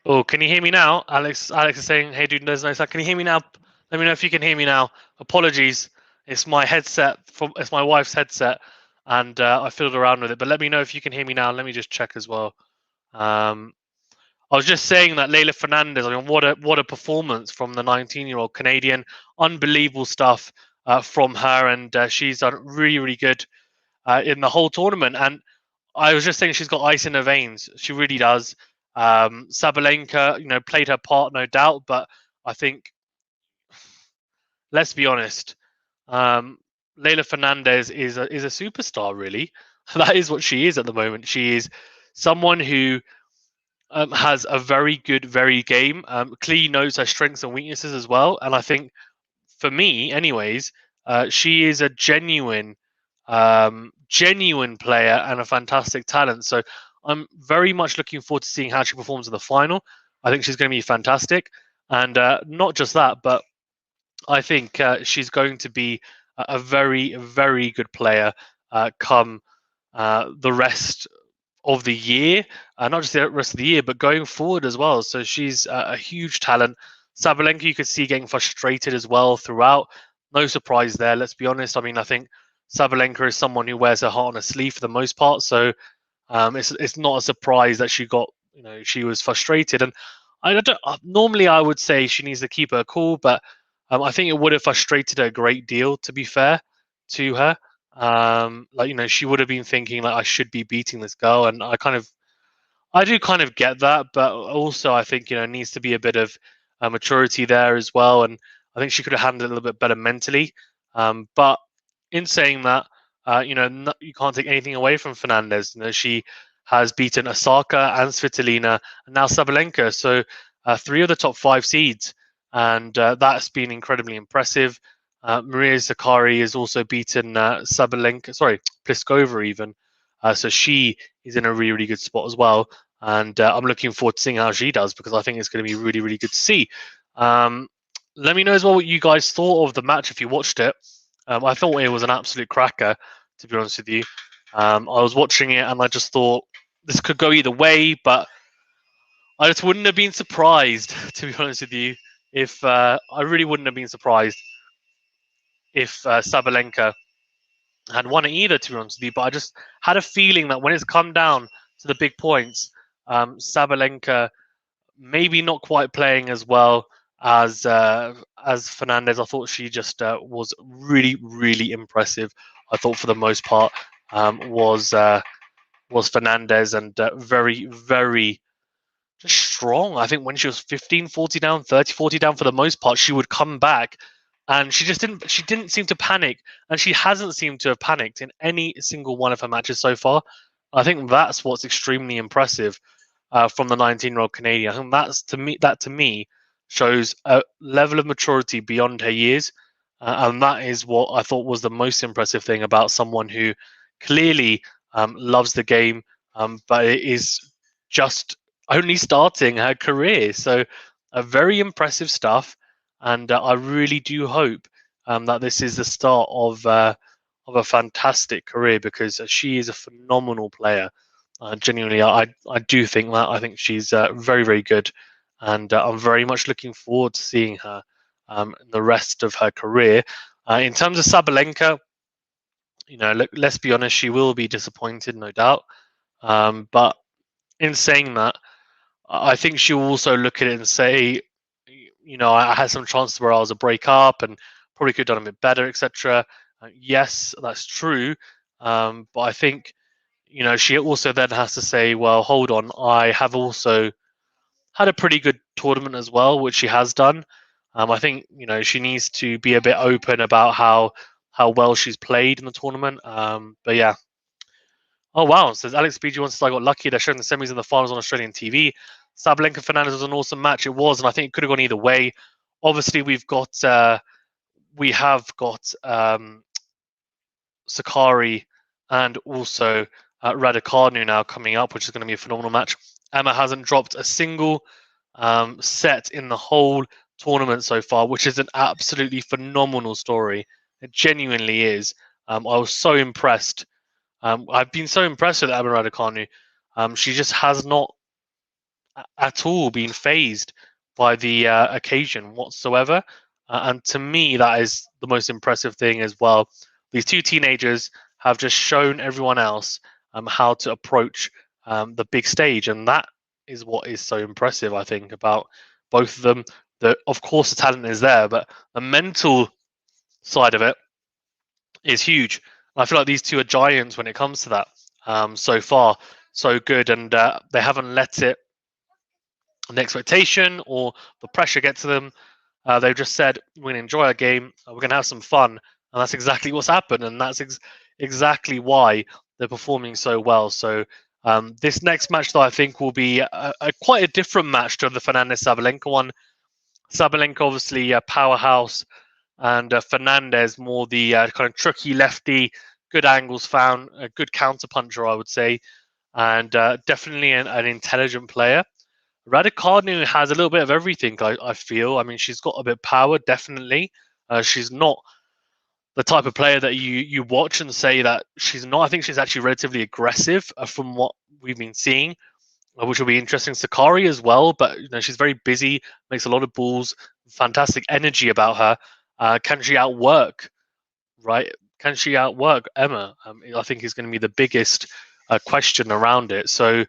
Oh, can you hear me now? Alex is saying, "Hey, dude, there's no sound. Can you hear me now? Let me know if you can hear me now." Apologies, it's my headset it's my wife's headset, and I fiddled around with it. But let me know if you can hear me now. Let me just check as well. Um, I was just saying that Leylah Fernandez. I mean, what a performance from the 19-year-old Canadian. Unbelievable stuff from her, and she's done really good in the whole tournament. And I was just saying she's got ice in her veins. She really does. Sabalenka, played her part, no doubt, but I think, let's be honest, um, Leylah Fernandez is a superstar, really. That is what she is at the moment. She is someone who has a very good, very game. Clearly knows her strengths and weaknesses as well. And I think, for me, anyways, she is a genuine player and a fantastic talent. So I'm very much looking forward to seeing how she performs in the final. I think she's going to be fantastic, and not just that, but I think she's going to be a very good player come the rest of the year, not just the rest of the year, but going forward as well. So she's a huge talent. Sabalenka, you could see getting frustrated as well throughout. No surprise there. Let's be honest. I mean, I think Sabalenka is someone who wears her heart on her sleeve for the most part. So it's not a surprise that she was frustrated. And I don't normally I would say she needs to keep her cool, but I think it would have frustrated her a great deal, to be fair to her. She would have been thinking like, I should be beating this girl, and I do kind of get that, but also I think needs to be a bit of maturity there as well, and I think she could have handled it a little bit better mentally. But in saying that, you can't take anything away from Fernandez. She has beaten Osaka and Svitolina and now Sabalenka, so three of the top 5 seeds, and that's been incredibly impressive. Maria SAKKARI has also beaten Sabalenka, sorry, Pliskova even, so she is in a really good spot as well. And I'm looking forward to seeing how she does, because I think it's going to be really good to see. Let me know as well what you guys thought of the match if you watched it. I thought it was an absolute cracker, to be honest with you. I was watching it and I just thought this could go either way, but I just wouldn't have been surprised, to be honest with you, if I really wouldn't have been surprised if Sabalenka had won it either, to be honest with you. But I just had a feeling that when it's come down to the big points, Sabalenka maybe not quite playing as well as Fernandez. I thought she just was really impressive. I thought for the most part was Fernandez, and very just strong. I think when she was 15-40 down, 30-40 down, for the most part, she would come back, and she didn't seem to panic, and she hasn't seemed to have panicked in any single one of her matches so far. I think that's what's extremely impressive from the 19-year-old Canadian. I think that to me shows a level of maturity beyond her years, and that is what I thought was the most impressive thing about someone who clearly loves the game, but it is just only starting her career. So, very impressive stuff, and I really do hope that this is the start of a fantastic career, because she is a phenomenal player. Genuinely, I do think that. I think she's very good, and I'm very much looking forward to seeing her in the rest of her career. In terms of Sabalenka, let's be honest, she will be disappointed, no doubt. But in saying that, I think she'll also look at it and say, I had some chances where I was a break up and probably could have done a bit better, etc. Yes, that's true. But I think, she also then has to say, well, hold on, I have also had a pretty good tournament as well, which she has done. I think, she needs to be a bit open about how well she's played in the tournament. But yeah. Oh wow! Says Alex BG once I got lucky. They're showing the semis and the finals on Australian TV. Sabalenka Fernandez was an awesome match. It was, and I think it could have gone either way. Obviously, we have got Sakkari and also Raducanu now coming up, which is going to be a phenomenal match. Emma hasn't dropped a single set in the whole tournament so far, which is an absolutely phenomenal story. It genuinely is. I was so impressed. I've been so impressed with Emma Raducanu. She just has not at all being phased by the occasion whatsoever. And to me, that is the most impressive thing as well. These two teenagers have just shown everyone else how to approach the big stage, and that is what is so impressive, I think, about both of them. Of course, the talent is there, but the mental side of it is huge. I feel like these two are giants when it comes to that. So far, so good, and they haven't let it, the expectation or the pressure get to them. They've just said we're going to enjoy our game, we're going to have some fun, and that's exactly what's happened, and that's exactly why they're performing so well. So this next match, though, I think will be quite a different match to the Fernandez Sabalenka one. Sabalenka obviously a powerhouse, and Fernandez more the kind of tricky lefty, good angles found, a good counter puncher, I would say, and definitely an intelligent player. Raducanu has a little bit of everything, I feel. I mean, she's got a bit of power, definitely. She's not the type of player that you watch and say that she's not. I think she's actually relatively aggressive from what we've been seeing, which will be interesting. Sakkari as well, but she's very busy, makes a lot of balls, fantastic energy about her. Can she outwork, right? Can she outwork Emma? I think is going to be the biggest question around it. So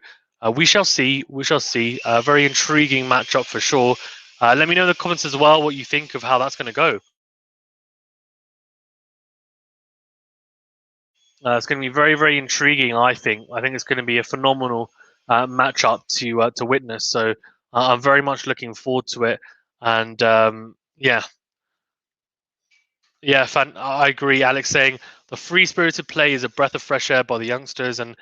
we shall see. We shall see. A very intriguing matchup for sure. Let me know in the comments as well what you think of how that's going to go. It's going to be very, very intriguing. I think it's going to be a phenomenal matchup to witness. So I'm very much looking forward to it. And yeah, I agree. Alex saying the free-spirited play is a breath of fresh air by the youngsters, and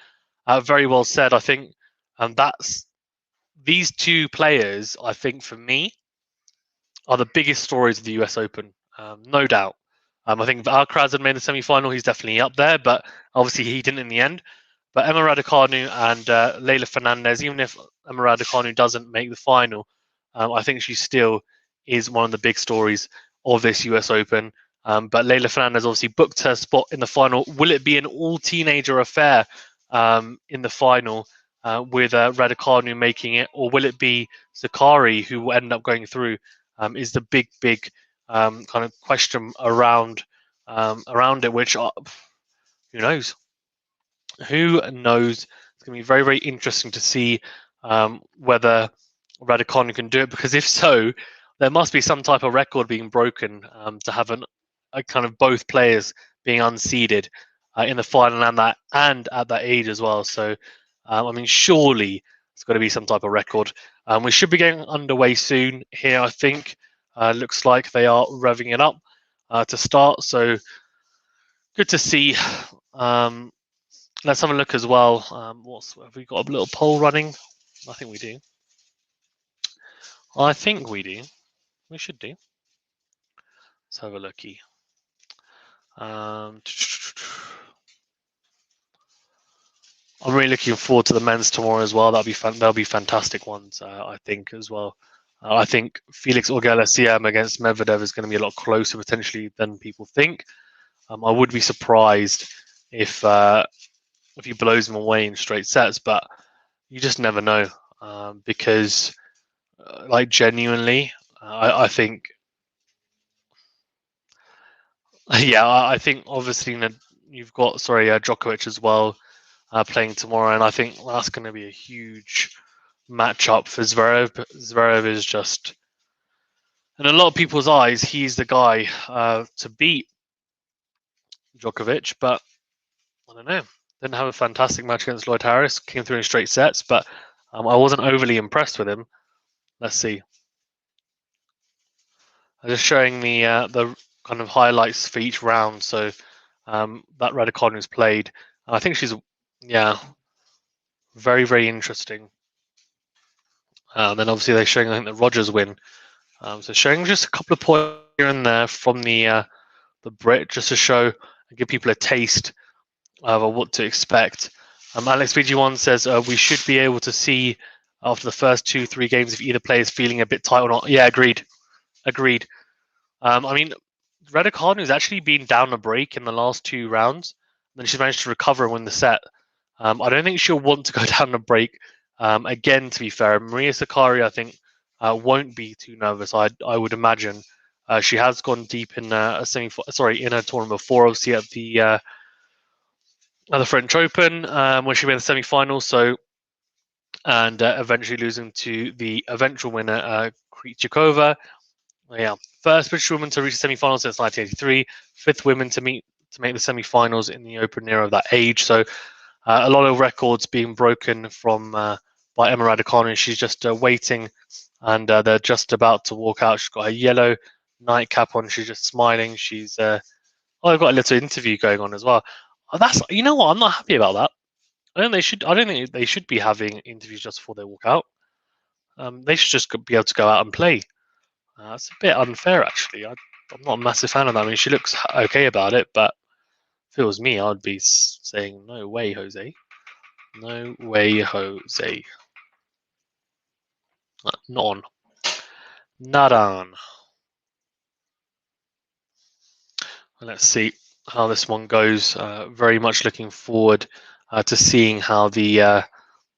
very well said. I think that's these two players. I think for me are the biggest stories of the US Open, no doubt. I think if Alcaraz had made the semi-final, he's definitely up there, but obviously he didn't in the end. But Emma Raducanu and Leylah Fernandez, even if Emma Raducanu doesn't make the final, I think she still is one of the big stories of this US Open. But Leylah Fernandez obviously booked her spot in the final. Will it be an all-teenager affair in the final with Raducanu making it, or will it be Sakkari who will end up going through? Is the big kind of question around it, which who knows? Who knows? It's going to be very, very interesting to see whether Raducanu can do it, because if so, there must be some type of record being broken to have a kind of both players being unseeded in the final and at that age as well. So, I mean, surely it's got to be some type of record. We should be getting underway soon here, I think. Looks like they are revving it up to start. So good to see. Let's have a look as well. Have we got a little poll running? I think we do. I think we do. We should do. Let's have a looky. I'm really looking forward to the men's tomorrow as well. That'll be fun. That'll be fantastic ones, I think, as well. I think Felix Auger-Aliassime against Medvedev is going to be a lot closer potentially than people think. I would be surprised if he blows him away in straight sets, but you just never know because, like, genuinely, I think, yeah, I think obviously you've got Djokovic as well playing tomorrow, and I think that's going to be a huge matchup for Zverev. Zverev is just, in a lot of people's eyes, he's the guy to beat Djokovic, but I don't know. Didn't have a fantastic match against Lloyd Harris. Came through in straight sets, but I wasn't overly impressed with him. Let's see. I'm just showing the kind of highlights for each round. So that Raducanu's played. I think she's, very, very interesting. Then obviously they're showing, I think, the Rogers win. So showing just a couple of points here and there from the Brit, just to show and give people a taste of what to expect. Alex BG1 says we should be able to see after the first 2-3 games if either player is feeling a bit tight or not. Yeah, agreed. I mean, Raducanu's actually been down a break in the last 2 rounds. Then she's managed to recover and win the set. I don't think she'll want to go down a break Again, to be fair, Maria SAKKARI, I think, won't be too nervous. I would imagine. She has gone deep in in a tournament before, obviously at the French Open, when she made the semi-final. So, and eventually losing to the eventual winner, Krejcikova. Yeah, first British woman to reach the semi-finals since 1983, fifth woman to make the semi-finals in the Open era of that age. So a lot of records being broken from by Emma Raducanu. She's just waiting, and they're just about to walk out. She's got her yellow nightcap on. She's just smiling. She's they've got a little interview going on as well. That's, you know what, I'm not happy about that. I don't think they should be having interviews just before they walk out. They should just be able to go out and play. It's a bit unfair, actually. I'm not a massive fan of that. I mean, she looks okay about it, but if it was me, I'd be saying, no way, Jose. No way, Jose. Not on. Not on. Let's see how this one goes. Very much looking forward to seeing how the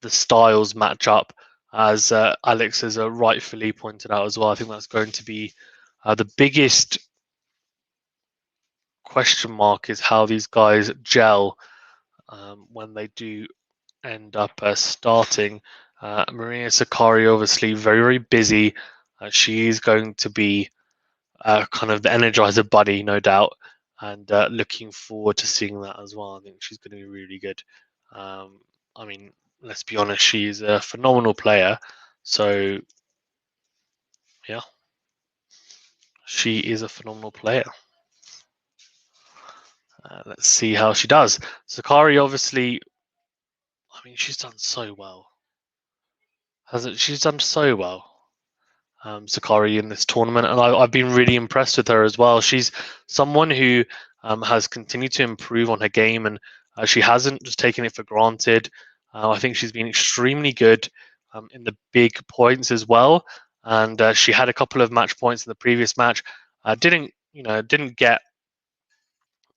styles match up, as Alex has rightfully pointed out as well. I think that's going to be the biggest question mark, is how these guys gel when they do end up starting. Maria SAKKARI, obviously very, very busy. She is going to be kind of the energizer buddy, no doubt, and looking forward to seeing that as well. I think she's going to be really good. I mean, let's be honest, she's a phenomenal player. So, yeah, she is a phenomenal player. Let's see how she does. SAKKARI, obviously, I mean, she's done so well. Hasn't she's done so well, SAKKARI, in this tournament, and I've been really impressed with her as well. She's someone who has continued to improve on her game, and she hasn't just taken it for granted. I think she's been extremely good in the big points as well, and she had a couple of match points in the previous match. Didn't get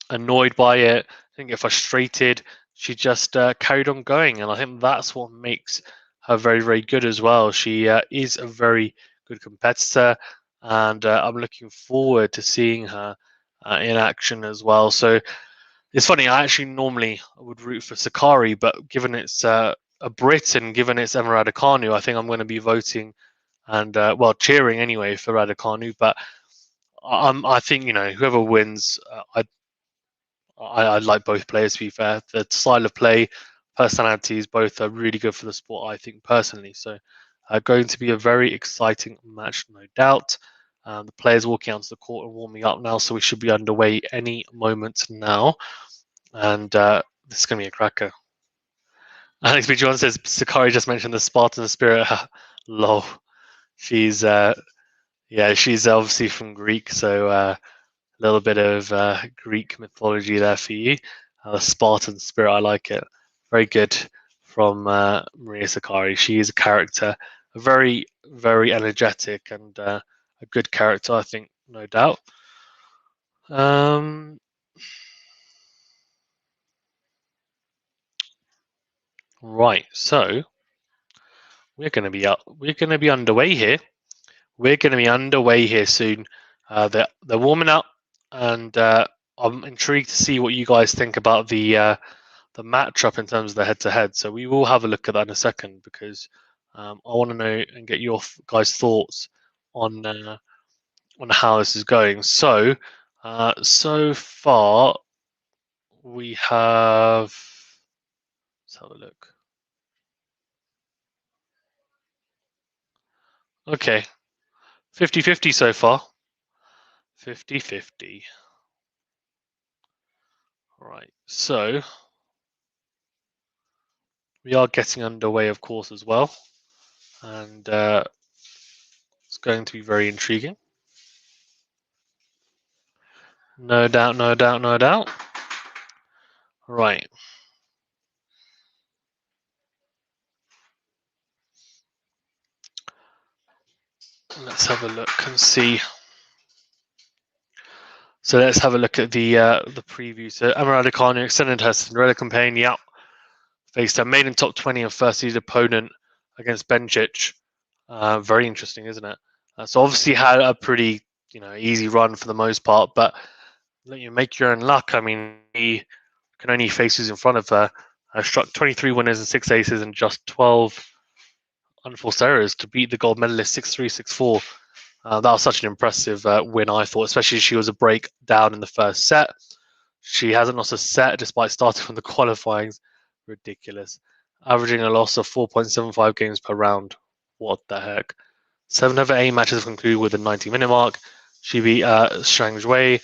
annoyed by it, didn't get frustrated. She just carried on going, and I think that's what makes her very, very good as well. She is a very good competitor, and I'm looking forward to seeing her in action as well. So it's funny, I actually normally would root for SAKKARI, but given it's a Brit and given it's Emma Raducanu, I think I'm going to be voting and cheering anyway for Raducanu. But I think, whoever wins, I like both players, to be fair. The style of play, personalities, both are really good for the sport, I think, personally. So going to be a very exciting match, no doubt. The players walking onto the court and warming up now, so we should be underway any moment now. And this is going to be a cracker. Alex B. John says, SAKKARI just mentioned the Spartan spirit. Lol. She's she's obviously from Greek, so a little bit of Greek mythology there for you. The Spartan spirit, I like it. Very good from Maria SAKKARI. She is a character, a very, very energetic and a good character, I think, no doubt. Right, so we're going to be underway here. We're going to be underway here soon. They're warming up, and I'm intrigued to see what you guys think about the matchup in terms of the head-to-head. So we will have a look at that in a second, because I want to know and get your guys' thoughts on how this is going. So so far we have. Let's have a look. Okay, 50-50 so far. 50-50. Right, so we are getting underway, of course, as well, and it's going to be very intriguing. No doubt, no doubt, no doubt. Right. Let's have a look and see. So let's have a look at the preview. So Emma Raducanu extended her Cinderella campaign. Yep. Faced her maiden top 20 and first seed opponent, against Bencic. Very interesting, isn't it? So obviously had a pretty easy run for the most part, but let you make your own luck. I mean, he can only face who's in front of her. Struck 23 winners and 6 aces and just 12 unforced errors to beat the gold medalist 6-3, 6-4. That was such an impressive win, I thought, especially she was a break down in the first set. She hasn't lost a set despite starting from the qualifying. Ridiculous. Averaging a loss of 4.75 games per round. What the heck? 7 of her 8 matches concluded with a 90-minute mark. She beat Shang Zhui,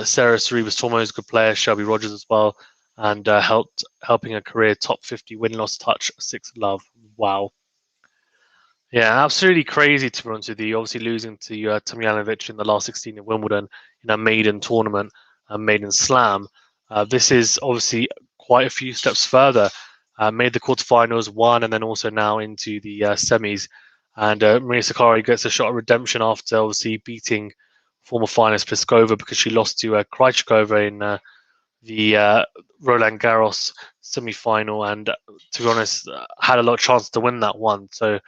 Sarah Cerebus Tormo's good player, Shelby Rogers as well, and helping a career top 50 win-loss touch 6 love. Wow. Yeah, absolutely crazy to be honest with you. Obviously losing to Tomljanovic in the last 16 in Wimbledon in a maiden tournament, a maiden slam. This is obviously quite a few steps further. Made the quarterfinals, won, and then also now into the semis. And Maria Sakkari gets a shot at redemption after obviously beating former finalist Pliskova because she lost to Krejcikova in the Roland Garros semi-final, and to be honest, had a lot of chance to win that one. So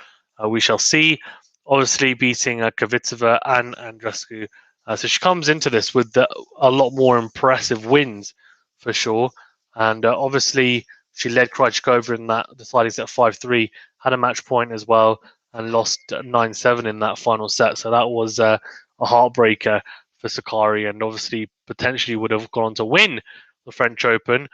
we shall see. Obviously, beating Kvitova and Andreescu, so she comes into this with a lot more impressive wins for sure. And obviously, she led Krejcikova in that deciding set 5-3, had a match point as well, and lost 9-7 in that final set. So that was a heartbreaker for Sakkari, and obviously potentially would have gone on to win the French Open,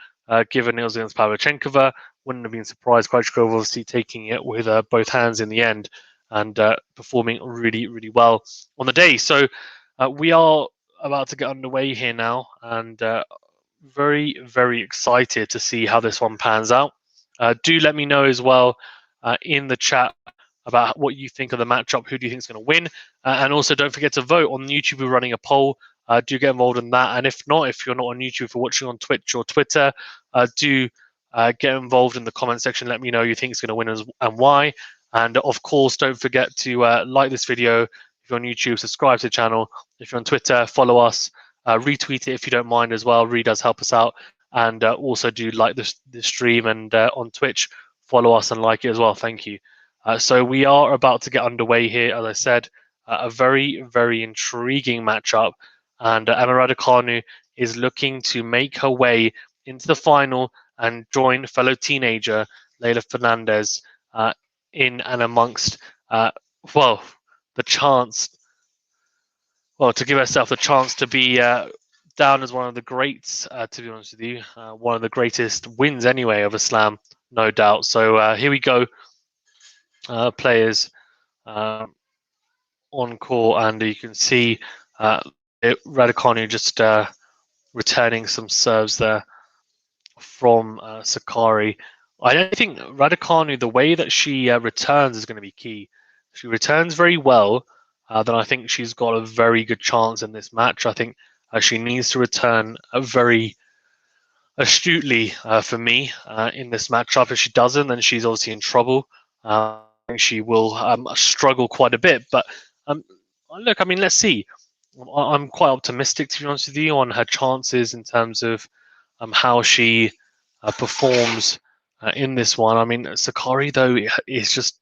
given it was against Pavlyuchenkova. Wouldn't have been surprised. Krejcikova obviously taking it with both hands in the end and performing really, really well on the day. So we are about to get underway here now, and very, very excited to see how this one pans out. Do let me know as well in the chat about what you think of the matchup. Who do you think is going to win? And also don't forget to vote on YouTube. We're running a poll. Do get involved in that. And if not, if you're not on YouTube, if you're watching on Twitch or Twitter, do get involved in the comment section. Let me know who you think is going to win and why. And of course, don't forget to like this video. If you're on YouTube, subscribe to the channel. If you're on Twitter, follow us. Retweet it if you don't mind as well. Really does help us out. And also do like this stream, and on Twitch, follow us and like it as well. Thank you. So we are about to get underway here. As I said, a very, very intriguing matchup. And Emma Raducanu is looking to make her way into the final and join fellow teenager Leylah Fernandez in and amongst, the chance, to give herself the chance to be down as one of the greats, to be honest with you. One of the greatest wins, anyway, of a slam, no doubt. So here we go. Players on court, and you can see Raducanu just returning some serves there from Sakkari. I don't think Raducanu, the way that she returns is going to be key. She returns very well, then I think she's got a very good chance in this match. I think she needs to return very astutely for me in this matchup. If she doesn't, then she's obviously in trouble. I think she will struggle quite a bit. But look, I mean, let's see. I'm quite optimistic, to be honest with you, on her chances in terms of how she performs in this one. I mean, Sakkari, though, is just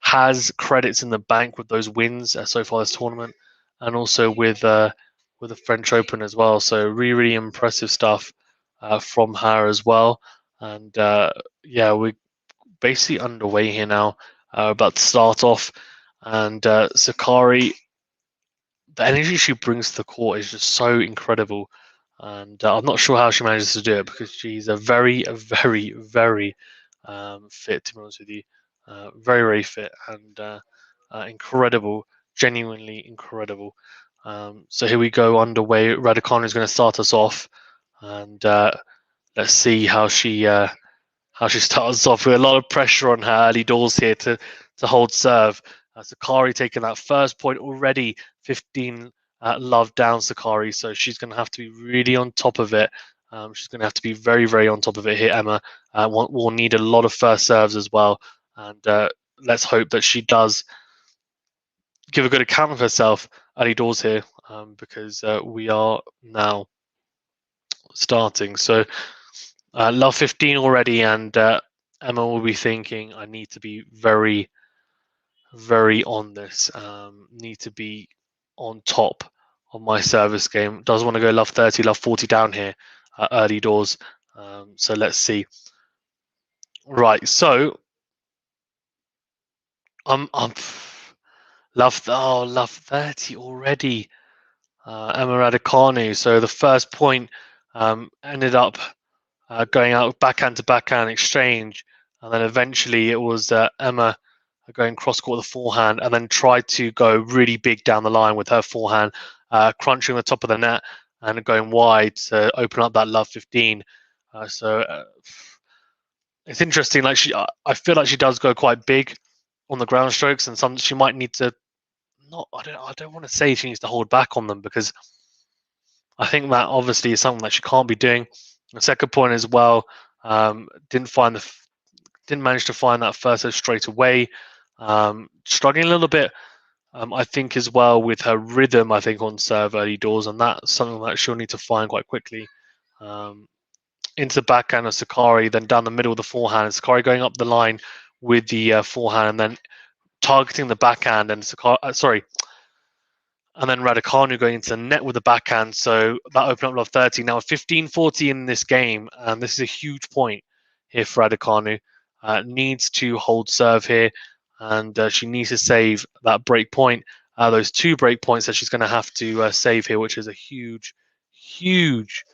has credits in the bank with those wins so far this tournament, and also with the French Open as well. So really, really impressive stuff from her as well. And yeah, we're basically underway here now, about to start off. And Sakkari, the energy she brings to the court is just so incredible. And I'm not sure how she manages to do it, because she's a very, very fit, to be honest with you. Very, very fit and incredible, genuinely incredible. So here we go underway. Raducanu is going to start us off, and let's see how she starts off with a lot of pressure on her early doors here to hold serve. Sakkari taking that first point already, 15 love down Sakkari, so she's going to have to be really on top of it. She's going to have to be very, very on top of it here, Emma. Will need a lot of first serves as well, and let's hope that she does give a good account of herself early doors here, because we are now starting. So love 15 already, and Emma will be thinking, I need to be very, very on this. Need to be on top of my service game. Does want to go love 30, love 40 down here, early doors. So let's see. Right, so I'm love 30 already. Emma Raducanu. So the first point ended up going out backhand to backhand exchange, and then eventually it was Emma going cross court with a forehand, and then tried to go really big down the line with her forehand, crunching the top of the net and going wide to open up that love 15. So it's interesting. Like I feel like she does go quite big on the ground strokes, and some she might need to. I don't want to say she needs to hold back on them, because I think that obviously is something that she can't be doing. The second point as well, didn't manage to find that first serve straight away. Struggling a little bit, I think, as well with her rhythm, I think, on serve early doors, and that's something that she'll need to find quite quickly. Into the backhand of Sakkari, then down the middle of the forehand. Sakkari going up the line with the forehand, and then targeting the backhand, and and then Raducanu going into the net with the backhand. So that opened up love 30. Now 15-40 in this game, and this is a huge point here for Raducanu. Needs to hold serve here, and she needs to save that break point. Those 2 break points that she's going to have to save here, which is a huge, huge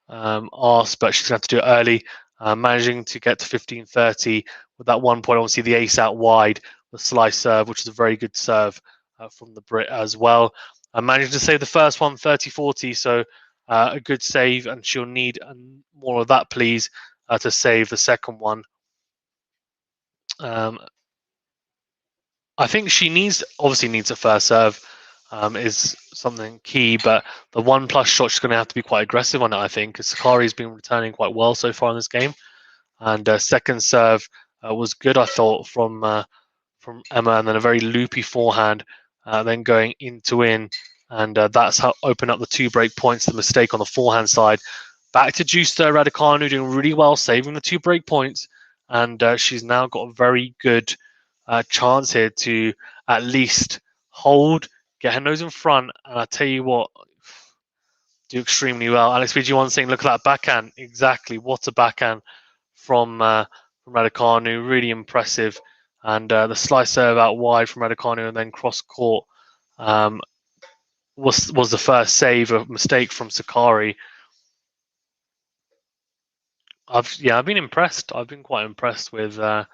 ask, but she's going to have to do it early. Managing to get to 15-30 with that 1 point. Obviously, the ace out wide, the slice serve, which is a very good serve from the Brit as well. Managing to save the first one 30-40, so a good save, and she'll need more of that, please, to save the second one. I think she obviously needs a first serve, is something key, but the 1+ shot, she's going to have to be quite aggressive on it, I think, because Sakkari's been returning quite well so far in this game. And second serve was good, I thought, from Emma, and then a very loopy forehand, then going in, and that's how opened up the 2 break points. The mistake on the forehand side. Back to Justa Raducanu, doing really well, saving the 2 break points, and she's now got a very good chance here to at least hold, get her nose in front, and I tell you what, do extremely well. Alex VG1 saying, look at that backhand. Exactly, what a backhand from Raducanu, really impressive. And the slice serve out wide from Raducanu, and then cross court was the first save, a mistake from Sakkari. I've been impressed. I've been quite impressed with how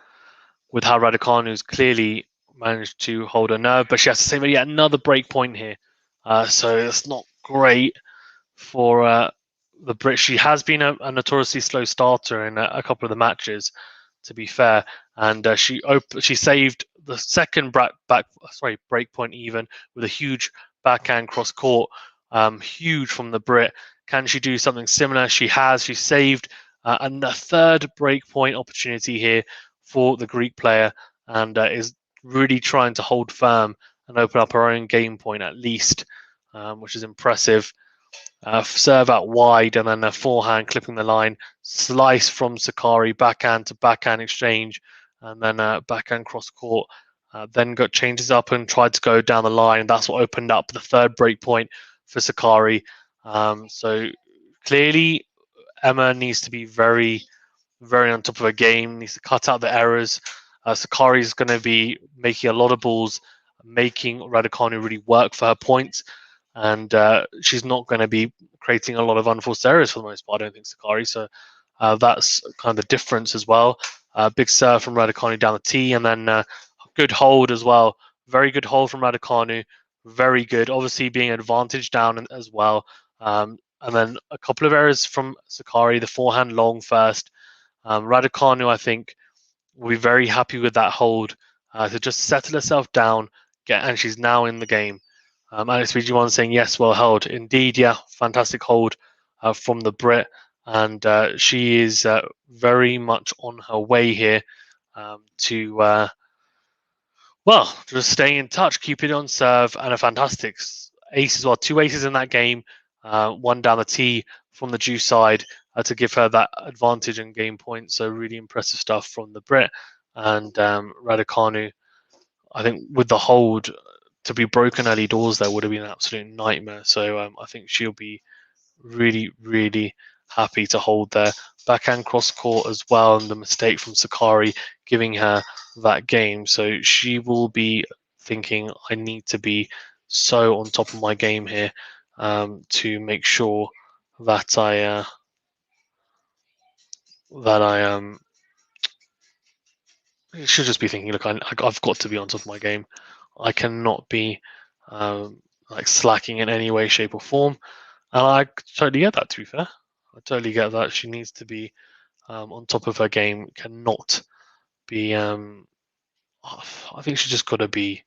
Raducanu's clearly managed to hold her nerve, but she has to save yet another break point here. So it's not great for the Brit. She has been a notoriously slow starter in a couple of the matches, to be fair, and she saved the second break point even with a huge backhand cross court, huge from the Brit. Can she do something similar? She has. She saved and a third break point opportunity here for the Greek player, and is really trying to hold firm and open up her own game point at least, which is impressive. Serve out wide, and then a forehand clipping the line, slice from Sakkari, backhand to backhand exchange, and then backhand cross court. Then got changes up and tried to go down the line. That's what opened up the third break point for Sakkari. So clearly, Emma needs to be very, very on top of her game. Needs to cut out the errors. Sakkari is going to be making a lot of balls, making Raducanu really work for her points. And she's not going to be creating a lot of unforced errors for the most part, I don't think, Sakkari. So that's kind of the difference as well. Big serve from Raducanu down the tee, and then good hold as well. Very good hold from Raducanu. Very good. Obviously being advantage down as well. And then a couple of errors from Sakkari. The forehand long first. Raducanu, I think, will be very happy with that hold to just settle herself down, and she's now in the game. Alex VG1 saying, yes, well held. Indeed, yeah, fantastic hold from the Brit. And she is very much on her way here to, just staying in touch, keeping it on serve, and a fantastic ace as well. 2 aces in that game, one down the tee from the Jew side to give her that advantage in game point. So really impressive stuff from the Brit. And Raducanu, I think with the hold, to be broken early doors there would have been an absolute nightmare. So I think she'll be really, really happy to hold there. Backhand cross court as well, and the mistake from Sakkari giving her that game. So she will be thinking, I need to be so on top of my game here to make sure that I should just be thinking, look, I've got to be on top of my game. I cannot be like slacking in any way, shape, or form. And I totally get that, to be fair. I totally get that. She needs to be on top of her game, cannot be. I think she's just got to be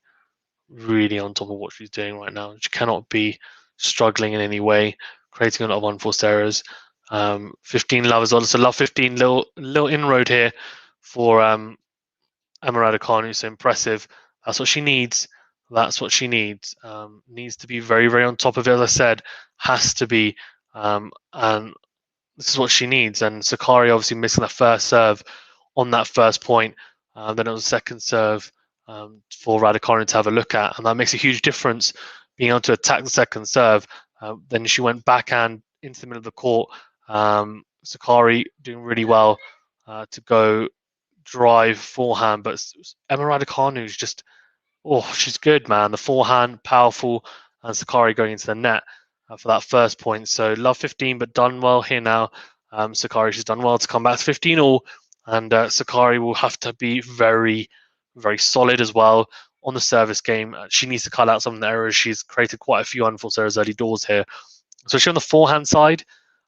really on top of what she's doing right now. She cannot be struggling in any way, creating a lot of unforced errors. 15 love as well. So love 15, little inroad here for Emma Raducanu. So impressive. That's what she needs. That's what she needs. Needs to be very, very on top of it. As I said, has to be. And this is what she needs. And Sakkari obviously missing the first serve on that first point. Then it was a second serve for Raducanu to have a look at. And that makes a huge difference, being able to attack the second serve. Then she went backhand into the middle of the court. Sakkari doing really well to go drive forehand. But Emma Raducanu is just, she's good, man. The forehand, powerful, and Sakkari going into the net for that first point. So love 15, but done well here now. Sakkari, she's done well to come back to 15 all, and Sakkari will have to be very, very solid as well on the service game. She needs to cut out some of the errors. She's created quite a few unforced errors early doors here. Especially on the forehand side,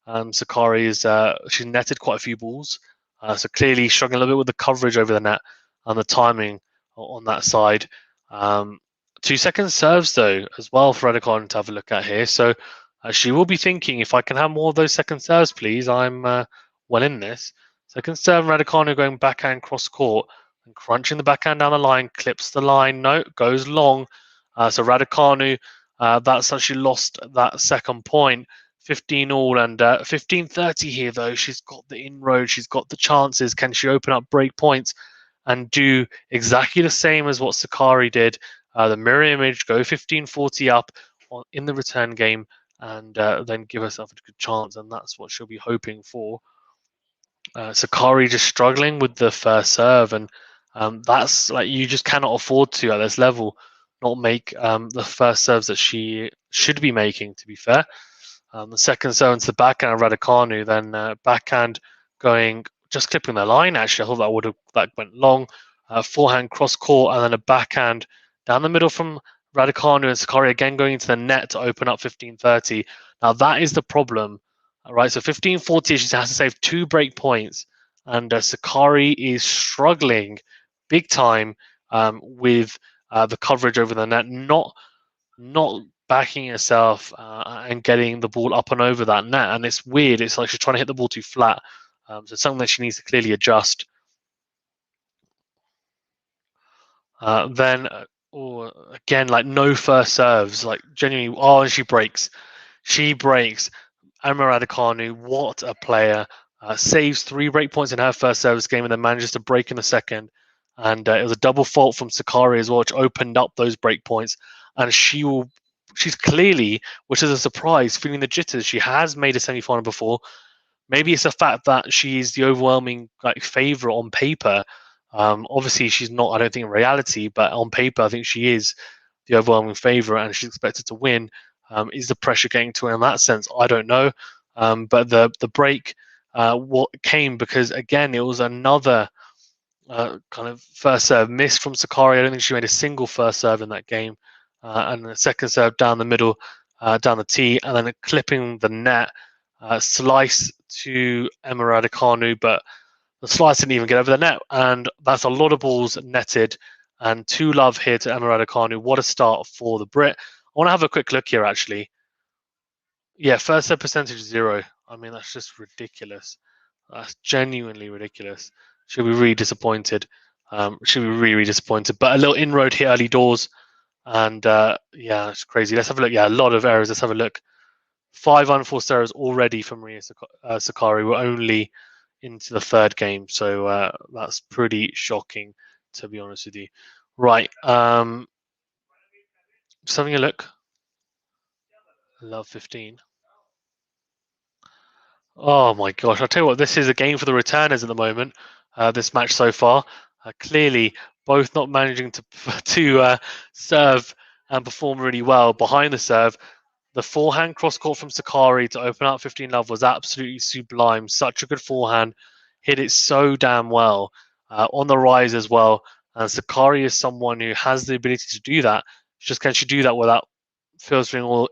Sakkari is she's netted quite a few balls. So clearly struggling a little bit with the coverage over the net and the timing on that side. 2 second serves though as well for Raducanu to have a look at here. So she will be thinking, if I can have more of those second serves, please, I'm well in this. Second serve, Raducanu going backhand cross court and crunching the backhand down the line, clips the line, no, goes long. So Raducanu, that's actually lost that second point. 15 all and 15-30 here though. She's got the inroad, she's got the chances. Can she open up break points and do exactly the same as what Sakkari did? The mirror image, go 15-40 up in the return game, and then give herself a good chance, and that's what she'll be hoping for. Sakkari just struggling with the first serve, and that's like, you just cannot afford to at this level not make the first serves that she should be making, to be fair. The second serve into the backhand of Raducanu, then backhand going, just clipping the line actually. I thought that went long. Forehand cross court, and then a backhand down the middle from Raducanu, and Sakkari again going into the net to open up 15-30. Now that is the problem, right? So 15-40, she has to save 2 break points, and Sakkari is struggling big time with the coverage over the net, not backing herself and getting the ball up and over that net. And it's weird. It's like she's trying to hit the ball too flat. So it's something that she needs to clearly adjust. Then again, like no first serves, like genuinely. And she breaks. Emma Raducanu, what a player! Saves 3 break points in her first service game, and then manages to break in the second. And it was a double fault from Sakkari as well, which opened up those break points. And she's clearly, which is a surprise, feeling the jitters. She has made a semi-final before. Maybe it's the fact that she's the overwhelming favourite on paper. Obviously, she's not, I don't think, in reality, but on paper, I think she is the overwhelming favourite, and she's expected to win. Is the pressure getting to her in that sense? I don't know. But the break what came because, again, it was another kind of first serve miss from Sakkari. I don't think she made a single first serve in that game. And the second serve down the middle, down the tee, and then clipping the net, slice to Emma Raducanu, but the slice didn't even get over the net, and that's a lot of balls netted, and 2 love here to Emma Raducanu. What a start for the Brit. I want to have a quick look here, actually. Yeah, first serve percentage 0. I mean, that's just ridiculous. That's genuinely ridiculous. She'll be really disappointed. She'll be really, really disappointed. But a little inroad here early doors. And yeah, it's crazy. Let's have a look. Yeah, a lot of errors. Let's have a look. 5 unforced errors already for Maria Sakkari. We're only into the third game, so that's pretty shocking, to be honest with you. Right, just having a look. Love 15. Oh my gosh! I'll tell you what, this is a game for the returners at the moment. This match so far, clearly both not managing to to serve and perform really well behind the serve. The forehand cross court from Sakkari to open up 15 love was absolutely sublime. Such a good forehand, hit it so damn well on the rise as well. And Sakkari is someone who has the ability to do that. Just can she do that without filtering all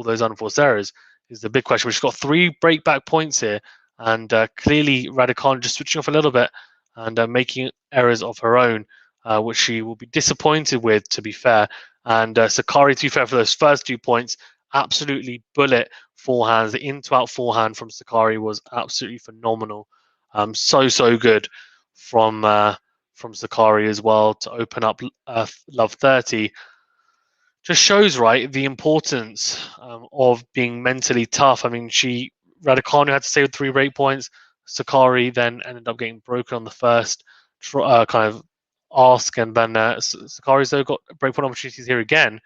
those unforced errors? Is the big question. She's got 3 breakback points here, and clearly Raducanu just switching off a little bit and making errors of her own, which she will be disappointed with, to be fair. And Sakkari, to be fair, for those first 2 points, absolutely bullet forehands. The in-to-out forehand from Sakkari was absolutely phenomenal. So good from Sakkari as well to open up love 30. Just shows, right, the importance of being mentally tough. I mean, Raducanu had to save 3 break points. Sakkari then ended up getting broken on the first kind of ask, and then Sakkari's though got breakpoint opportunities here again.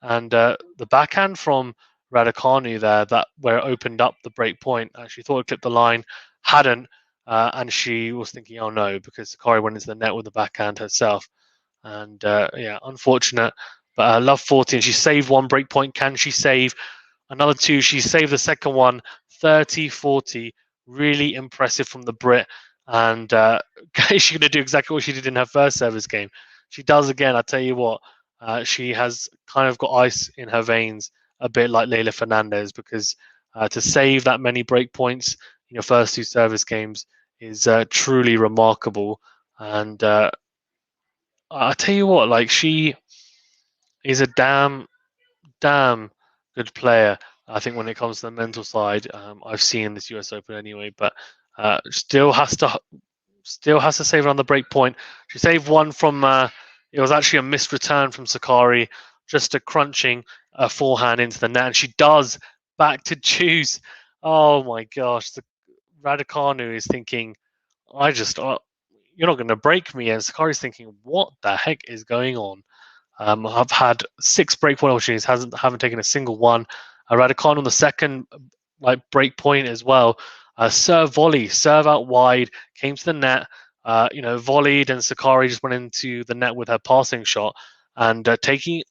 And the backhand from Raducanu there, where it opened up the break point, she thought it clipped the line, hadn't, and she was thinking, oh no, because Sakkari went into the net with the backhand herself. And yeah, unfortunate. But love 14. She saved 1 break point. Can she save another 2? She saved the second one. 30-40. Really impressive from the Brit. And is she going to do exactly what she did in her first service game? She does again. I tell you what, she has kind of got ice in her veins, a bit like Leylah Fernandez, because to save that many break points in your first 2 service games is truly remarkable. And I tell you what, like, she is a damn good player. I think when it comes to the mental side, I've seen this US Open anyway, but still has to save it on the break point. She saved 1 from. It was actually a missed return from Sakkari, just a crunching forehand into the net, and she does back to choose. Oh my gosh, the Raducanu is thinking, you're not going to break me, and Sakkari's thinking, what the heck is going on? I've had 6 breakpoint opportunities, haven't taken a single one. Raducanu on the second break point as well. Serve volley, serve out wide, came to the net, volleyed, and Sakkari just went into the net with her passing shot. And taking,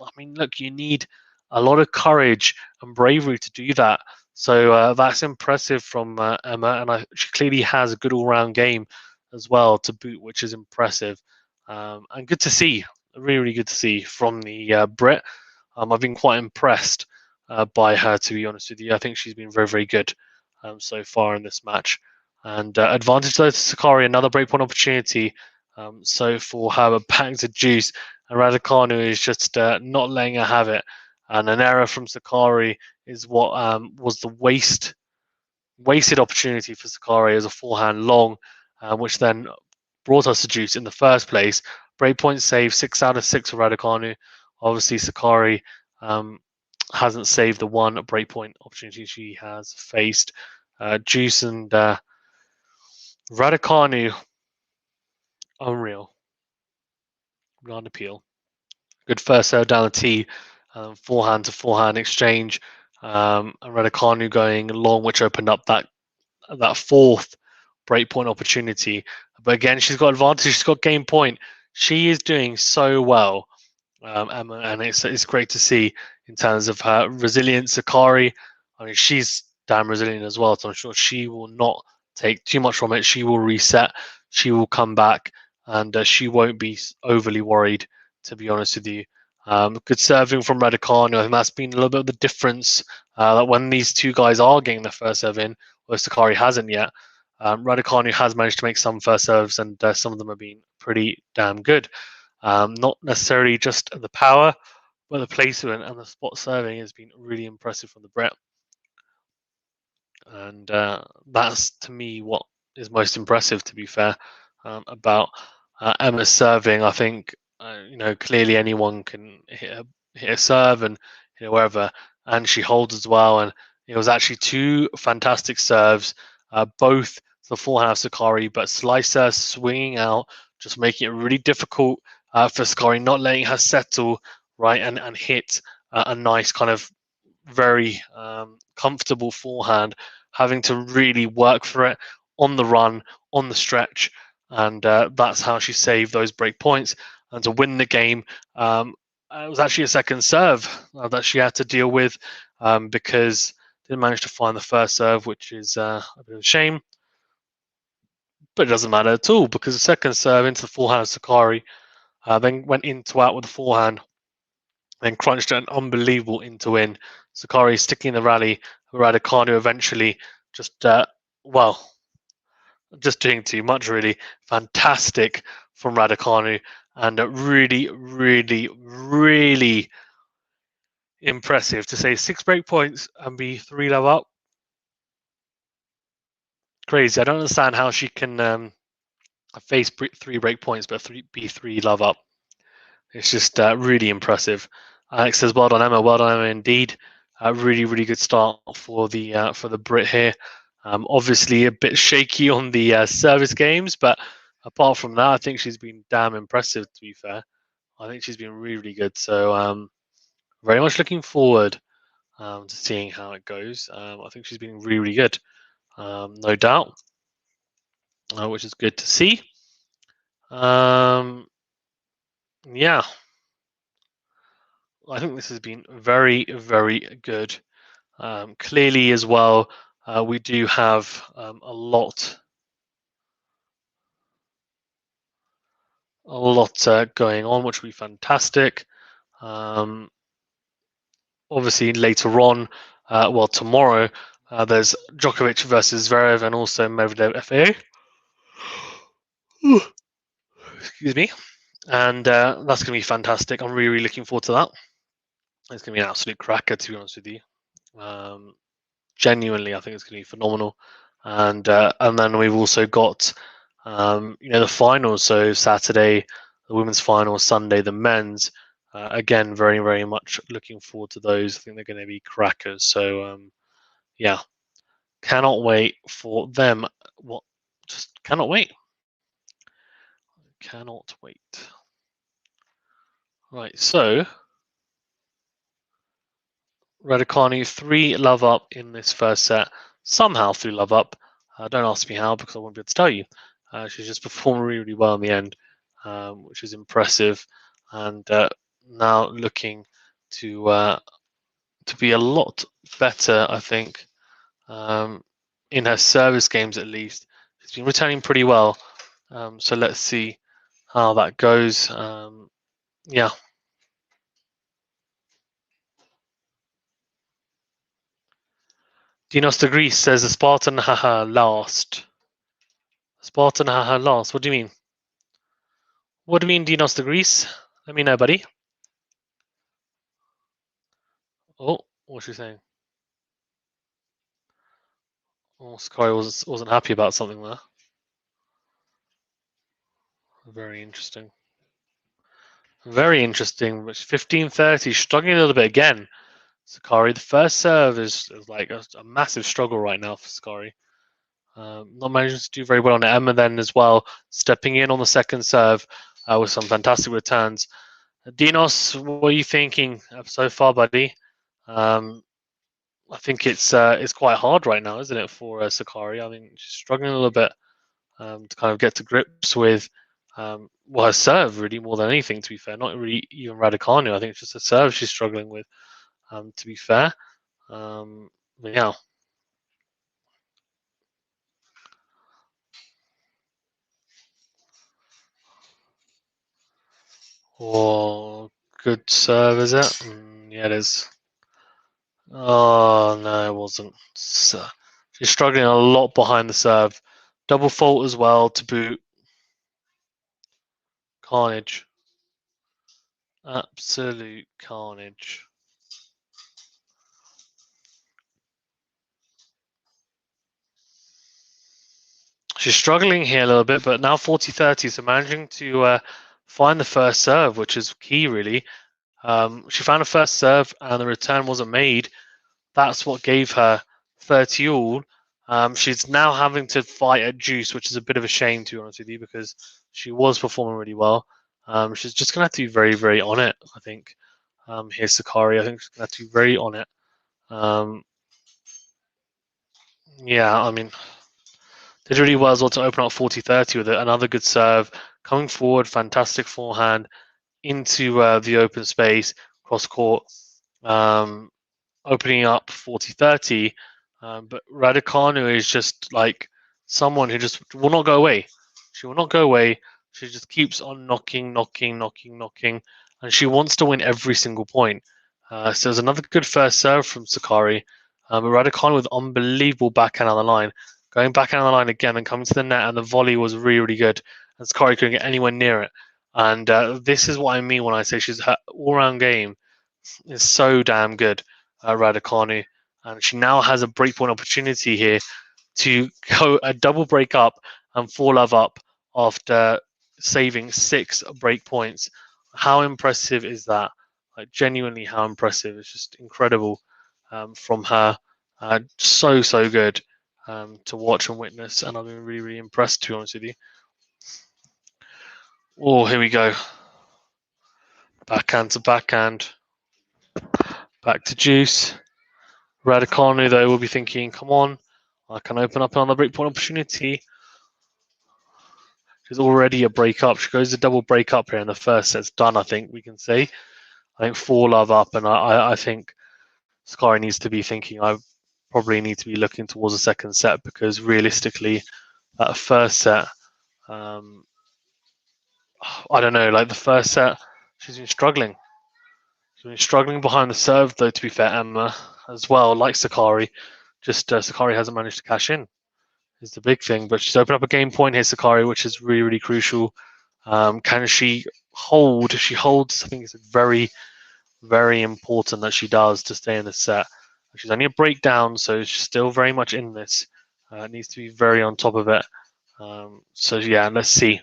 I mean, look, you need a lot of courage and bravery to do that. So that's impressive from Emma, and she clearly has a good all-round game as well to boot, which is impressive and good to see. Really good to see from the Brit. I've been quite impressed by her, to be honest with you. I think she's been very, very good so far in this match. And advantage though to Sakkari, another breakpoint opportunity. So for her, back to juice, and Raducanu is just not letting her have it. And an error from Sakkari is what was the wasted opportunity for Sakkari as a forehand long, which then brought us to juice in the first place. Breakpoint save 6 out of 6 for Raducanu. Obviously, Sakkari hasn't saved the 1 breakpoint opportunity she has faced. Juice and Raducanu, unreal. Beyond appeal. Good first serve down the tee, forehand to forehand exchange, and Raducanu going long, which opened up that 4th breakpoint opportunity. But again, she's got advantage. She's got game point. She is doing so well, Emma, and it's great to see in terms of her resilience. Sakkari, I mean, she's damn resilient as well, so I'm sure she will not take too much from it. She will reset. She will come back, and she won't be overly worried, to be honest with you. Good serving from Raducanu. I think that's been a little bit of the difference that when these 2 guys are getting their first serve in, where Sakkari hasn't yet. Raducanu has managed to make some first serves, and some of them have been pretty damn good. Not necessarily just the power, but the placement and the spot serving has been really impressive from the Brit. And that's, to me, what is most impressive, to be fair, about Emma's serving. I think, clearly anyone can hit a serve and wherever. and she holds as well. And it was actually two fantastic serves, both the forehand of Sakkari, but Slicer swinging out, just making it really difficult for Sakkari, not letting her settle, right, and hit a nice kind of very comfortable forehand, having to really work for it on the run, on the stretch, and that's how she saved those break points and to win the game. It was actually a second serve that she had to deal with because didn't manage to find the first serve, which is a bit of a shame. But it doesn't matter at all because the second serve into the forehand of Sakkari, then went into out with the forehand, then crunched an unbelievable into in. Sakkari sticking the rally. Raducanu eventually just well, just doing too much really. Fantastic from Raducanu and really, really, really impressive to say 6 break points and be 3-love up. Crazy. I don't understand how she can face 3 break points but be 3-love up. It's just really impressive. Alex says, "Well done, Emma. Well done, Emma. Indeed, really, really good start for the Brit here. Obviously, a bit shaky on the service games, but apart from that, I think she's been damn impressive. To be fair, I think she's been really, really good. So, very much looking forward to seeing how it goes. I think she's been really, really good, no doubt, which is good to see. Yeah. I think this has been very, very good. Clearly, as well, we do have a lot going on, which will be fantastic. Obviously, later on, well, tomorrow, there's Djokovic versus Zverev and also Medvedev FAA. Excuse me. And that's going to be fantastic. I'm really, really looking forward to that. It's going to be an absolute cracker, to be honest with you. Genuinely, I think it's going to be phenomenal. And then we've also got the finals. So Saturday, the women's final, Sunday, the men's. Again, very, very much looking forward to those. I think they're going to be crackers. So yeah, cannot wait for them. What? Just cannot wait. Cannot wait. Right. So Raducanu 3-love up in this first set. Somehow 3-love up. Don't ask me how because I won't be able to tell you. She's just performed really, really well in the end, which is impressive. And now looking to be a lot better, I think, in her service games at least. She's been returning pretty well. So let's see how that goes. Yeah. Dinos de Greece says the Spartan haha last. Spartan haha last. What do you mean? What do you mean, Dinos de Greece? Let me know, buddy. Oh, what's she saying? Oh, Sakkari wasn't happy about something there. Very interesting. Very interesting. 15:30, struggling a little bit again. Sakkari, the first serve is like a massive struggle right now for Sakkari. Not managing to do very well on it. Emma then as well, stepping in on the second serve with some fantastic returns. Dinos, what are you thinking so far, buddy? I think it's quite hard right now, isn't it, for Sakkari? I mean, she's struggling a little bit to kind of get to grips with her serve, really, more than anything, to be fair. Not really even Raducanu. I think it's just a serve she's struggling with, to be fair. But yeah. Oh, good serve, is it? Yeah, it is. Oh, no, it wasn't. She's struggling a lot behind the serve. Double fault as well to boot. Carnage. Absolute carnage. She's struggling here a little bit, but now 40-30, so managing to find the first serve, which is key, really. She found a first serve and the return wasn't made. That's what gave her 30 all. She's now having to fight at deuce, which is a bit of a shame, to be honest with you, because she was performing really well. She's just going to have to be very, very on it, I think. Here's Sakkari. I think she's going to have to be very on it. Yeah, I mean, did really well as well to open up 40-30 with it. Another good serve. Coming forward, fantastic forehand into the open space, cross court. Opening up 40-30, but Raducanu is just like someone who just will not go away. She will not go away. She just keeps on knocking, and she wants to win every single point. So there's another good first serve from Sakkari, but Raducanu with unbelievable backhand on the line, going backhand on the line again and coming to the net, and the volley was really, really good, and Sakkari couldn't get anywhere near it. And this is what I mean when I say her all-round game is so damn good. Raducanu, and she now has a breakpoint opportunity here to go a double break up and 4-love up after saving 6 break points. How impressive is that? Like, genuinely, how impressive! It's just incredible from her. So good to watch and witness, and I've been really, really impressed, to be honest with you. Oh, here we go. Backhand to backhand. Back to deuce. Raducanu, though, will be thinking, come on, I can open up another breakpoint opportunity. There's already a break up. She goes to double break up here, and the first set's done, I think we can say. I think 4-love up, and I think Sakkari needs to be thinking, I probably need to be looking towards the second set, because realistically, that first set, I don't know, like the first set, she's been struggling. She's been struggling behind the serve, though, to be fair, Emma, as well, like Sakkari. Just Sakkari hasn't managed to cash in, is the big thing. But she's opened up a game point here, Sakkari, which is really, really crucial. Can she hold? If she holds, I think it's very, very important that she does to stay in the set. She's only a breakdown, so she's still very much in this. Needs to be very on top of it. So yeah, let's see.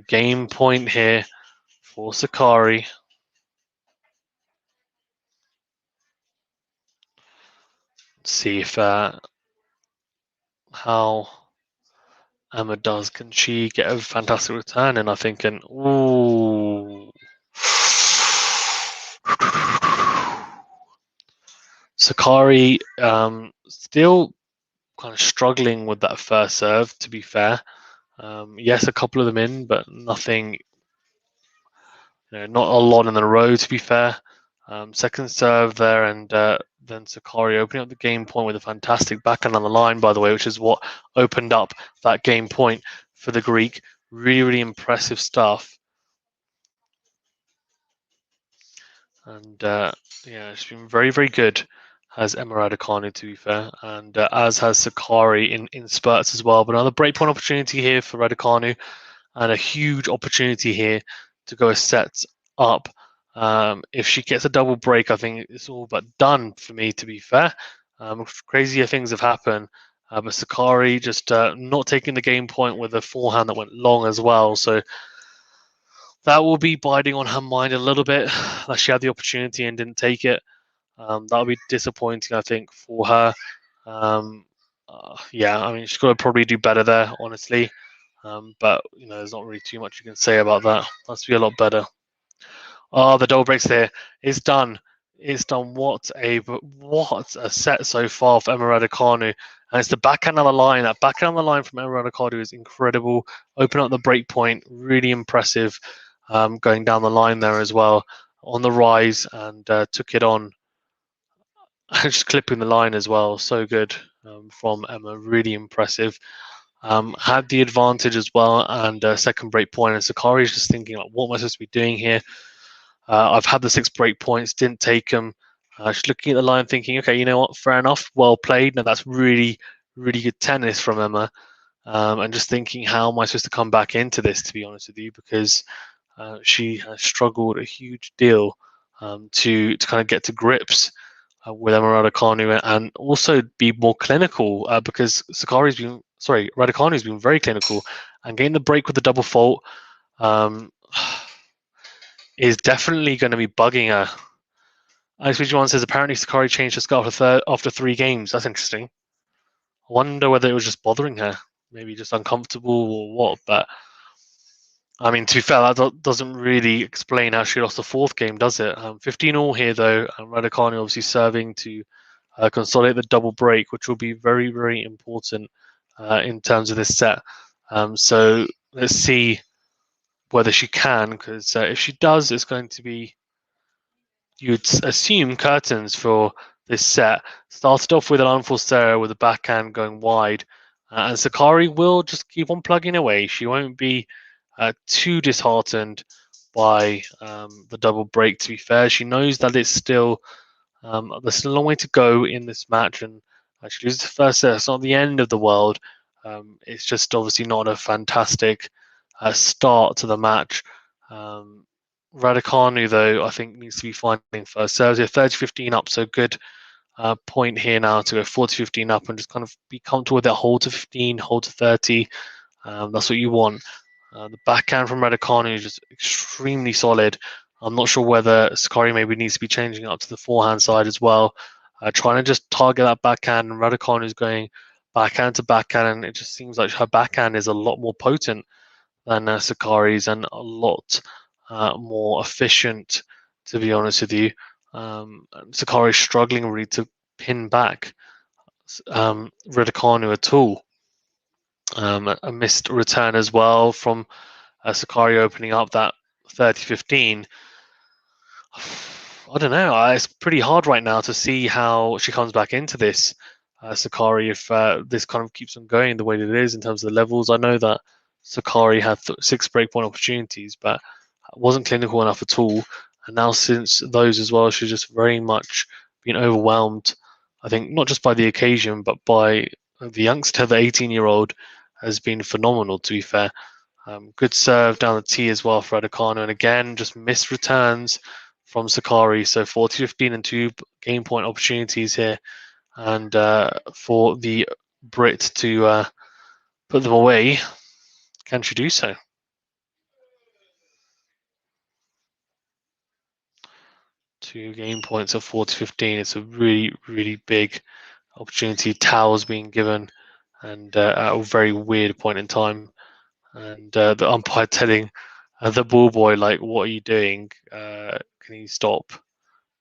Game point here for Sakkari. See if how Emma does. Can she get a fantastic return? And I think ooh. Sakkari still kind of struggling with that first serve, to be fair. Yes, a couple of them in, but nothing, not a lot in a row, to be fair. Second serve there, and then Sakkari opening up the game point with a fantastic backhand on the line, by the way, which is what opened up that game point for the Greek. Really, really impressive stuff. And yeah, it's been very, very good, has Emma Raducanu, to be fair, and as has Sakkari in spurts as well. But another breakpoint opportunity here for Raducanu, and a huge opportunity here to go a set up. If she gets a double break, I think it's all but done for me, to be fair. Crazier things have happened, but Sakkari just not taking the game point with a forehand that went long as well. So that will be biting on her mind a little bit, that she had the opportunity and didn't take it. That'll be disappointing, I think, for her. Yeah, I mean, she's got to probably do better there, honestly. But there's not really too much you can say about that. That's be a lot better. Oh, the double breaks there. It's done. It's done. What a set so far for Emma Raducanu. And it's the backhand on the line. That backhand on the line from Emma Raducanu is incredible. Open up the break point. Really impressive. Going down the line there as well. On the rise, and took it on. Just clipping the line as well. So good from Emma. Really impressive. Had the advantage as well, and second break point. And Sakkari is just thinking, like, what am I supposed to be doing here? I've had the 6 break points, didn't take them. Just looking at the line, thinking, okay, you know what? Fair enough. Well played. Now that's really, really good tennis from Emma. And just thinking, how am I supposed to come back into this? To be honest with you, because she has struggled a huge deal to kind of get to grips with Emma Raducanu, and also be more clinical, because Raducanu's been very clinical, and getting the break with the double fault. is definitely going to be bugging her. Alex says apparently Sakkari changed her skill after 3 games. That's interesting. I wonder whether it was just bothering her, maybe just uncomfortable or what. But I mean, to be fair, that doesn't really explain how she lost the 4th game, does it? 15-all here though, and Raducanu obviously serving to consolidate the double break, which will be very, very important in terms of this set. So let's see whether she can, because if she does, it's going to be, you'd assume, curtains for this set. Started off with an unforced error with the backhand going wide, and Sakkari will just keep on plugging away. She won't be too disheartened by the double break, to be fair. She knows that it's still there's still a long way to go in this match, and she loses the first set. It's not the end of the world. It's just obviously not a fantastic start to the match. Raducanu, though, I think needs to be finding first serves. 30-15 up, so good point here now to go 40-15 up and just kind of be comfortable with that hold to 15, hold to 30. That's what you want. The backhand from Raducanu is just extremely solid. I'm not sure whether Sakkari maybe needs to be changing up to the forehand side as well. Trying to just target that backhand, and Raducanu is going backhand to backhand, and it just seems like her backhand is a lot more potent than Sakkari's and a lot more efficient, to be honest with you. Sakkari is struggling really to pin back Raducanu at all. A missed return as well from Sakkari opening up that 30-15. I don't know. It's pretty hard right now to see how she comes back into this, Sakkari, if this kind of keeps on going the way that it is in terms of the levels. I know that Sakkari had 6 breakpoint opportunities, but wasn't clinical enough at all. And now since those as well, she's just very much been overwhelmed, I think, not just by the occasion, but by the youngster, the 18-year-old, has been phenomenal, to be fair. Good serve down the tee as well for Raducanu, and again, just missed returns from Sakkari. So 40-15 and 2 game point opportunities here, and for the Brit to put them away. Can she do so? 2 game points of 40-15. It's a really, really big opportunity. Towels being given, and at a very weird point in time, and the umpire telling the ball boy, like, "What are you doing? Can you stop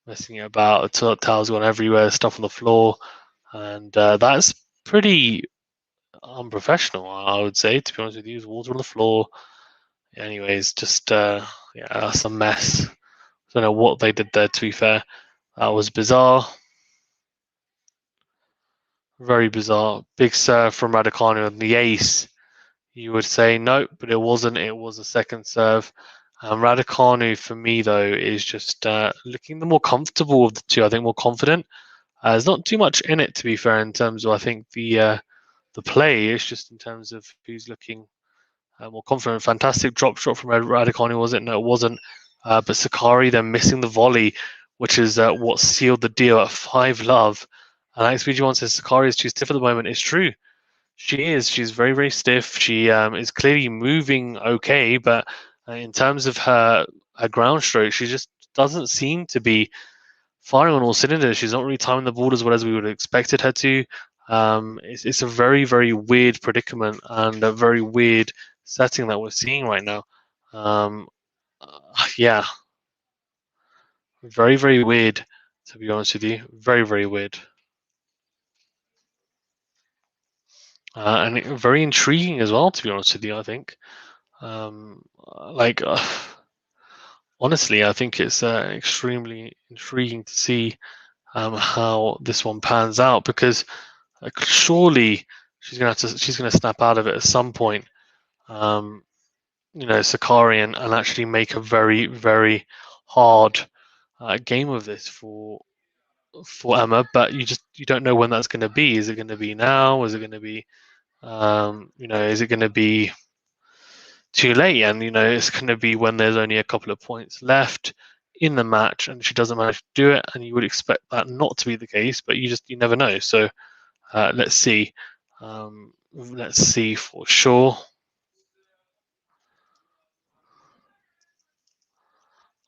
messing it about?" Towels gone everywhere, stuff on the floor, and that's pretty unprofessional, I would say, to be honest with you. There's water on the floor. Anyways, just yeah, that's a mess. I don't know what they did there, to be fair. That was bizarre. Very bizarre. Big serve from Raducanu and the ace. You would say no, but it wasn't. It was a second serve. Raducanu, for me, though, is just looking the more comfortable of the two. I think more confident. There's not too much in it, to be fair, in terms of, I think, the play. It's just in terms of who's looking more confident. Fantastic drop shot from Raducanu, was it? No, it wasn't. But Sakkari then missing the volley, which is what sealed the deal at 5-love. And Alex BG1 says Sakkari is too stiff at the moment. It's true. She is. She's very, very stiff. She is clearly moving okay, but in terms of her ground stroke, she just doesn't seem to be firing on all cylinders. She's not really timing the ball as well as we would have expected her to. It's a very, very weird predicament and a very weird setting that we're seeing right now. Yeah, very, very weird, to be honest with you. Very, very weird. And very intriguing as well, to be honest with you, I think. Like, honestly, I think it's extremely intriguing to see how this one pans out, because surely she's gonna snap out of it at some point. Sakkari, and actually make a very, very hard game of this for Emma. But you don't know when that's going to be. Is it going to be now? Is it going to be is it going to be too late? And it's going to be when there's only a couple of points left in the match, and she doesn't manage to do it. And you would expect that not to be the case, but you never know. So let's see. Let's see for sure.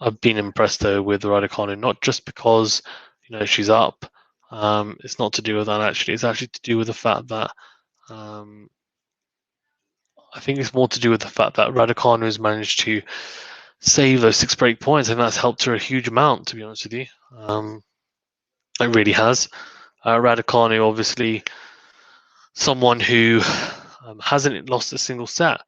I've been impressed though with Raducanu, not just because she's up. It's not to do with that actually. It's actually to do with the fact that I think it's more to do with the fact that Raducanu has managed to save those 6 break points, and that's helped her a huge amount. To be honest with you, it really has. Raducanu, obviously, someone who hasn't lost a single set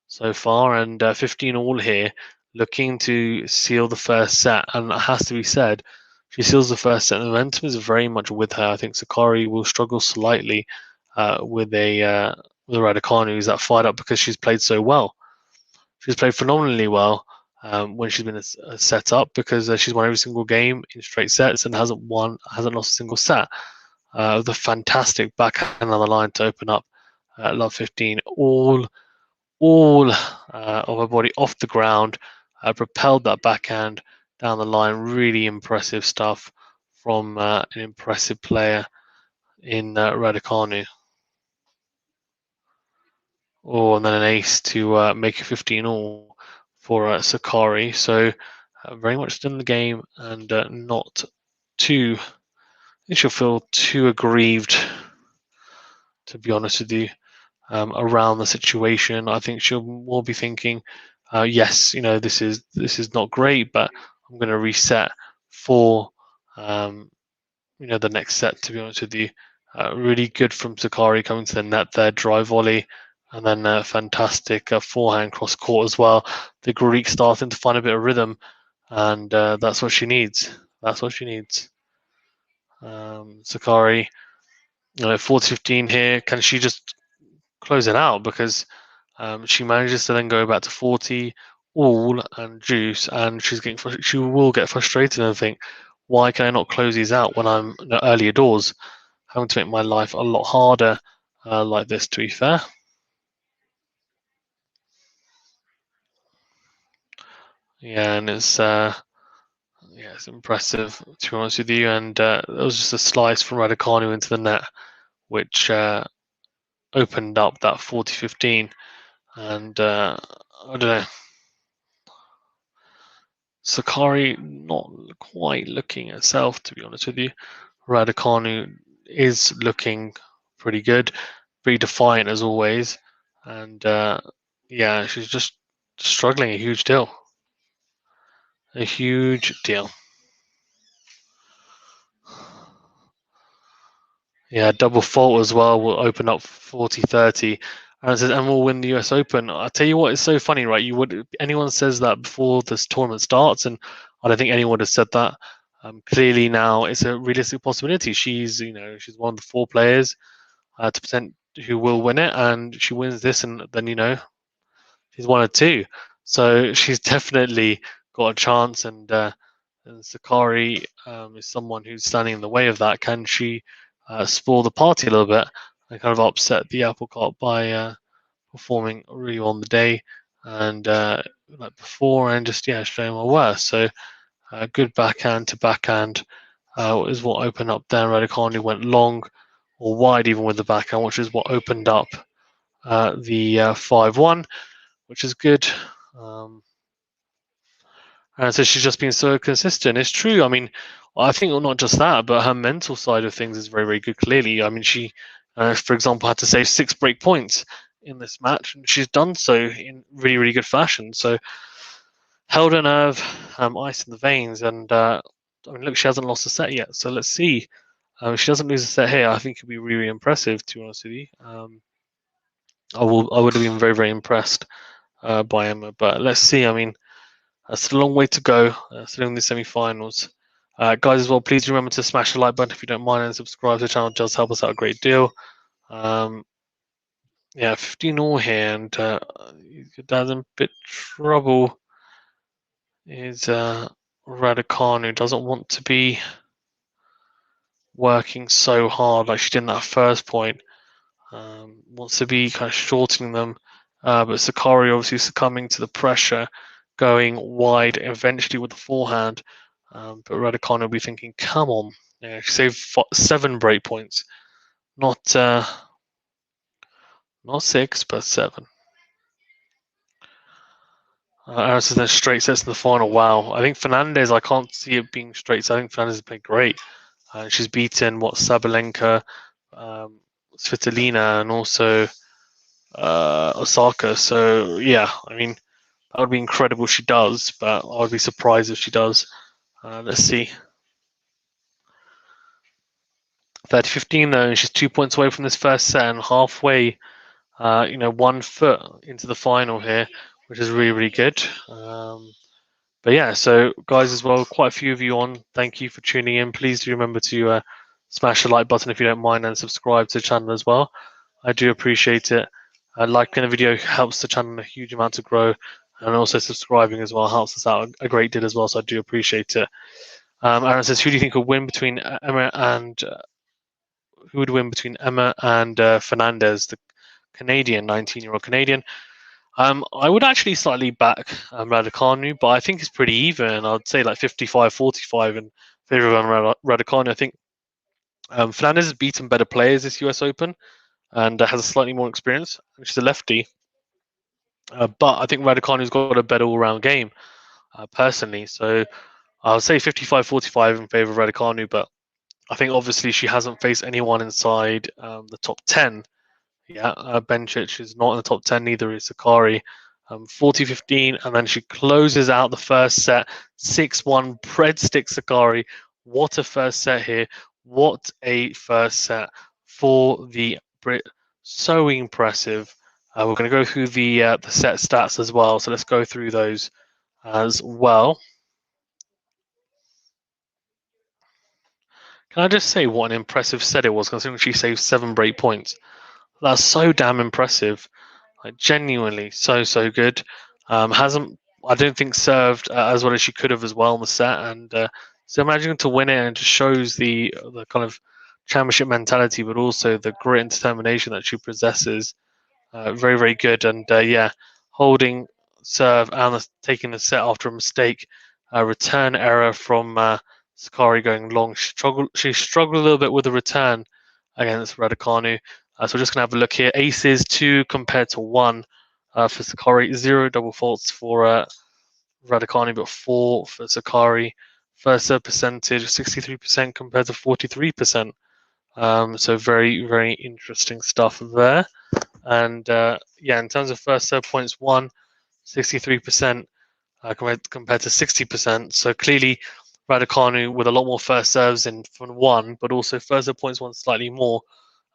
so far, and 15 all here, looking to seal the first set. And it has to be said, she seals the first set. The momentum is very much with her. I think Sakkari will struggle slightly with a Raducanu who's that fired up because she's played so well. She's played phenomenally well when she's been set up because she's won every single game in straight sets and hasn't lost a single set. The fantastic backhand on the line to open up love 15, all of her body off the ground, propelled that backhand down the line. Really impressive stuff from an impressive player in Raducanu. Oh, and then an ace to make it 15 all for Sakkari. So very much still in the game and not too. I think she'll feel too aggrieved, to be honest with you, around the situation. I think she'll more be thinking, yes, this is not great, but I'm going to reset for the next set. To be honest with you, really good from Sakkari coming to the net there, drive volley, and then a fantastic forehand cross court as well. The Greek starting to find a bit of rhythm, and that's what she needs. That's what she needs. Sakkari, 40-15 here. Can she just close it out? Because she manages to then go back to 40 all and juice, and she will get frustrated and think, why can I not close these out when I'm earlier doors? Having to make my life a lot harder like this, to be fair. Yeah, and it's impressive, to be honest with you. And it was just a slice from Raducanu into the net, which opened up that 40-15. And I don't know, Sakkari not quite looking herself, to be honest with you. Raducanu is looking pretty good, pretty defiant as always, and yeah, she's just struggling a huge deal. A huge deal. Yeah, double fault as well will open up 40-30. And it says, and we'll win the US Open. I'll tell you what, it's so funny, right? Anyone says that before this tournament starts, and I don't think anyone has said that. Clearly now it's a realistic possibility. She's she's one of the 4 players to present who will win it, and she wins this, and then she's one of 2. So she's definitely got a chance, and Sakkari is someone who's standing in the way of that. Can she spoil the party a little bit and kind of upset the apple cart by performing really on the day and like before, and just showing her worth? So good backhand to backhand is what opened up there. Raducanu went long or wide even with the backhand, which is what opened up the 5-1, which is good. And so she's just been so consistent. It's true. I mean, I think not just that, but her mental side of things is very, very good. Clearly, I mean, she, for example, had to save 6 break points in this match, and she's done so in really, really good fashion. So held her nerve, ice in the veins, and I mean, look, she hasn't lost a set yet. So let's see. If she doesn't lose a set here, I think it'll be really, really impressive. To be honest with you, I would have been very, very impressed by Emma. But let's see. I mean, still a long way to go. Still in the semi-finals. Guys, as well, please remember to smash the like button if you don't mind, and subscribe to the channel. It does help us out a great deal. Yeah, 15 all here, and your dad's in a bit trouble. Is Raducanu doesn't want to be working so hard like she did in that first point. Wants to be kind of shortening them, but Sakkari obviously succumbing to the pressure, going wide eventually with the forehand. But Raducanu will be thinking, come on, she saved 7 break points, not 6, but 7. Aronson then straight sets in the final. Wow, I think Fernandez, I can't see it being straight. So I think Fernandez has played great. She's beaten Sabalenka, Svitolina, and also Osaka. So yeah, I mean that would be incredible if she does, but I would be surprised if she does. Let's see. 30-15 though, and she's 2 points away from this first set and halfway, 1 foot into the final here, which is really, really good. But yeah, so guys as well, quite a few of you on. Thank you for tuning in. Please do remember to smash the like button if you don't mind and subscribe to the channel as well. I do appreciate it. Liking the video helps the channel a huge amount to grow, and also subscribing as well helps us out a great deal as well. So I do appreciate it. Aaron says, who do you think will win between Emma and who would win between Emma and Fernandez, the Canadian, 19-year-old Canadian? I would actually slightly back Raducanu, but I think it's pretty even. I'd say like 55-45 in favor of Raducanu. I think Fernandez has beaten better players this US Open and has a slightly more experience. She's a lefty. But I think Raducanu's got a better all-round game, personally. So I'll say 55-45 in favor of Raducanu, but I think obviously she hasn't faced anyone inside the top 10. Yeah, Bencic is not in the top 10, neither is Sakkari. 40-15, and then she closes out the first set, 6-1, breadstick Sakkari. What a first set here. What a first set for the Brit. So impressive. We're going to go through the set stats as well, so let's go through those as well. Can I just say what an impressive set it was, considering she saved 7 break points? That's so damn impressive. Like, genuinely so good. Hasn't, I don't think, served as well as she could have as well in the set, and so imagine to win it, and it just shows the kind of championship mentality, but also the grit and determination that she possesses. Very, very good, and yeah, holding serve and taking the set after a mistake, return error from Sakkari going long. She struggled a little bit with the return against Raducanu. So we're just going to have a look here. Aces 2 compared to 1 for Sakkari. 0 double faults for Raducanu, but 4 for Sakkari. First serve percentage 63% compared to 43%. So very, very interesting stuff there. And yeah, in terms of first serve points, 63% compared to 60%. So clearly, Raducanu with a lot more first serves in from 1, but also first serve points 1 slightly more.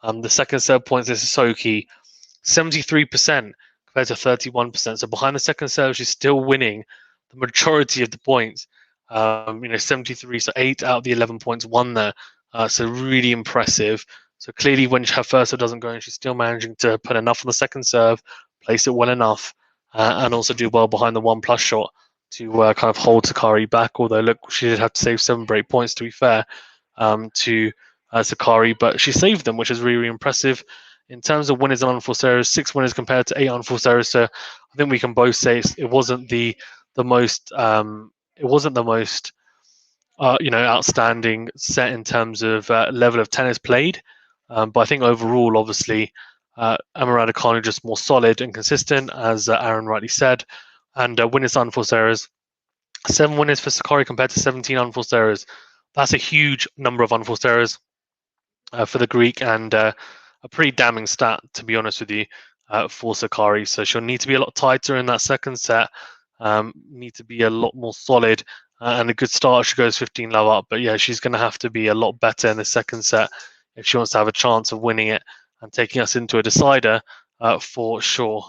The second serve points, this is so key, 73% compared to 31%. So behind the second serve, she's still winning the majority of the points. 73, so 8 out of the 11 points won there. So really impressive. So clearly, when her first serve doesn't go in, she's still managing to put enough on the second serve, place it well enough, and also do well behind the 1+ shot to kind of hold Sakkari back. Although, look, she did have to save 7 break points, to be fair, to Sakkari, but she saved them, which is really, really impressive. In terms of winners and unforced errors, 6 winners compared to 8 unforced errors. So I think we can both say it wasn't the most outstanding set in terms of level of tennis played. But I think overall, obviously, Emma Raducanu just more solid and consistent, as Aaron rightly said. And winners and unforced errors, 7 winners for Sakkari compared to 17 unforced errors. That's a huge number of unforced errors for the Greek, and a pretty damning stat, to be honest with you, for Sakkari. So she'll need to be a lot tighter in that second set, need to be a lot more solid, and a good start. She goes 15-love up, but yeah, she's going to have to be a lot better in the second set if she wants to have a chance of winning it and taking us into a decider for sure.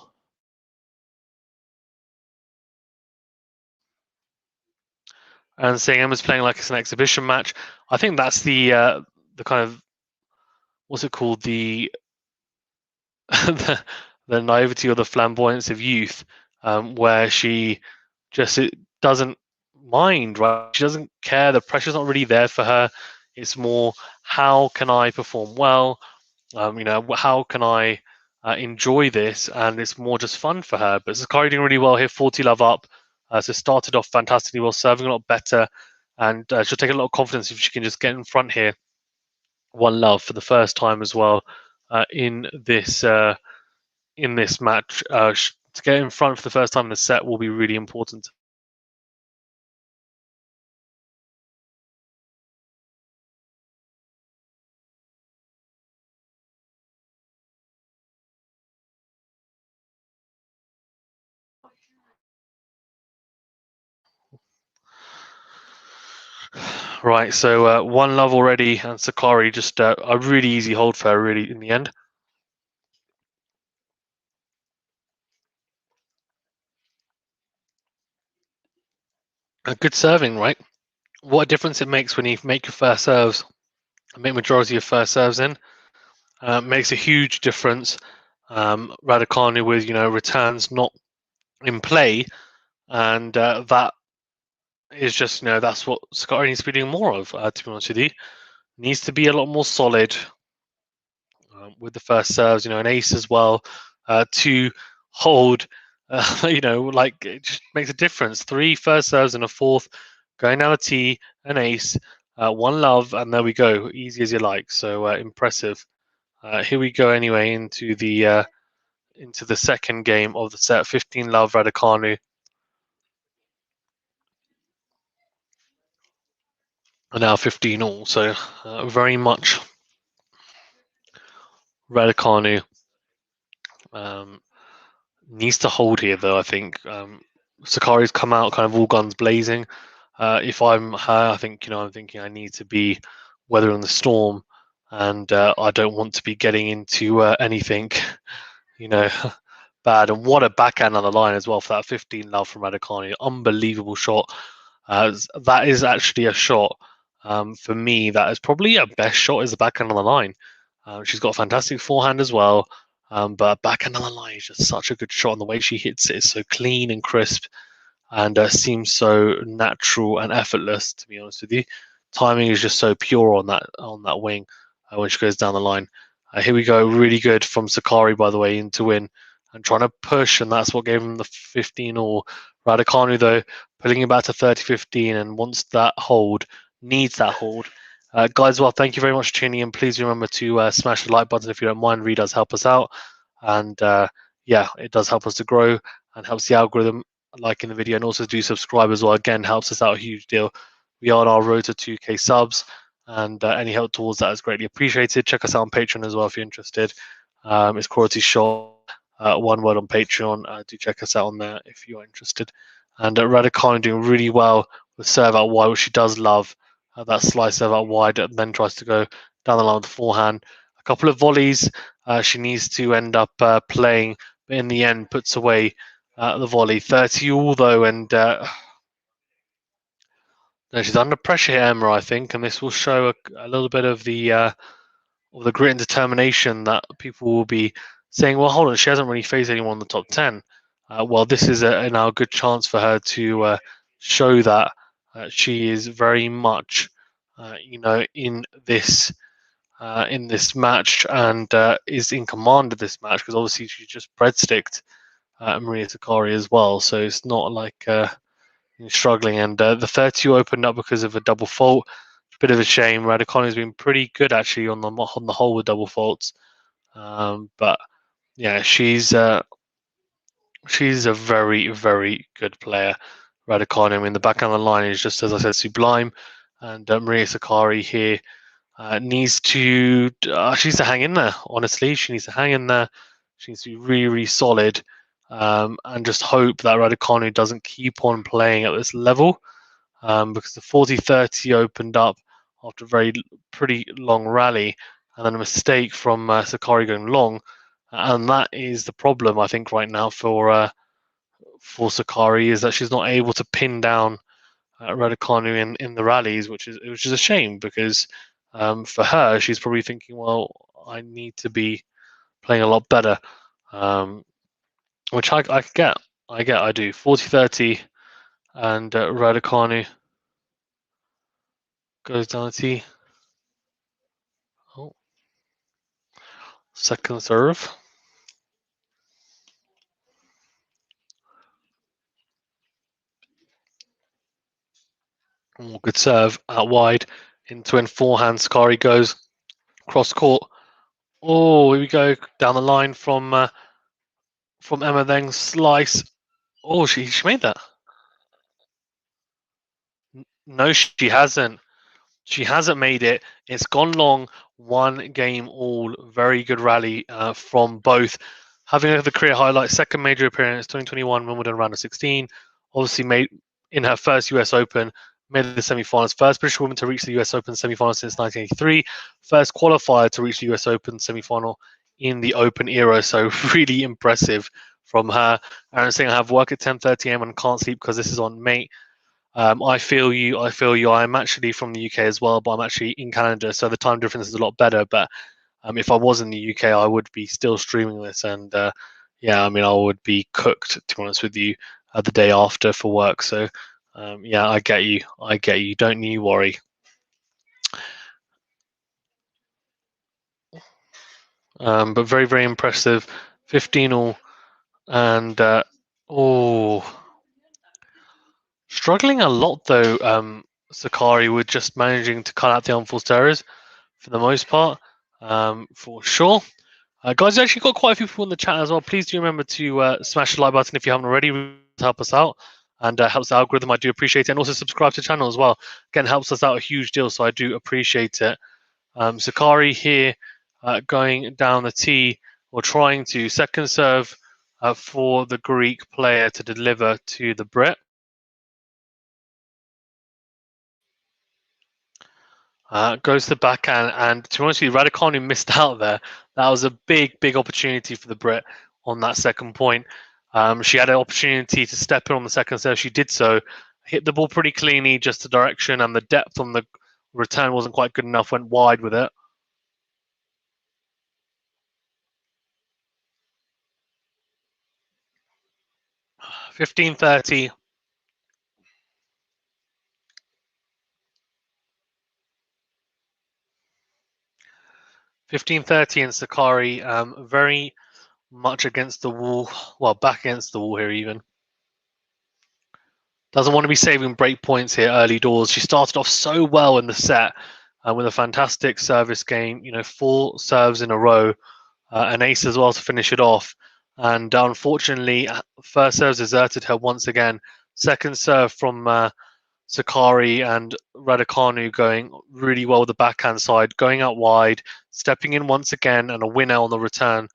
And saying Emma's playing like it's an exhibition match. I think that's the kind of, what's it called, the the naivety or the flamboyance of youth, where she just doesn't mind, right? She doesn't care. The pressure's not really there for her. It's more, how can I perform well? How can I enjoy this? And it's more just fun for her. But Sakkari doing really well here, 40-love up. So started off fantastically well, serving a lot better, and she'll take a lot of confidence if she can just get in front here. 1-love for the first time as well in this match. to get in front for the first time in the set will be really important. Right, so 1-love already, and Sakkari just a really easy hold for her, really, in the end. A good serving, right? What a difference it makes when you make your first serves, make majority of your first serves in. Makes a huge difference. Raducanu with returns not in play, and that is just that's what Sakkari needs to be doing more of. To be honest with you, needs to be a lot more solid with the first serves. An ace as well to hold. Like it just makes a difference. 3 first serves and a fourth, going down a tee, an ace, 1-love, and there we go. Easy as you like. So impressive. Here we go anyway into the second game of the set. 15-love Raducanu. And now 15 all. So very much Raducanu needs to hold here, though. I think Sakkari's come out kind of all guns blazing. If I'm her, I think I'm thinking I need to be weathering the storm, and I don't want to be getting into anything, bad. And what a backhand on the line as well for that 15-love from Raducanu. Unbelievable shot. That is actually a shot. For me, that is probably a best shot is the backhand on the line. She's got a fantastic forehand as well. But backhand on the line is just such a good shot, and the way she hits it is so clean and crisp, and seems so natural and effortless. To be honest with you, timing is just so pure on that wing when she goes down the line. Here we go, really good from Sakkari, by the way, in to win and trying to push, and that's what gave him the 15 all. Raducanu though pulling him back to 30-15 and wants that hold, needs that hold. Guys, well, thank you very much for tuning in. Please remember to smash the like button if you don't mind. Really does help us out. And yeah, it does help us to grow and helps the algorithm liking the video. And also do subscribe as well. Again, helps us out a huge deal. We are on our road to 2K subs. And any help towards that is greatly appreciated. Check us out on Patreon as well if you're interested. It's QualityShot, one word on Patreon. Do check us out on there if you're interested. And Raducanu doing really well with serve out wide, which she does love. That slice serve out wide, and then tries to go down the line with the forehand. A couple of volleys she needs to end up playing, but in the end puts away the volley. 30 all though, and she's under pressure here, Emma, I think, and this will show a little bit of the grit and determination that people will be saying, well, hold on, she hasn't really faced anyone in the top 10. Well, this is now a good chance for her to show that she is very much, in this match and is in command of this match, because obviously she just breadsticked Maria SAKKARI as well. So it's not like struggling. And the 30 opened up because of a double fault. Bit of a shame. Raducanu has been pretty good actually on the whole with double faults. But yeah, she's a very, very good player, Raducanu. I mean, the backhand of the line is just, as I said, sublime. And Maria SAKKARI here needs to hang in there. Honestly, she needs to hang in there. She needs to be really, really solid, and just hope that Raducanu doesn't keep on playing at this level, because the 40-30 opened up after a pretty long rally, and then a mistake from Sakkari going long, and that is the problem I think right now for Sakkari, is that she's not able to pin down Raducanu in the rallies, which is a shame, because for her she's probably thinking, well, I need to be playing a lot better, which I get. I do. 40-30, and Raducanu goes down the tee. Oh, second serve. Oh, good serve out wide into in forehand. Sakkari goes cross court. Oh, here we go down the line from from Emma, then slice. Oh, she made that. No, she hasn't. She hasn't made it. It's gone long. One game all. Very good rally from both. Having a look at the career highlights, second major appearance, 2021 Wimbledon round of 16. Obviously made in her first US Open, made the semi-finals. First British woman to reach the US Open semi-final since 1983. First qualifier to reach the US Open semi-final in the Open era. So really impressive from her. Aaron saying I have work at 10:30 a.m. and can't sleep because this is on, mate. I feel you. I feel you. I'm actually from the UK as well, but I'm actually in Canada, so the time difference is a lot better. But if I was in the UK, I would be still streaming this, and yeah, I mean, I would be cooked, to be honest with you, the day after for work. So yeah, I get you. I get you. Don't you worry. But very, very impressive. 15 all, and oh. Struggling a lot though, Sakkari, with just managing to cut out the unforced errors for the most part, for sure. Guys, we actually got quite a few people in the chat as well. Please do remember to smash the like button if you haven't already, to help us out and helps the algorithm. I do appreciate it. And also subscribe to the channel as well. Again, helps us out a huge deal, so I do appreciate it. Sakkari here going down the tee, or trying to second serve for the Greek player to deliver to the Brit. Goes to the backhand, and to be honest with you, Raducanu missed out there. That was a big, big opportunity for the Brit on that second point. She had an opportunity to step in on the second serve. She did so, hit the ball pretty cleanly, just the direction and the depth on the return wasn't quite good enough, went wide with it. $15.30. 15:30 and Sakkari very much against the wall. Well, back against the wall here even. Doesn't want to be saving break points here early doors. She started off so well in the set with a fantastic service game. 4 serves in a row, an ace as well to finish it off. And unfortunately, first serve deserted her once again. Second serve from Sakkari, and Raducanu going really well with the backhand side, going out wide, stepping in once again, and a winner on the return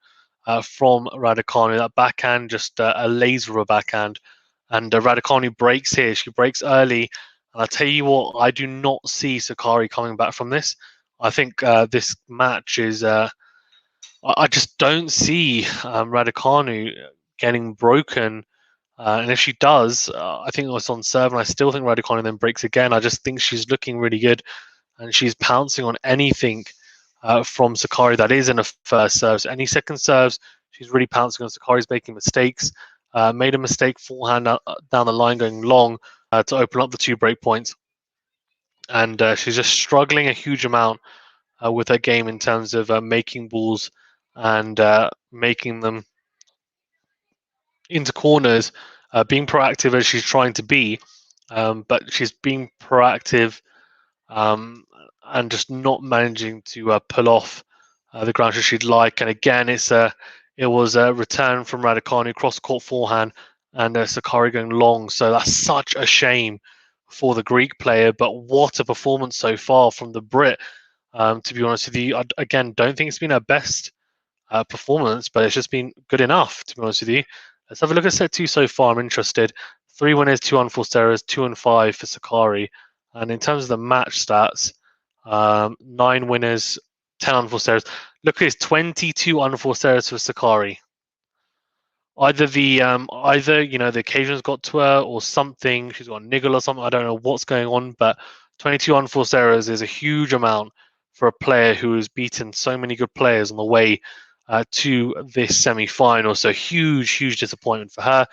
from Raducanu. That backhand, just a laser of a backhand. And Raducanu breaks here. She breaks early. And I tell you what, I do not see Sakkari coming back from this. I think this match is... I just don't see Raducanu getting broken. And if she does, I think it was on serve, and I still think Raducanu then breaks again. I just think she's looking really good, and she's pouncing on anything from Sakkari that is in a first serve. So any second serves, she's really pouncing on. Sakkari's making mistakes. Made a mistake forehand down the line going long to open up the 2 break points. And she's just struggling a huge amount with her game in terms of making balls and making them into corners, being proactive as she's trying to be, but she's being proactive and just not managing to pull off the ground shot she'd like. And again, it was a return from Raducanu, cross court forehand, and Sakkari going long. So that's such a shame for the Greek player. But what a performance so far from the Brit. To be honest with you, I, again, don't think it's been her best performance, but it's just been good enough, to be honest with you. Let's have a look at set 2 so far. I'm interested. 3 winners, 2 unforced errors, 2 and 5 for Sakkari. And in terms of the match stats, 9 winners, 10 unforced errors. Look at this, 22 unforced errors for Sakkari. Either the occasion's got to her or something. She's got a niggle or something. I don't know what's going on, but 22 unforced errors is a huge amount for a player who has beaten so many good players on the way to this semi-final. So huge disappointment for her.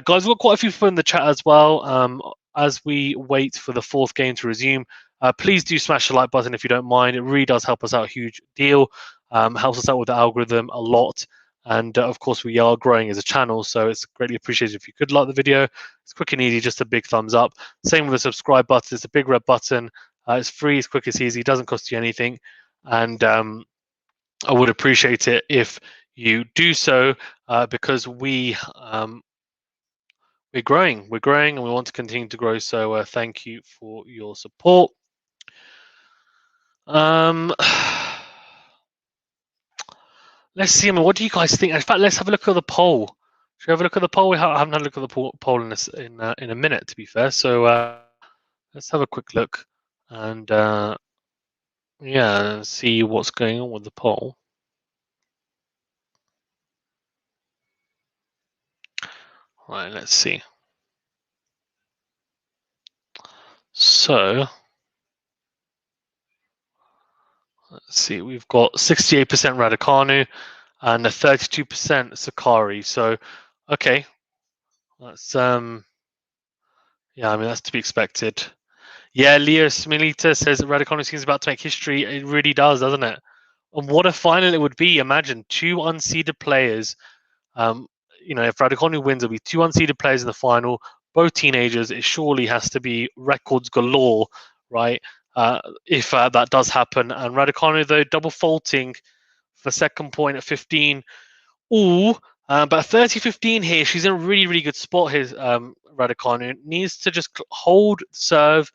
Guys, we've got quite a few people in the chat as well. As we wait for the 4th game to resume, please do smash the like button if you don't mind. It really does help us out a huge deal. Helps us out with the algorithm a lot. And of course, we are growing as a channel, so it's greatly appreciated if you could like the video. It's quick and easy, just a big thumbs up. Same with the subscribe button. It's a big red button. It's free, it's quick, it's easy. It doesn't cost you anything. And I would appreciate it if you do so, because we're growing, and we want to continue to grow. So thank you for your support. Let's see. I mean, what do you guys think? In fact, let's have a look at the poll. Should we have a look at the poll? I haven't had a look at the poll in a minute, to be fair. So let's have a quick look and yeah, see what's going on with the poll. Right, let's see. So let's see. We've got 68% Raducanu and a 32% Sakkari. So okay, that's yeah, I mean that's to be expected. Yeah, Leo Smilita says that Raducanu seems about to make history. It really does, doesn't it? And what a final it would be. Imagine two unseeded players. You know, if Raducanu wins, it'll be two unseeded players in the final, both teenagers. It surely has to be records galore, right? If that does happen. And Raducanu, though, double faulting for second point at 15. Ooh, but 30-15 here. She's in a really, really good spot here, Raducanu. Needs to just hold serve.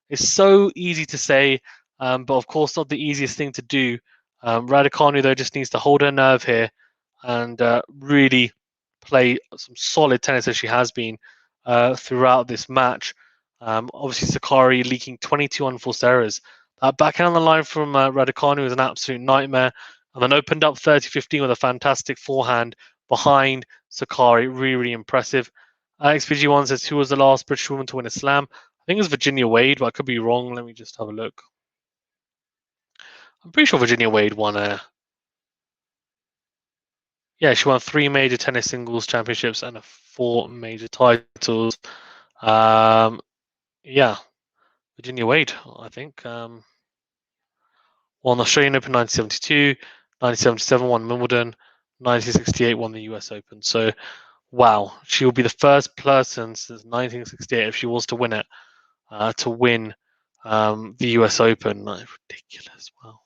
It's so easy to say, but of course not the easiest thing to do. Raducanu, though, just needs to hold her nerve here and really play some solid tennis as she has been throughout this match. Obviously, Sakkari leaking 22 unforced errors. Backhand on the line from Raducanu was an absolute nightmare, and then opened up 30-15 with a fantastic forehand behind Sakkari. Really, really impressive. XPG1 says, who was the last British woman to win a slam? I think it was Virginia Wade, but I could be wrong. Let me just have a look. I'm pretty sure Virginia Wade won yeah, she won 3 major tennis singles championships and 4 major titles. Yeah, Virginia Wade, I think. Won the Australian Open 1972, 1977 won Wimbledon, 1968 won the US Open. So, wow, she will be the first person since 1968, if she was to win it, to win the US Open. Ridiculous, wow.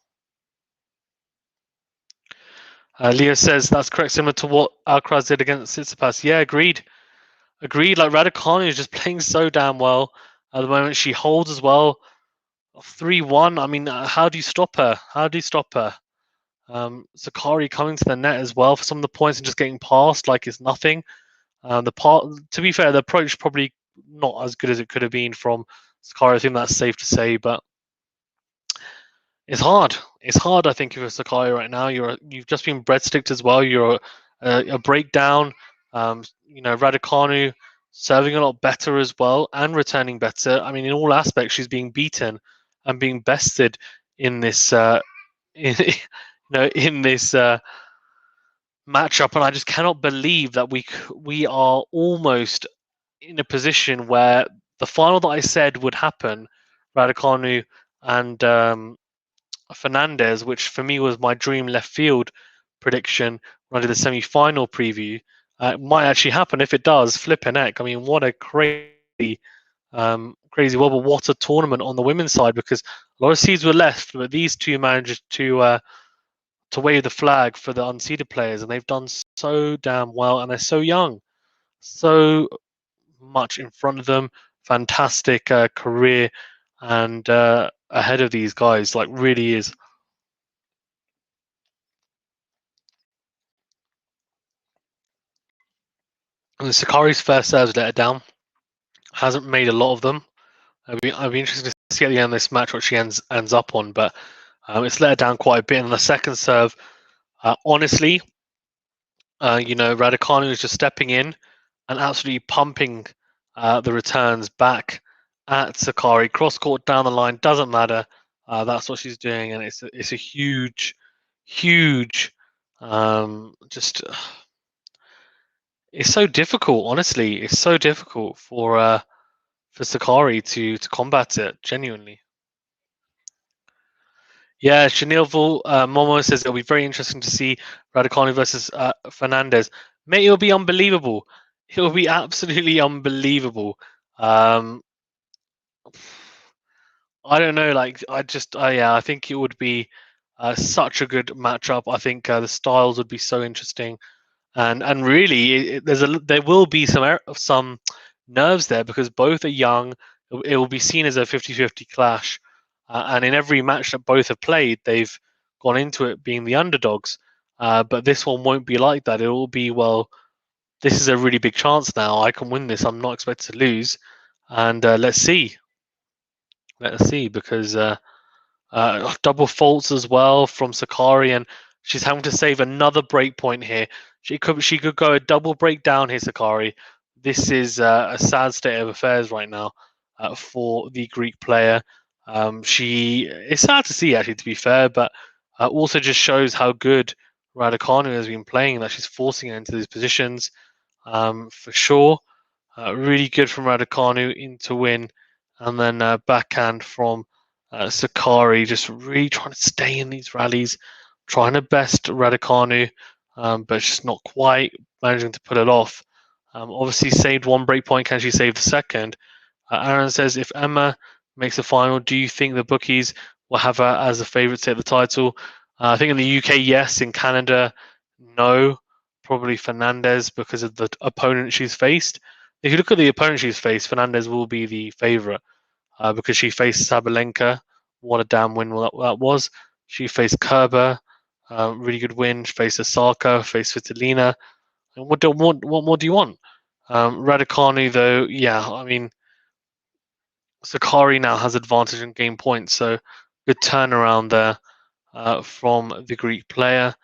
Leo says that's correct, similar to what Alcaraz did against Tsitsipas. Yeah, agreed. Agreed. Like Raducanu is just playing so damn well at the moment. She holds as well. 3-1. I mean, how do you stop her? How do you stop her? Sakkari coming to the net as well for some of the points and just getting past like it's nothing. To be fair, the approach probably not as good as it could have been from Sakkari. I think that's safe to say, but it's hard. It's hard, I think, if you're Sakkari right now. You've just been breadsticked as well. You're a breakdown. You know, Raducanu serving a lot better as well and returning better. I mean, in all aspects, she's being beaten and being bested in this, in this matchup. And I just cannot believe that we are almost in a position where the final that I said would happen, Raducanu and Fernandez, which for me was my dream left field prediction when I did the semi-final preview, might actually happen. If it does, flipping heck. I mean, what a crazy world, but what a tournament on the women's side, because a lot of seeds were left, but these two managed to wave the flag for the unseeded players, and they've done so damn well, and they're so young, so much in front of them. Fantastic career, and ahead of these guys, like really is. And Sakkari's first serves let her down. Hasn't made a lot of them. I'd be interested to see at the end of this match what she ends up on, but it's let her down quite a bit. And the second serve, honestly, you know, Raducanu is just stepping in and absolutely pumping the returns back at Sakkari. Cross court, down the line, doesn't matter. That's what she's doing, and it's a huge, just. It's so difficult, honestly. It's so difficult for Sakkari to combat it, genuinely. Yeah, Chanilville Momo says it'll be very interesting to see Raducanu versus Fernandez. Mate, it'll be unbelievable. It'll be absolutely unbelievable. I don't know. Like, yeah, I think it would be Such a good matchup. I think the styles would be so interesting, and really, there will be some nerves there because both are young. It will be seen as a 50-50 clash, and in every match that both have played, they've gone into it being the underdogs. But this one won't be like that. It will be, well, this is a really big chance now. I can win this. I'm not expected to lose, and let's see. Let's see, because double faults as well from Sakkari, and she's having to save another break point here. She could go a double break down here, Sakkari. This is a sad state of affairs right now for the Greek player. It's sad to see, actually, to be fair, but also just shows how good Raducanu has been playing, that she's forcing her into these positions, for sure. Really good from Raducanu into win, and then backhand from Sakkari, just really trying to stay in these rallies, trying to best Raducanu, but just not quite managing to pull it off. Obviously saved one break point. Can she save the second? Aaron says, if Emma makes the final, do you think the bookies will have her as a favourite to take the title? I think in the UK, yes. In Canada, no. Probably Fernandez because of the opponent she's faced. If you look at the opponent she's faced, Fernandez will be the favourite because she faced Sabalenka. What a damn win that was. She faced Kerber, really good win. She faced Osaka, faced Svitolina. And what more do you want? Raducanu, though, yeah, I mean, Sakkari now has advantage in game points, so good turnaround there from the Greek player.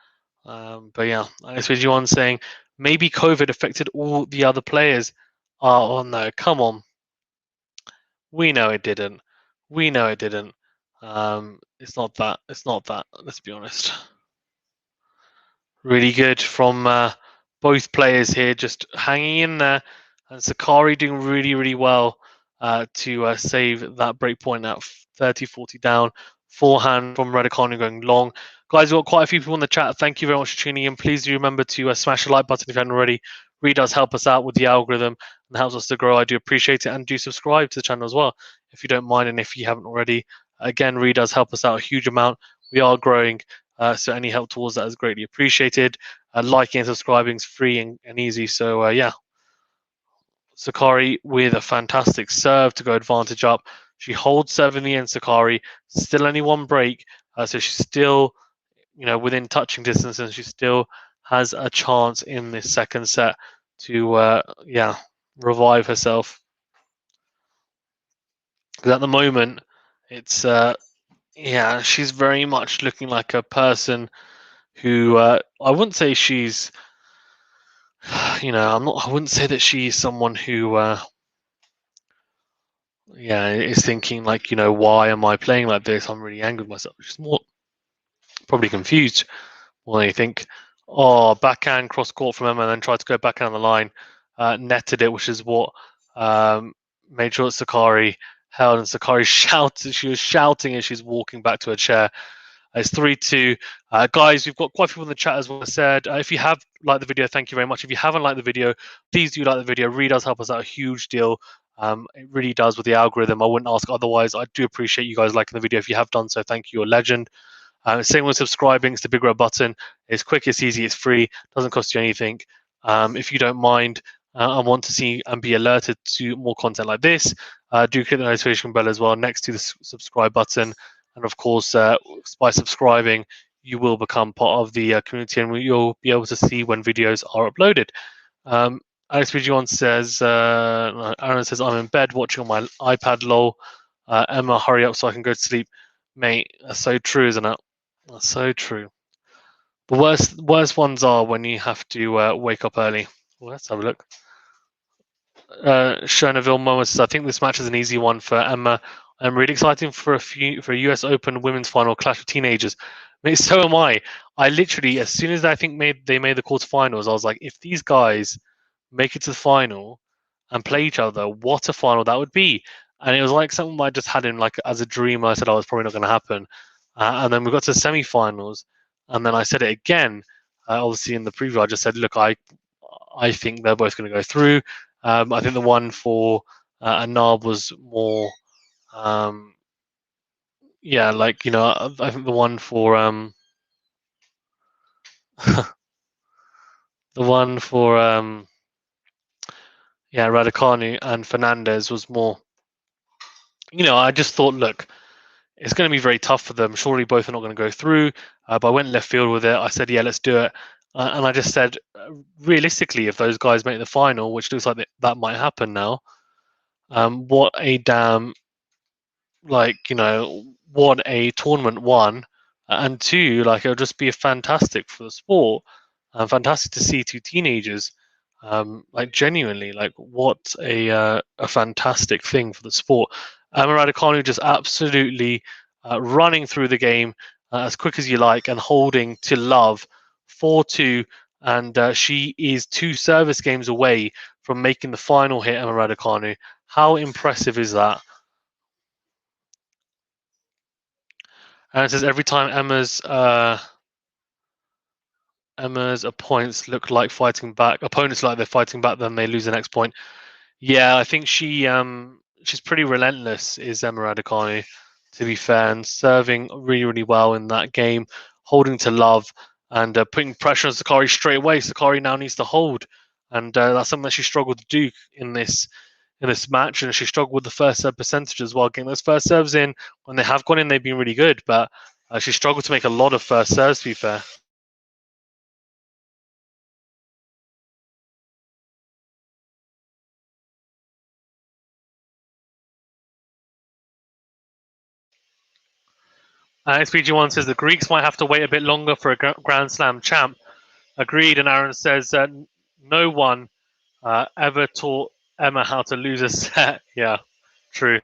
But yeah, I suppose you on saying maybe COVID affected all the other players. Oh no, come on. We know it didn't. We know it didn't. It's not that. It's not that. Let's be honest. Really good from both players here, just hanging in there, and Sakkari doing really, really well to save that break point at 30-40 down. Forehand from Raducanu going long. Guys, we've got quite a few people in the chat. Thank you very much for tuning in. Please do remember to smash the like button if you haven't already. Really does help us out with the algorithm and helps us to grow. I do appreciate it. And do subscribe to the channel as well if you don't mind, and if you haven't already. Again, really does help us out a huge amount. We are growing. So any help towards that is greatly appreciated. Liking and subscribing is free and easy. So yeah, Sakkari with a fantastic serve to go advantage up. She holds serve in the end. Sakkari still only one break, so she's still, within touching distance, and she still has a chance in this second set to revive herself. Because at the moment, it's she's very much looking like a person who I wouldn't say she's, I wouldn't say that she's someone who, is thinking like, why am I playing like this? I'm really angry with myself. She's more probably confused more than you think. Oh, backhand cross court from Emma, and then tried to go backhand on the line, netted it, which is what made sure that Sakkari held, and Sakkari shouted. She was shouting as she's walking back to her chair. It's 3-2. Guys, we've got quite a few people in the chat as well. Said, if you have liked the video, thank you very much. If you haven't liked the video, please do like the video. It really does help us out a huge deal. It really does with the algorithm. I wouldn't ask otherwise. I do appreciate you guys liking the video. If you have done so, thank you. You're a legend. Same with subscribing. It's the big red button. It's quick, it's easy, it's free. Doesn't cost you anything. If you don't mind and want to see and be alerted to more content like this, do click the notification bell as well next to the subscribe button. And of course, by subscribing, you will become part of the community, and you'll be able to see when videos are uploaded. Alex Vigion says, Aaron says, I'm in bed watching on my iPad, lol. Emma, hurry up so I can go to sleep. Mate, that's so true, isn't it? That's so true. The worst ones are when you have to wake up early. Well, let's have a look. Shernaville Momo says, I think this match is an easy one for Emma. I'm really excited for a US Open women's final clash of teenagers. I mean, so am I. I literally, as soon as I think they made the quarterfinals, I was like, if these guys make it to the final and play each other, what a final that would be. And it was like something I just had in like as a dream. I said, oh, it's probably not going to happen. And then we got to the semi-finals, and then I said it again. Obviously, in the preview, I just said, look, I think they're both going to go through. I think the one for Anab was more yeah, like I think the one for the one for yeah, Raducanu and Fernandez was more. I just thought, look, it's going to be very tough for them. Surely both are not going to go through. But I went left field with it. I said, yeah, let's do it. And I just said, realistically, if those guys make the final, which looks like that might happen now, what a damn, what a tournament, one. And two, like, it'll just be fantastic for the sport and fantastic to see two teenagers. Like, genuinely, like, what a fantastic thing for the sport. Emma Raducanu just absolutely running through the game as quick as you like and holding to love 4-2. And she is 2 service games away from making the final hit, Emma Raducanu. How impressive is that? And it says every time Emma's opponents look like fighting back. Opponents look like they're fighting back, then they lose the next point. Yeah, I think she's pretty relentless, is Emma Raducanu, to be fair, and serving really, really well in that game, holding to love and putting pressure on Sakkari straight away. Sakkari now needs to hold, and that's something that she struggled to do in this match, and she struggled with the first serve percentage as well. Getting those first serves in, when they have gone in, they've been really good, but she struggled to make a lot of first serves, to be fair. XPG1 says the Greeks might have to wait a bit longer for a Grand Slam champ. Agreed, and Aaron says no one ever taught Emma how to lose a set. Yeah, true.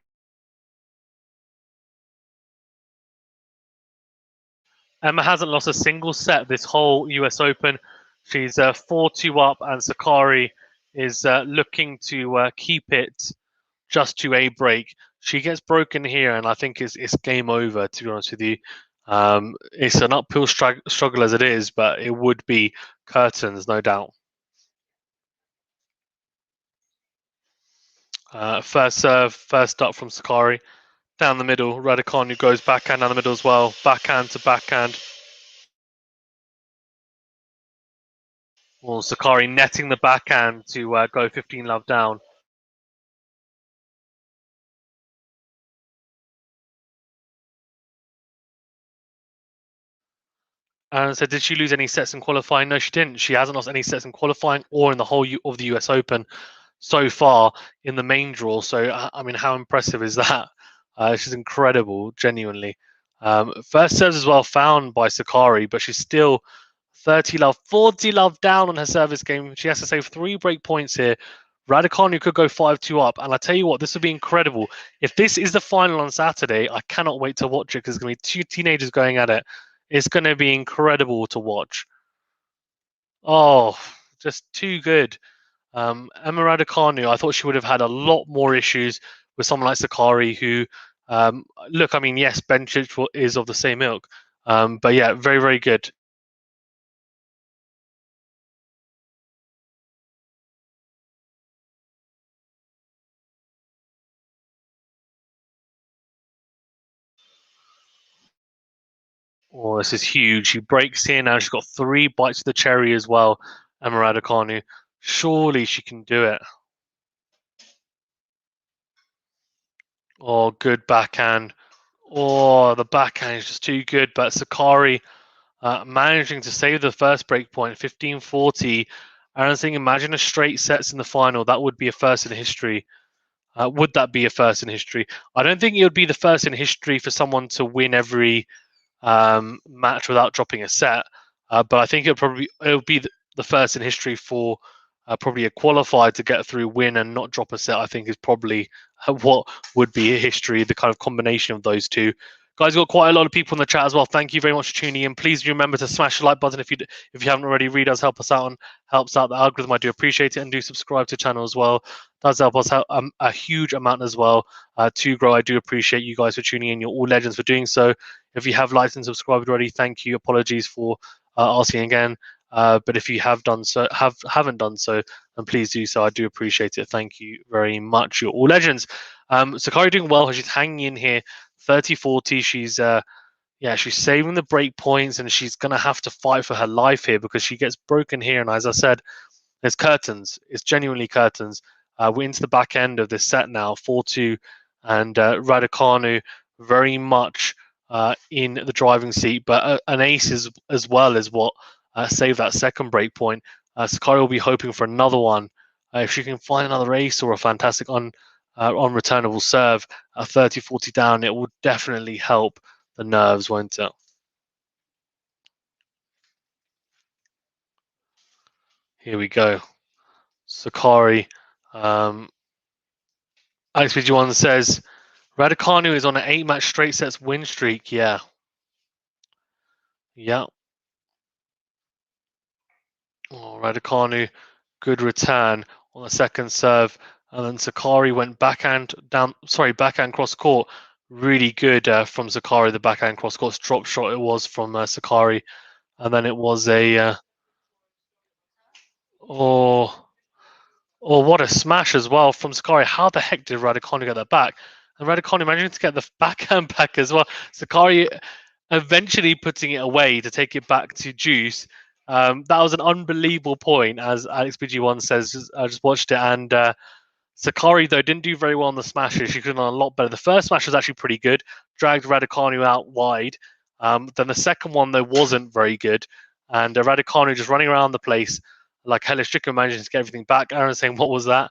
Emma hasn't lost a single set this whole US Open. She's 4-2 up, and Sakkari is looking to keep it just to a break. She gets broken here, and I think it's game over, to be honest with you. It's an uphill struggle as it is, but it would be curtains, no doubt. First serve, first up from Sakkari. Down the middle, Raducanu goes backhand down the middle as well. Backhand to backhand. Well, Sakkari netting the backhand to go 15 love down. And so, did she lose any sets in qualifying? No, she didn't. She hasn't lost any sets in qualifying or in the whole of the US Open so far in the main draw. So, I mean, how impressive is that? She's incredible, genuinely. First serves as well found by Sakkari, but she's still 30 love, 40 love down on her service game. She has to save 3 break points here. Raducanu could go 5-2 up. And I tell you what, this would be incredible. If this is the final on Saturday, I cannot wait to watch it because there's going to be 2 teenagers going at it. It's going to be incredible to watch. Oh, just too good. Emma Raducanu, I thought she would have had a lot more issues with someone like Sakkari, who, look, I mean, yes, Benčić is of the same ilk. But yeah, very, very good. Oh, this is huge. She breaks in now. She's got 3 bites of the cherry as well, Emma Raducanu. Surely she can do it. Oh, good backhand. Oh, the backhand is just too good. But Sakkari managing to save the first break point, 15-40. Aaron saying, imagine a straight sets in the final. That would be a first in history. Would that be a first in history? I don't think it would be the first in history for someone to win every match without dropping a set. But I think it'll be the first in history for probably a qualifier to get through, win, and not drop a set. I think is probably what would be a history, the kind of combination of those two. Guys, we've got quite a lot of people in the chat as well. Thank you very much for tuning in. Please remember to smash the like button if you haven't already. Really does help us out and helps out the algorithm. I do appreciate it, and do subscribe to the channel as well. Does help us out a huge amount as well to grow. I do appreciate you guys for tuning in. You're all legends for doing so. If you have liked and subscribed already, thank you. Apologies for asking again. But if you haven't done so, then please do so. I do appreciate it. Thank you very much. You're all legends. Sakkari doing well. She's hanging in here 30-40. She's she's saving the break points, and she's gonna have to fight for her life here because she gets broken here. And as I said, there's curtains. It's genuinely curtains. We're into the back end of this set now, 4-2, and Raducanu very much in the driving seat, but an ace is, as well as what saved that second break point. Sakkari will be hoping for another one. If she can find another ace or a fantastic unreturnable serve at 30-40 down, it will definitely help the nerves, won't it? Here we go. Sakkari. XPG1 says Raducanu is on an 8-match straight sets win streak. Yeah. Oh, Raducanu, good return on the second serve, and then Sakkari went backhand cross court. Really good from Sakkari. The backhand cross court drop shot it was from Sakkari, and then it was a what a smash as well from Sakkari. How the heck did Raducanu get that back? And Raducanu managing to get the backhand back as well. Sakkari eventually putting it away to take it back to Juice. That was an unbelievable point, as AlexBG1 says. I just watched it, and Sakkari, though, didn't do very well on the smashes. She could have done a lot better. The first smash was actually pretty good, dragged Raducanu out wide. Then the second one, though, wasn't very good. And Raducanu just running around the place like hellish chicken, managing to get everything back. Aaron saying, what was that?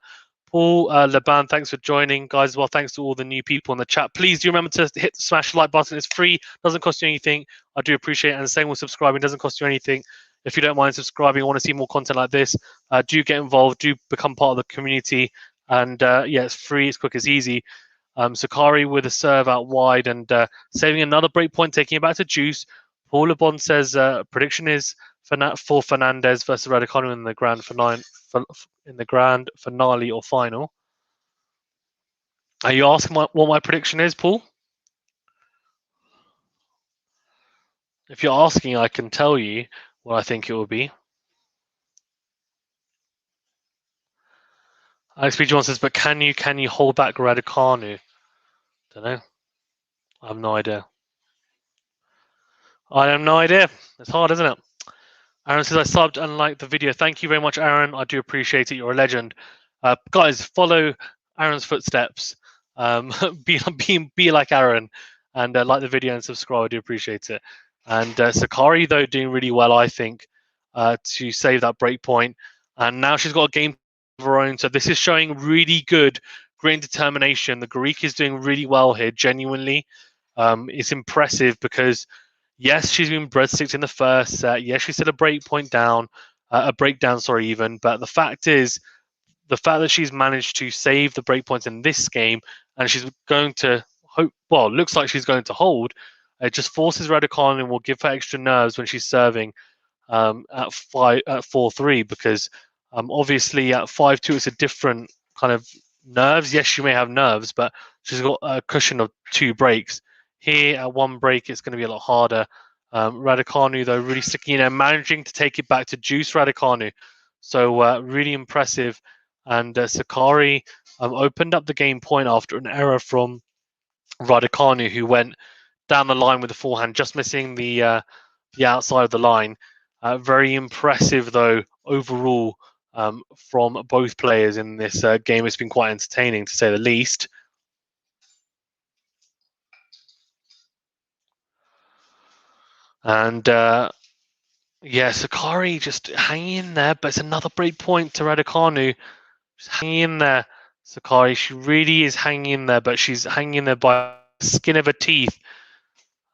Paul Leban, thanks for joining, guys. Well, thanks to all the new people in the chat. Please do remember to hit the smash like button. It's free, doesn't cost you anything. I do appreciate it. And the same with subscribing, doesn't cost you anything. If you don't mind subscribing, want to see more content like this, do get involved, do become part of the community. And it's free, it's quick, it's easy. Sakkari with a serve out wide and saving another break point, taking it back to Juice. Paul Lebon says prediction is for Fernandez versus Raducanu in the grand finale or final. Are you asking what my prediction is, Paul? If you're asking, I can tell you what I think it will be. XP1 says, but can you hold back Raducanu? Don't know. I have no idea. It's hard, isn't it? Aaron says, I subbed and liked the video. Thank you very much, Aaron. I do appreciate it. You're a legend. Guys, follow Aaron's footsteps. Be like Aaron and like the video and subscribe. I do appreciate it. And Sakkari, though, doing really well, I think, to save that break point. And now she's got a game of her own. So this is showing really good great determination. The Greek is doing really well here, genuinely. It's impressive because, yes, she's been breadsticked in the first set. Yes, she set a breakdown, even. But the fact is, the fact that she's managed to save the breakpoints in this game, and she's going to looks like she's going to hold. It just forces Raducanu and will give her extra nerves when she's serving at 4-3, because obviously at 5-2 it's a different kind of nerves. Yes, she may have nerves, but she's got a cushion of 2 breaks. Here at 1 break, it's going to be a lot harder. Raducanu, though, really sticking in and managing to take it back to Juice Raducanu. So really impressive. And Sakkari opened up the game point after an error from Raducanu, who went down the line with the forehand, just missing the outside of the line. Very impressive, though, overall from both players in this game. It's been quite entertaining, to say the least. And Sakkari just hanging in there, but it's another break point to Raducanu. Just hanging in there, Sakkari. She really is hanging in there, but she's hanging in there by the skin of her teeth.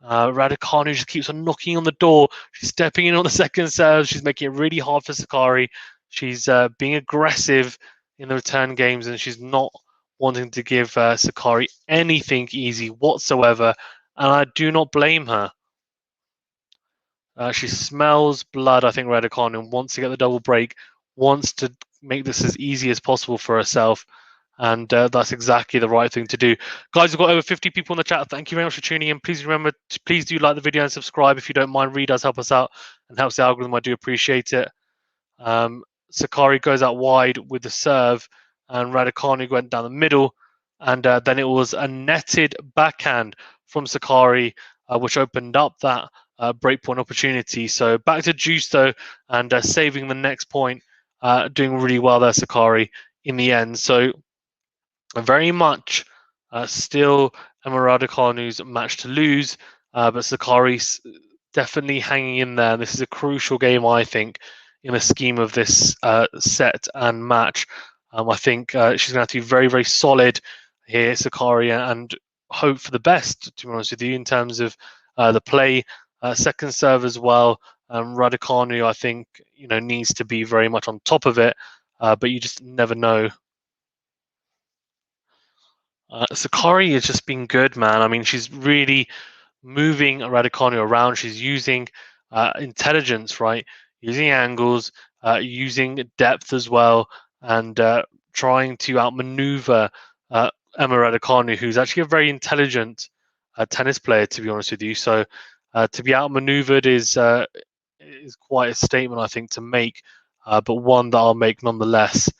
Raducanu just keeps on knocking on the door. She's stepping in on the second serve. She's making it really hard for Sakkari. She's being aggressive in the return games, and she's not wanting to give Sakkari anything easy whatsoever. And I do not blame her. She smells blood, I think, Raducanu, wants to get the double break, wants to make this as easy as possible for herself. And that's exactly the right thing to do. Guys, we've got over 50 people in the chat. Thank you very much for tuning in. Please remember to please do like the video and subscribe if you don't mind. Read does help us out and helps the algorithm. I do appreciate it. Sakkari goes out wide with the serve, and Raducanu went down the middle. And then it was a netted backhand from Sakkari, which opened up that breakpoint opportunity. So back to juice though, and saving the next point, doing really well there, Sakkari, in the end. So very much still Emma Raducanu's match to lose, but Sakkari's definitely hanging in there. This is a crucial game, I think, in the scheme of this set and match. I think she's going to have to be very, very solid here, Sakkari, and hope for the best, to be honest with you, in terms of the play. Second serve as well. Raducanu, I think, needs to be very much on top of it, but you just never know. Sakkari has just been good, man. I mean, she's really moving Raducanu around. She's using intelligence, right? Using angles, using depth as well, and trying to outmaneuver Emma Raducanu, who's actually a very intelligent tennis player, to be honest with you. So to be outmaneuvered is quite a statement, I think, to make, but one that I'll make nonetheless.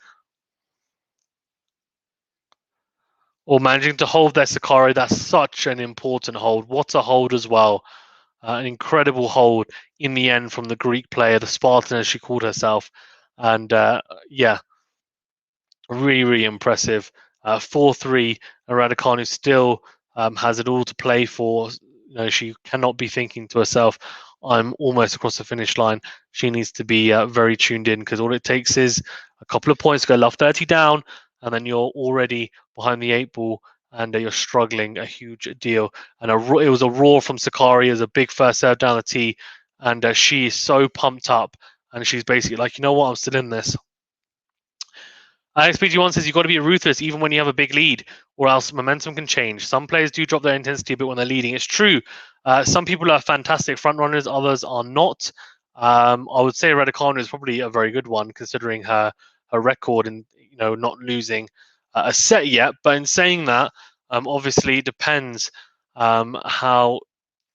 Or managing to hold their Sakkari, that's such an important hold. What a hold as well. An incredible hold in the end from the Greek player, the Spartan as she called herself. And yeah, really, really impressive. 4-3, and Raducanu still has it all to play for. She cannot be thinking to herself, I'm almost across the finish line. She needs to be very tuned in, because all it takes is a couple of points to go love 30 down, and then you're already behind the 8 ball, and you're struggling a huge deal. And it was a roar from Sakkari as a big first serve down the tee, and she is so pumped up, and she's basically like, you know what, I'm still in this. XPG1 says you've got to be ruthless even when you have a big lead, or else momentum can change. Some players do drop their intensity a bit when they're leading. It's true. Some people are fantastic front runners, others are not. I would say Raducanu is probably a very good one, considering her record and not losing a set yet. But in saying that, obviously it depends how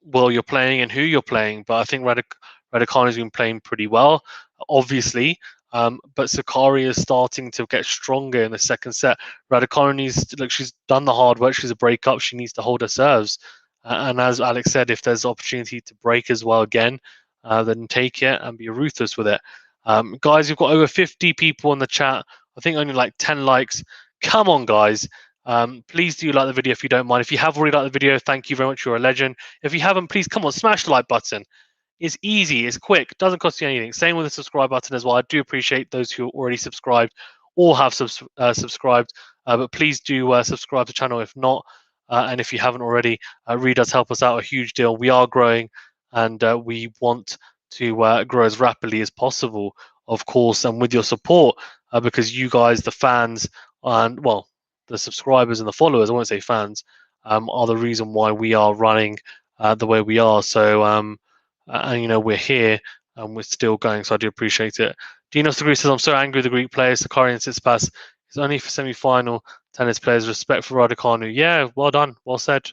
well you're playing and who you're playing. But I think Raducanu's been playing pretty well, obviously. But Sakkari is starting to get stronger in the second set. Raducanu needs look. She's done the hard work. She's a breakup. She needs to hold her serves. And as Alex said, if there's opportunity to break as well again, then take it and be ruthless with it. Guys, we've got over 50 people in the chat. I think only like 10 likes. Come on, guys. Please do like the video if you don't mind. If you have already liked the video, thank you very much. You're a legend. If you haven't, please come on, smash the like button. It's easy, it's quick, doesn't cost you anything. Same with the subscribe button as well. I do appreciate those who are already subscribed or have subscribed, but please do subscribe to the channel if not. And if you haven't already, really does help us out a huge deal. We are growing, and we want to grow as rapidly as possible, of course, and with your support, because you guys, the fans, and well, the subscribers and the followers, I won't say fans, are the reason why we are running the way we are. So, and we're here and we're still going, so I do appreciate it. Dinos Degree says, I'm so angry with the Greek players. Sakkari and Tsitsipas is only for semi-final tennis players. Respect for Raducanu. Yeah, well done. Well said.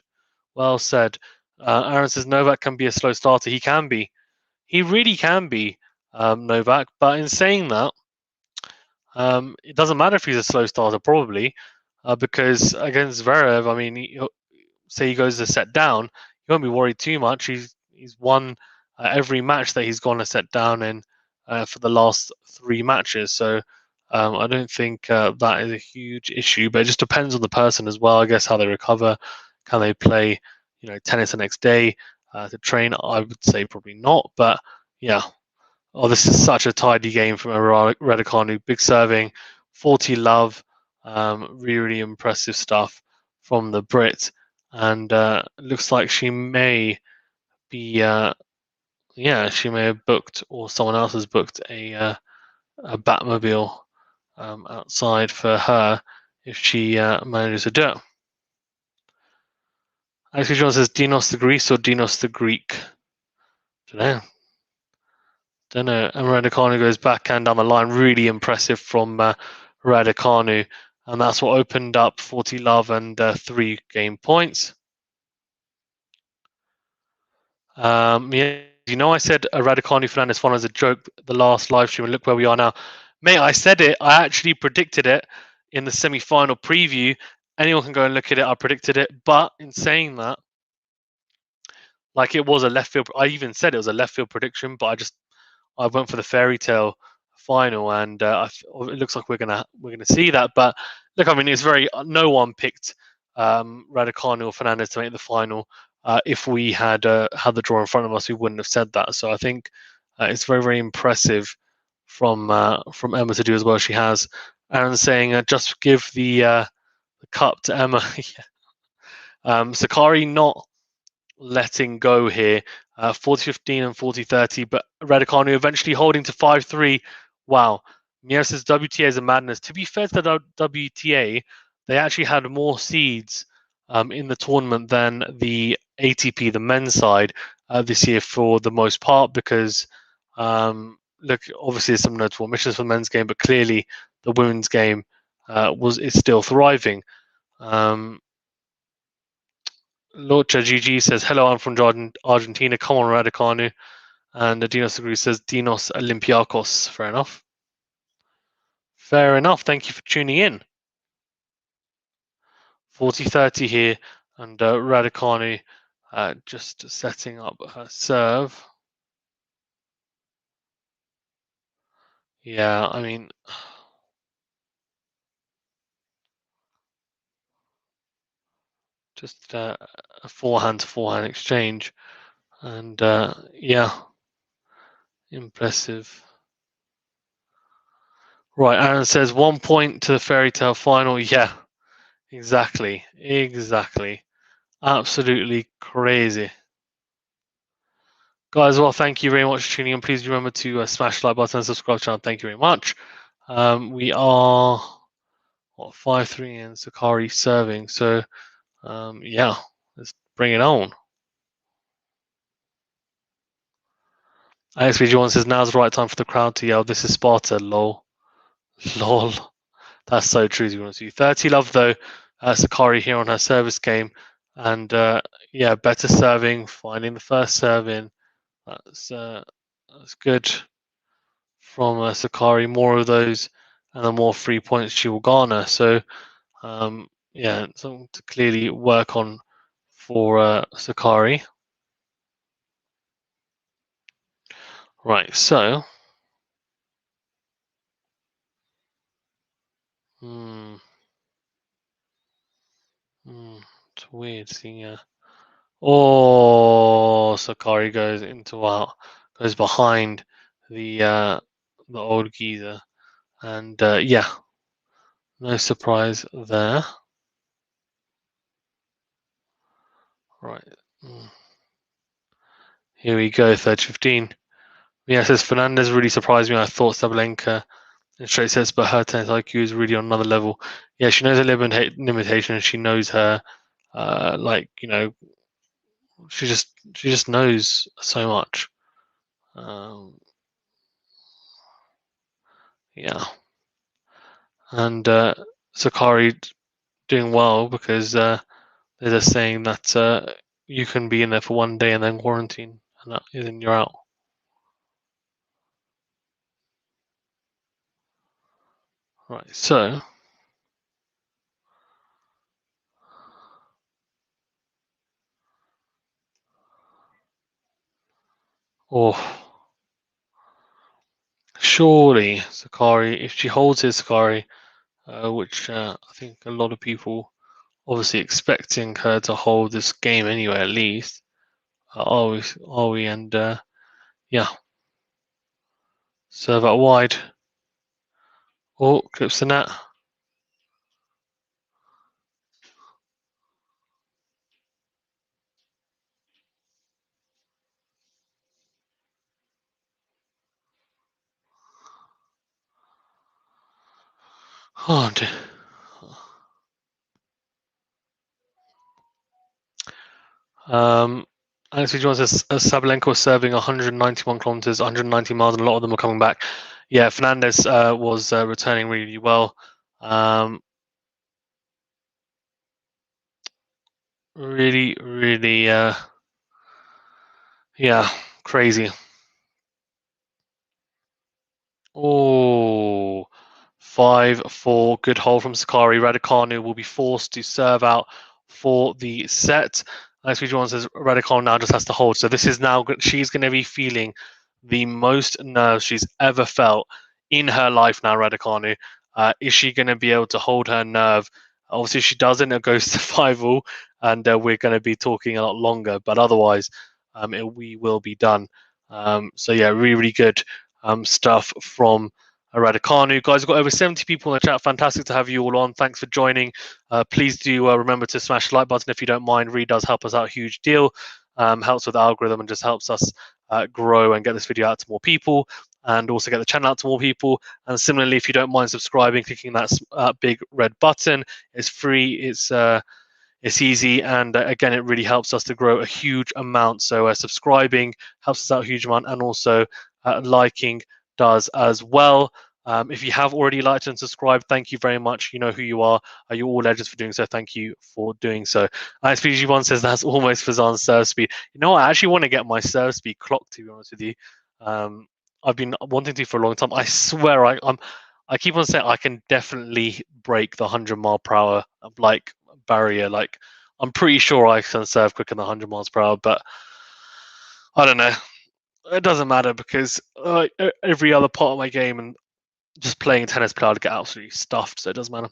Well said. Aaron says Novak can be a slow starter. He can be. He really can be, Novak. But in saying that, it doesn't matter if he's a slow starter, probably, because against Zverev, I mean, say he goes a set down, you won't be worried too much. He's won every match that he's gone a set down in for the last 3 matches. So I don't think that is a huge issue, but it just depends on the person as well, I guess, how they recover. Can they play, tennis the next day to train? I would say probably not, but yeah. Oh, this is such a tidy game from Raducanu. Big serving, 40 love, really, really impressive stuff from the Brit. And looks like she may be yeah, she may have booked, or someone else has booked a Batmobile outside for her if she manages to do it. Alex John says Dinos the Greece or Dinos the Greek. Don't know. And Raducanu goes backhand down the line. Really impressive from Raducanu. And that's what opened up 40 love and 3 game points. Yeah. I said Raducanu Fernandez final as a joke the last live stream, and look where we are now. Mate, I said it. I actually predicted it in the semi-final preview. Anyone can go and look at it. I predicted it. But in saying that, like it was a left field. I even said it was a left field prediction, but I went for the fairy tale final, and it looks like we're gonna see that. But look, I mean, it's very no one picked Raducanu or Fernandez to make the final. If we had had the draw in front of us, we wouldn't have said that. So I think it's very, very impressive from Emma to do as well as she has. Aaron saying, just give the cup to Emma. Sakkari not letting go here, 40-15 and 40-30, but Raducanu eventually holding to 5-3. Wow. Mia says WTA is a madness. To be fair to the WTA, they actually had more seeds in the tournament than the ATP, the men's side, this year for the most part, because look, obviously there's some notable omissions for the men's game, but clearly the women's game is still thriving. Locha GG says, hello, I'm from Argentina. Come on, Raducanu. And Dinos Agrees says, Dinos Olympiakos. Fair enough. Fair enough. Thank you for tuning in. 40-30 here. And Raducanu just setting up her serve. Yeah, I mean, just a forehand to forehand exchange. And yeah, impressive. Right, Aaron says 1 point to the fairy tale final. Yeah, exactly. Absolutely crazy. Guys, well, thank you very much for tuning in. Please remember to smash the like button and subscribe to the channel. Thank you very much. We are 5-3 and Sakkari serving. So, yeah, let's bring it on. XBG1 says, now's the right time for the crowd to yell, this is Sparta, lol. Lol. That's so true, to be honest with you. 30 love, though, Sakkari here on her service game. And, yeah, better serving, finding the first serve in. That's good from Sakkari. More of those, and the more 3 points she will garner. So, yeah, something to clearly work on for Sakkari. Right, so it's weird seeing Sakkari goes behind the old geezer, and yeah, no surprise there. Right, here we go, 30-15. Yeah, says Fernandez really surprised me. I thought Sabalenka in straight sets, but her tennis IQ is really on another level. Yeah, she knows her limitations. She knows her, like, you know, she just knows so much. Yeah, and Sakkari doing well because they're just saying that you can be in there for 1 day and then quarantine, and then you're out. Right, so surely Sakkari, if she holds his Sakkari, which I think a lot of people obviously expecting her to hold this game anyway, at least. Are we? And yeah, serve out wide. Oh, clips the net. Oh dear. Alex Jones says Sabalenka was serving 191 kilometers, 190 miles, and a lot of them are coming back. Yeah, Fernandez was returning really well. Really, yeah, crazy. Oh, 5-4, good hole from Sakkari. Raducanu will be forced to serve out for the set. XPG1 says Raducanu now just has to hold. So this is now, she's going to be feeling the most nerves she's ever felt in her life now, Raducanu. Is she going to be able to hold her nerve? Obviously, if she doesn't, it goes to 5-all, and we're going to be talking a lot longer. But otherwise, we will be done. So yeah, really, really good stuff from Raducanu. Guys, we've got over 70 people in the chat. Fantastic to have you all on. Thanks for joining. Please do remember to smash the like button if you don't mind. Really does help us out a huge deal. Helps with the algorithm and just helps us grow and get this video out to more people, and also get the channel out to more people. And similarly, if you don't mind subscribing, clicking that big red button, it's free. It's easy, and again, it really helps us to grow a huge amount. So subscribing helps us out a huge amount, and also liking does as well. If you have already liked and subscribed, thank you very much. You know who you are. You're all legends for doing so. Thank you for doing so. XPG1 says that's almost Fazan's serve speed. You know what? I actually want to get my serve speed clocked, to be honest with you. I've been wanting to for a long time. I swear, I keep on saying I can definitely break the 100-mile-per-hour like barrier. Like, I'm pretty sure I can serve quicker than 100 miles per hour, but I don't know. It doesn't matter because every other part of my game and just playing tennis player to get absolutely stuffed, so it doesn't matter.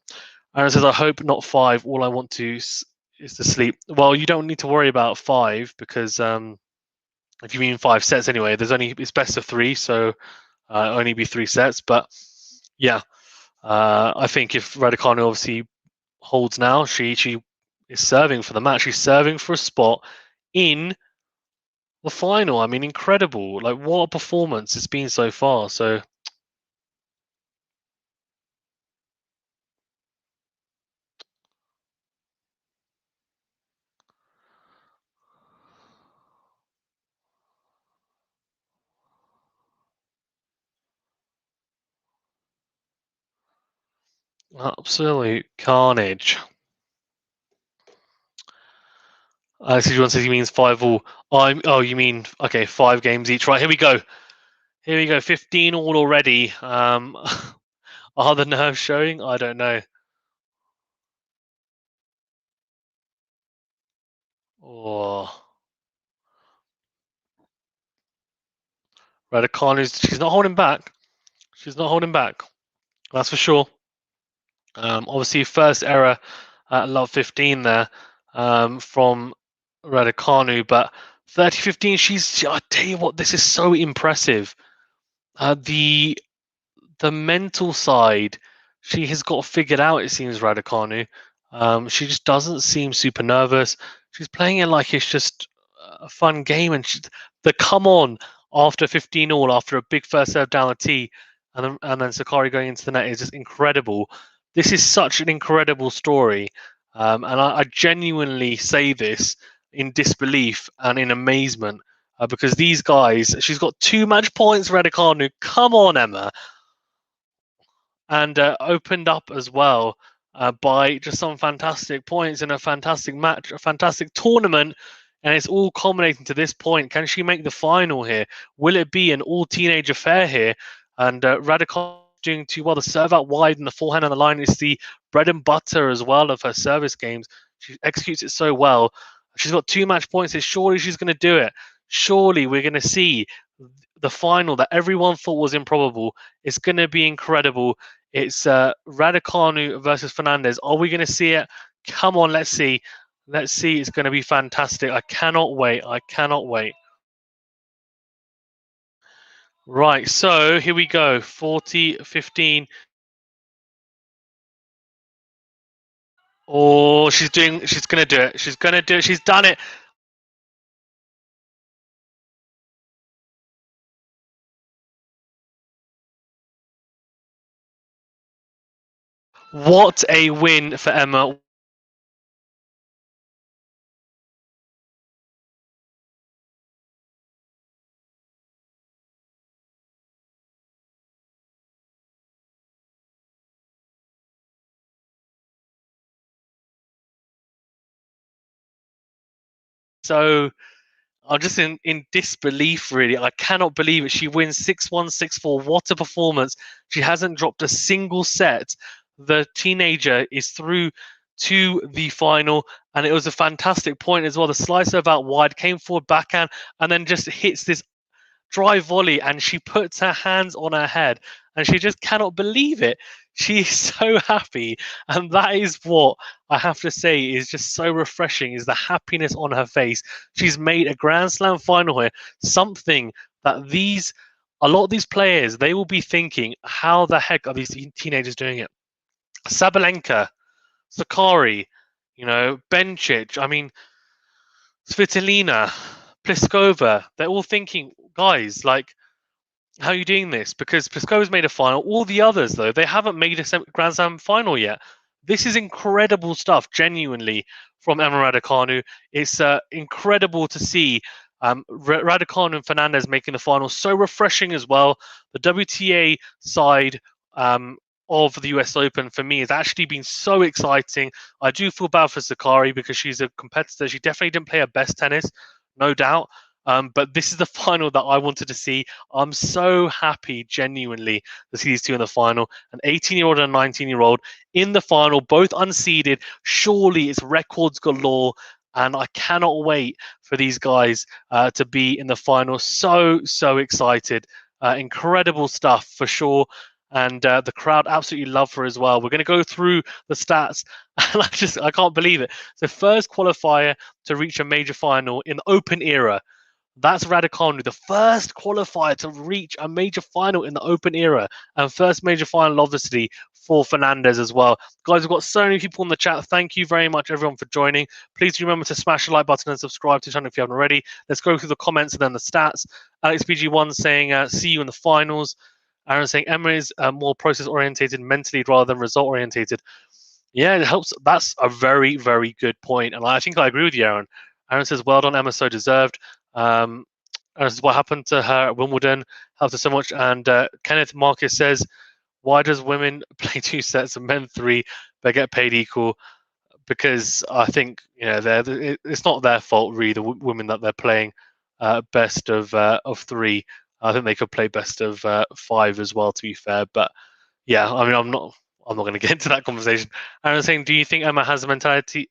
And it says, I hope not 5. All I want to is to sleep. Well, you don't need to worry about 5 because if you mean 5 sets anyway, it's best of 3, so only be 3 sets. But yeah, I think if Raducanu obviously holds now, she is serving for the match. She's serving for a spot in the final. I mean, incredible! Like, what a performance it's been so far. So. Absolute carnage. XPG1 says he means 5-all. Oh, you mean okay, 5 games each, right? Here we go. 15 all already. Are the nerves showing? I don't know. Oh, Raducanu's. She's not holding back. She's not holding back. That's for sure. Obviously, first error at love 15 there from Raducanu, but 30-15. I tell you what, this is so impressive. The mental side, she has got figured out. It seems Raducanu. She just doesn't seem super nervous. She's playing it like it's just a fun game, and the come on after 15 all, after a big first serve down the tee, and then Sakkari going into the net is just incredible. This is such an incredible story, and I genuinely say this in disbelief and in amazement because these guys. She's got 2 match points, Raducanu. Come on, Emma. And opened up as well by just some fantastic points in a fantastic match, a fantastic tournament, and it's all culminating to this point. Can she make the final here? Will it be an all-teenage affair here? And Raducanu doing too well. The serve out wide and the forehand on the line is the bread and butter as well of her service games. She executes it so well. She's got 2 match points here. Surely she's going to do it. Surely we're going to see the final that everyone thought was improbable. It's going to be incredible. It's Raducanu versus Fernandez. Are we going to see it? Come on, let's see. Let's see. It's going to be fantastic. I cannot wait. I cannot wait. Right, so here we go. 40-15. Oh, she's going to do it. She's going to do it. She's done it. What a win for Emma. So I'm just in disbelief, really. I cannot believe it. She wins 6-1, 6-4. What a performance. She hasn't dropped a single set. The teenager is through to the final, And it was a fantastic point as well. The slice serve out wide, came forward backhand, and then just hits this dry volley, and she puts her hands on her head, and she just cannot believe it. She's so happy, and that is what I have to say is just so refreshing, is the happiness on her face. She's made a Grand Slam final here, something that a lot of these players, they will be thinking, how the heck are these teenagers doing it? Sabalenka, Sakkari, Bencic, I mean, Svitolina, Pliskova, they're all thinking, guys, like, how are you doing this? Because Pliskova's made a final. All the others, though, they haven't made a Grand Slam final yet. This is incredible stuff, genuinely, from Emma Raducanu. It's incredible to see Raducanu and Fernandez making the final. So refreshing as well. The WTA side of the US Open, for me, has actually been so exciting. I do feel bad for Sakkari because she's a competitor. She definitely didn't play her best tennis, no doubt. But this is the final that I wanted to see. I'm so happy, genuinely, to see these two in the final. An 18-year-old and a 19-year-old in the final, both unseeded. Surely it's records galore, and I cannot wait for these guys to be in the final. So excited. Incredible stuff for sure. And the crowd absolutely love her as well. We're going to go through the stats, and I can't believe it. So first qualifier to reach a major final in the Open era. That's Raducanu, the first qualifier to reach a major final in the Open era, and first major final, obviously, for Fernandez as well. Guys, we've got so many people in the chat. Thank you very much, everyone, for joining. Please remember to smash the like button and subscribe to the channel if you haven't already. Let's go through the comments and then the stats. AlexPG1 saying, see you in the finals. Aaron saying, Emma is more process-orientated mentally rather than result-orientated. Yeah, it helps. That's a very, very good point. And I think I agree with you, Aaron. Aaron says, well done, Emma, so deserved. This is what happened to her at Wimbledon. Helped her so much. And Kenneth Marcus says, why does women play 2 sets and men 3 but get paid equal? Because I think it's not their fault, really, the women that they're playing best of 3. I think they could play best of 5 as well, to be fair. But yeah, I mean, I'm not going to get into that conversation. And I'm saying, do you think Emma has the mentality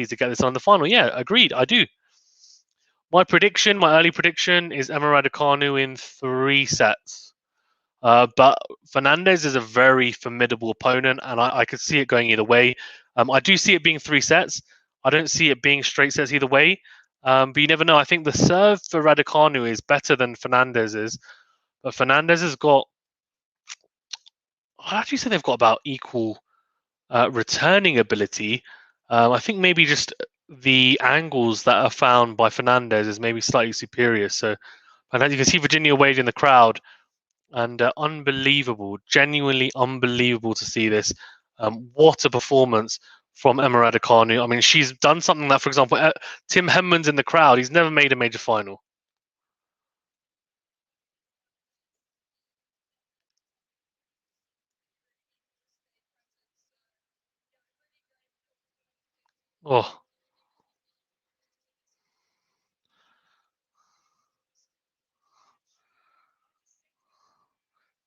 to get this on the final? Yeah, agreed. I do. My early prediction is Emma Raducanu in 3 sets. But Fernandez is a very formidable opponent, and I could see it going either way. I do see it being 3 sets. I don't see it being straight sets either way. But you never know. I think the serve for Raducanu is better than Fernandez's. But Fernandez has got, I'd actually say they've got about equal returning ability. I think maybe just the angles that are found by Fernandez is maybe slightly superior. So, and you can see Virginia Wade in the crowd, and unbelievable, genuinely unbelievable to see this. What a performance from Emma Raducanu. I mean, she's done something that, for example, Tim Henman's in the crowd. He's never made a major final. Oh,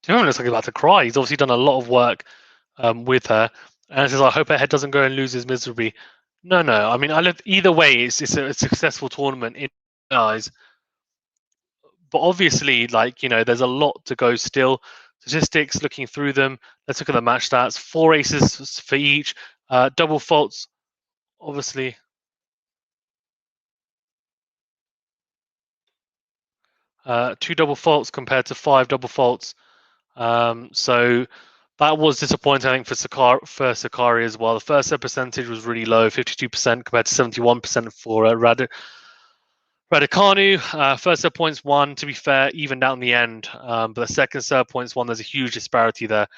Tim Henman looks like he's about to cry. He's obviously done a lot of work with her. And says, I hope her head doesn't go and loses miserably. No. I mean, either way, it's a successful tournament in my eyes. But obviously, there's a lot to go still. Statistics, looking through them. Let's look at the match stats. 4 aces for each. Double faults, obviously. 2 double faults compared to 5 double faults. So that was disappointing, I think, for Sakkari as well. The first set percentage was really low, 52% compared to 71% for Raducanu. First set points won, to be fair, evened out in the end. But the second set points won, there's a huge disparity there.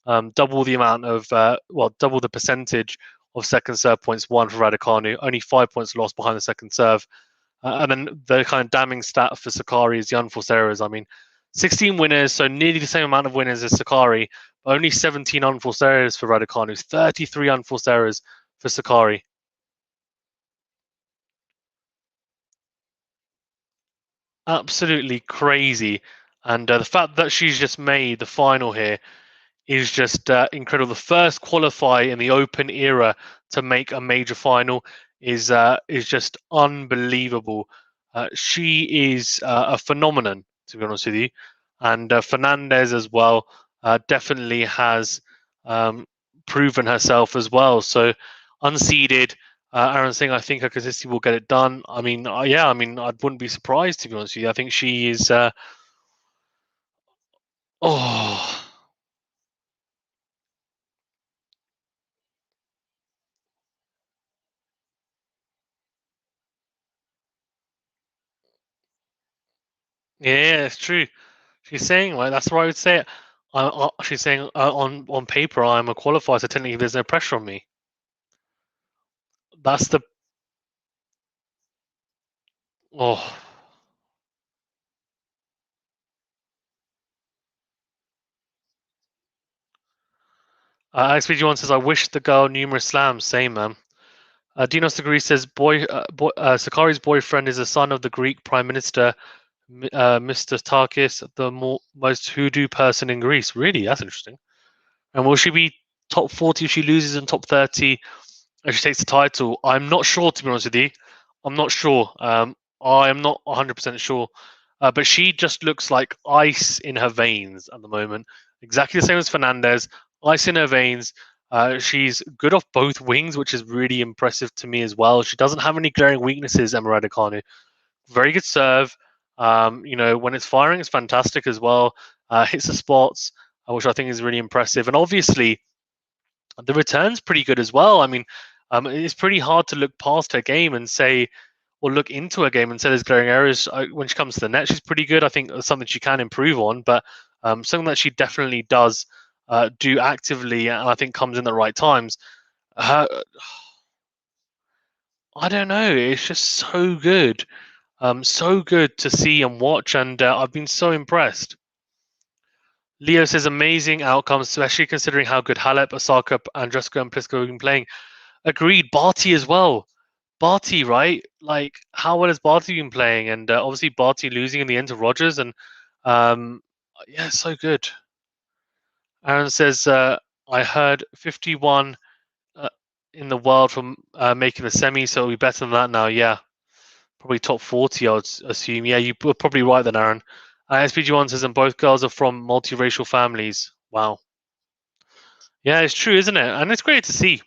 Double the amount of, double the percentage of second serve points won for Raducanu. Only 5 points lost behind the second serve. And then the kind of damning stat for Sakkari is the unforced errors. I mean, 16 winners, so nearly the same amount of winners as Sakkari, but only 17 unforced errors for Raducanu, 33 unforced errors for Sakkari. Absolutely crazy. And the fact that she's just made the final here is just incredible. The first qualifier in the Open era to make a major final is just unbelievable. She is a phenomenon, to be honest with you, and Fernandez as well definitely has um, proven herself as well. So unseeded. Aaron Singh, I think her consistency will get it done. I mean, yeah, I mean, I wouldn't be surprised, to be honest with you. I think she is. Oh, yeah, it's true. She's saying, like, that's what I would say. She's saying on paper, I'm a qualifier, so technically there's no pressure on me. That's the oh. XPG1 says, I wish the girl numerous slams. Same, man. Dinos Degree says, Sakkari's boyfriend is the son of the Greek Prime Minister, Mr. Takis, the most hoodoo person in Greece. Really? That's interesting. And will she be top 40 if she loses and top 30 if she takes the title? I'm not sure, to be honest with you. I'm not sure. I am not 100% sure. But she just looks like ice in her veins at the moment. Exactly the same as Fernandez. Ice in her veins. She's good off both wings, which is really impressive to me as well. She doesn't have any glaring weaknesses, Emma Raducanu. Very good serve. When it's firing, it's fantastic as well. Hits the spots, which I think is really impressive. And obviously, the return's pretty good as well. I mean, it's pretty hard to look past her game and say, or look into her game and say there's glaring areas. When she comes to the net, she's pretty good. I think it's something she can improve on, but something that she definitely does do actively, and I think comes in the right times. I don't know. It's just so good to see and watch, and I've been so impressed. Leo says amazing outcomes, especially considering how good Halep, Osaka, Andreescu, and Pliskova have been playing. Agreed. Barty as well. Barty, right? Like, how well has Barty been playing? And obviously, Barty losing in the end to Rogers, and um, yeah, so good. Aaron says, I heard 51 uh, in the world from making the semi, so it'll be better than that now. Yeah, probably top 40, I would assume. Yeah, you were probably right then, Aaron. SPG1 says, and both girls are from multiracial families. Wow. Yeah, it's true, isn't it? And it's great to see.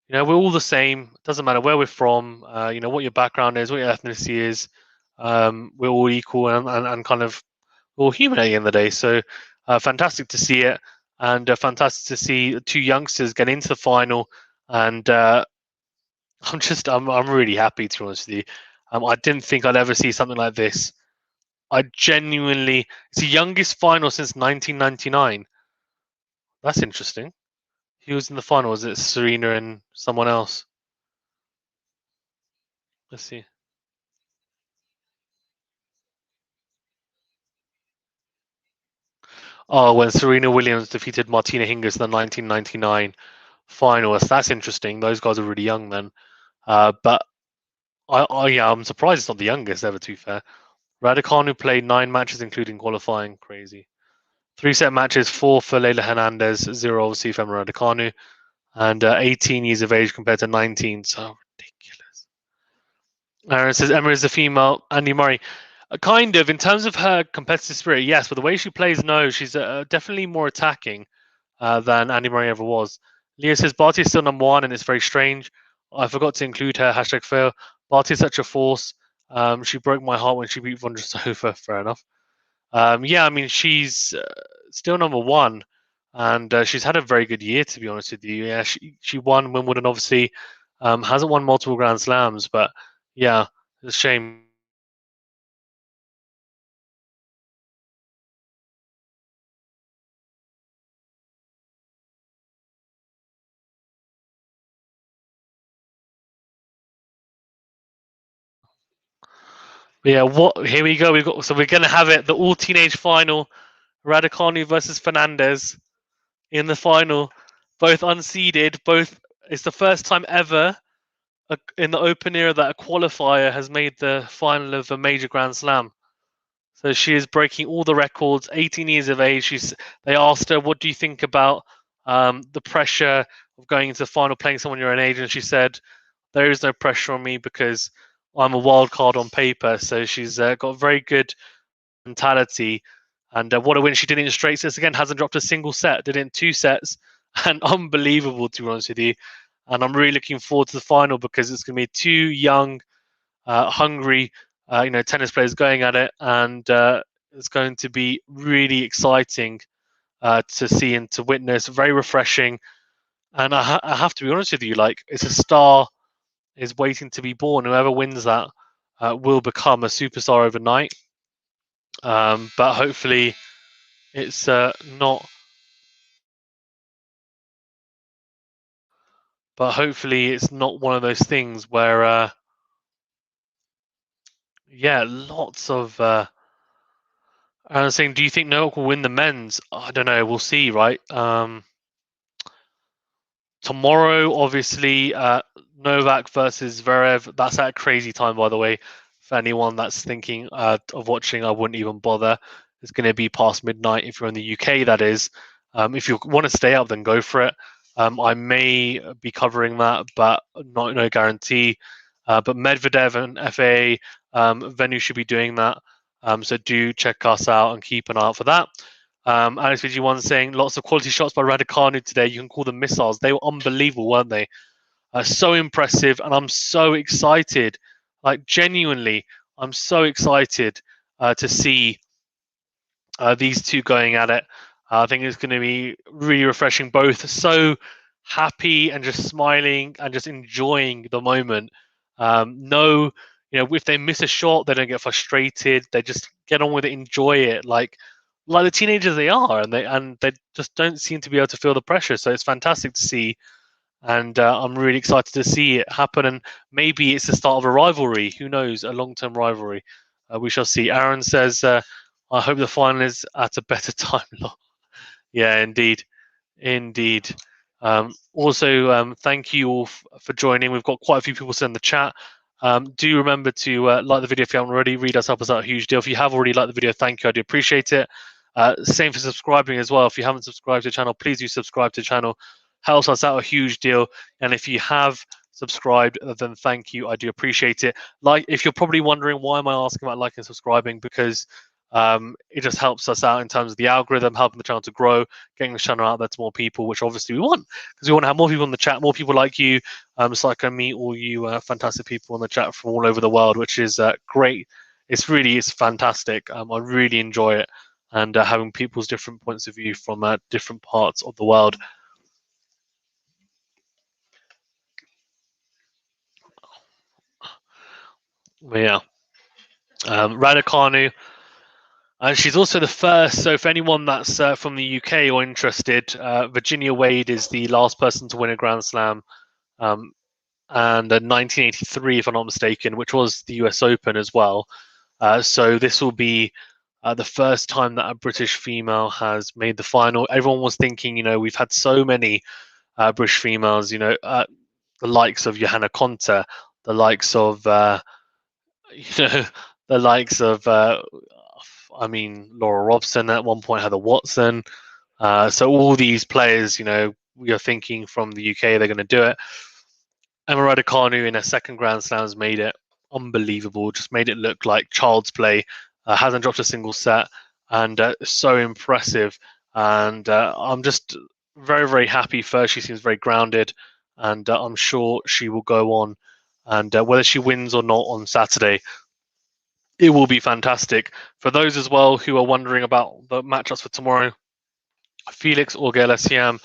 We're all the same. It doesn't matter where we're from. What your background is, what your ethnicity is. We're all equal and kind of we're all human at the end of the day. So fantastic to see it, and fantastic to see two youngsters get into the final. And I'm really happy, to be honest with you. I didn't think I'd ever see something like this. I genuinely, it's the youngest final since 1999. That's interesting. Who was in the final? Was it Serena and someone else? Let's see. Oh, when Serena Williams defeated Martina Hingis in the 1999 finals. That's interesting. Those guys are really young then. But yeah, I'm surprised it's not the youngest ever, to be fair. Raducanu played 9 matches, including qualifying. Crazy. 3-set matches, 4 for Leylah Fernandez, 0 obviously for Raducanu, and 18 years of age compared to 19. So ridiculous. Aaron says Emma is a female Andy Murray. Kind of, in terms of her competitive spirit, yes, but the way she plays, no, she's definitely more attacking than Andy Murray ever was. Leah says Barty is still number one, and it's very strange. I forgot to include her. #fail. Barty is such a force. She broke my heart when she beat Vondrousova. Fair enough. Yeah, I mean, she's still number one, and she's had a very good year, to be honest with you. Yeah, she won Wimbledon, obviously. Hasn't won multiple Grand Slams, but yeah, it's a shame. But yeah, what? Here we go. We're gonna have it. The all teenage final. Raducanu versus Fernandez in the final. Both unseeded. Both. It's the first time ever in the Open era that a qualifier has made the final of a major Grand Slam. So she is breaking all the records. 18 years of age. They asked her, "What do you think about the pressure of going into the final, playing someone your own age?" And she said, "There is no pressure on me because I'm a wild card on paper." So she's got very good mentality. And what a win! She did it in straight sets again. Hasn't dropped a single set. Did it in 2 sets, and unbelievable, to be honest with you. And I'm really looking forward to the final because it's going to be 2 young, hungry, tennis players going at it, and it's going to be really exciting to see and to witness. Very refreshing. And I have to be honest with you, like, it's a star is waiting to be born. Whoever wins that will become a superstar overnight. But hopefully it's not. But hopefully it's not one of those things where, yeah, lots of. I was saying, do you think Novak will win the men's? I don't know. We'll see, right? Tomorrow, obviously, Novak versus Zverev. That's at a crazy time, by the way. For anyone that's thinking of watching, I wouldn't even bother. It's going to be past midnight if you're in the UK, that is. If you want to stay up, then go for it. I may be covering that, but no guarantee. But Medvedev and FA venue should be doing that. So do check us out and keep an eye out for that. Alex VG1 saying lots of quality shots by Raducanu today. You can call them missiles. They were unbelievable, weren't they? So impressive, and I'm so excited. Like, genuinely, I'm so excited to see these two going at it. I think it's going to be really refreshing. Both so happy and just smiling and just enjoying the moment. No, if they miss a shot, they don't get frustrated. They just get on with it, enjoy it, like the teenagers they are, and they just don't seem to be able to feel the pressure. So it's fantastic to see, and I'm really excited to see it happen. And maybe it's the start of a rivalry. Who knows? A long-term rivalry. We shall see. Aaron says, "I hope the final is at a better time." Yeah, indeed. Indeed. Also, thank you all for joining. We've got quite a few people in the chat. Do remember to like the video if you haven't already. Read us up as a huge deal. If you have already liked the video, thank you. I do appreciate it. Same for subscribing as well. If you haven't subscribed to the channel, please do subscribe to the channel. Helps us out a huge deal. And if you have subscribed, then thank you. I do appreciate it. Like, if you're probably wondering why am I asking about liking and subscribing, because it just helps us out in terms of the algorithm, helping the channel to grow, getting the channel out there to more people, which obviously we want, because we want to have more people in the chat, more people like you, so I can meet all you fantastic people in the chat from all over the world, which is great. It's fantastic. I really enjoy it, and having people's different points of view from different parts of the world. Yeah. Raducanu. She's also the first, so for anyone that's from the UK or interested, Virginia Wade is the last person to win a Grand Slam, and 1983, if I'm not mistaken, which was the US Open as well. So this will be the first time that a British female has made the final. Everyone was thinking, we've had so many British females, the likes of Johanna Konta, the likes of, the likes of, Laura Robson at one point, Heather Watson. So all these players, we are thinking from the UK, they're going to do it. Emma Raducanu in her second Grand Slam has made it unbelievable, just made it look like child's play. Hasn't dropped a single set, and so impressive. And I'm just very, very happy for her. She seems very grounded, and I'm sure she will go on. And whether she wins or not on Saturday, it will be fantastic. For those as well who are wondering about the matchups for tomorrow, Felix Auger-Aliassime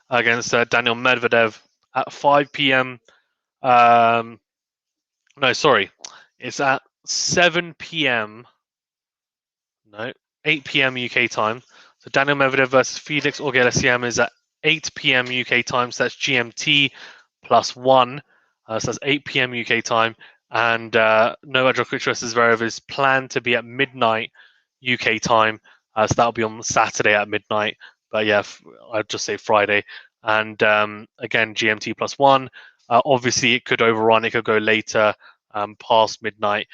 against Daniel Medvedev at 5 p.m. No, sorry. It's at 7 p.m. No, 8 p.m. UK time. So Daniel Medvedev versus Felix Auger-Aliassime is at 8 p.m. UK time. So that's GMT +1. So that's 8 p.m. UK time. And Novak Djokovic versus Zverev is planned to be at midnight UK time. So that'll be on Saturday at midnight. But yeah, I'd just say Friday. And again, GMT +1. Obviously, it could overrun. It could go later, past midnight.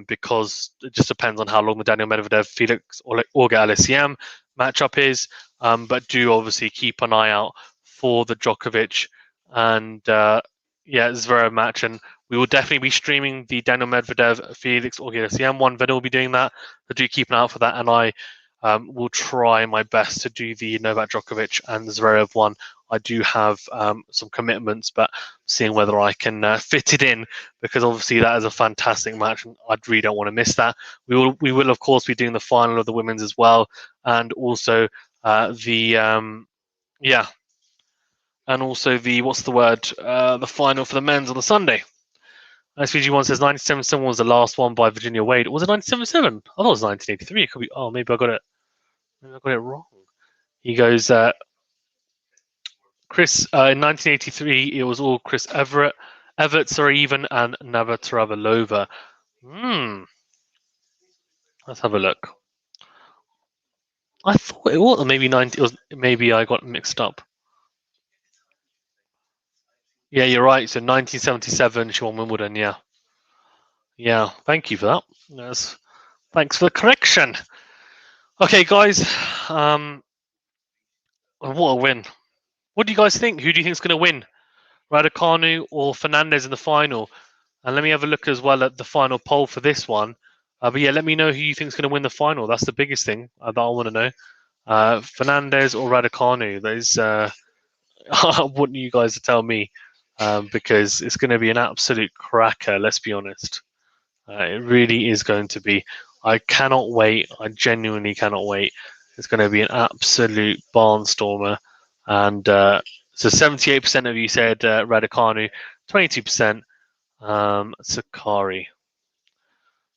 because it just depends on how long the Daniel Medvedev Felix Auger-Aliassime matchup is. But do obviously keep an eye out for the Djokovic and Zverev match, and we will definitely be streaming the Daniel Medvedev Felix Auger-Aliassime one. Venna will be doing that, so do keep an eye out for that, and I will try my best to do the Novak Djokovic and Zverev one. I do have some commitments, but seeing whether I can fit it in, because obviously that is a fantastic match, and I really don't want to miss that. We will of course be doing the final of the women's as well, and also the final for the men's on the Sunday. SVG1 says 1977 was the last one by Virginia Wade. Was it 1977? I thought it was 1983. It could be. Oh, maybe I got it wrong. He goes, Chris, in 1983, it was all Chris Evert, and Navratilova. Let's have a look. I thought it was maybe I got mixed up. Yeah, you're right. So 1977, she won Wimbledon. Yeah. Thank you for that. Yes. Thanks for the correction. Okay, guys. What a win! What do you guys think? Who do you think is going to win, Raducanu or Fernandez in the final? And let me have a look as well at the final poll for this one. But yeah, let me know who you think is going to win the final. That's the biggest thing that I want to know. Fernandez or Raducanu? That is, I want you guys to tell me, because it's going to be an absolute cracker. Let's be honest. It really is going to be. I cannot wait. I genuinely cannot wait. It's going to be an absolute barnstormer. And so 78% of you said Raducanu, 22% Sakkari.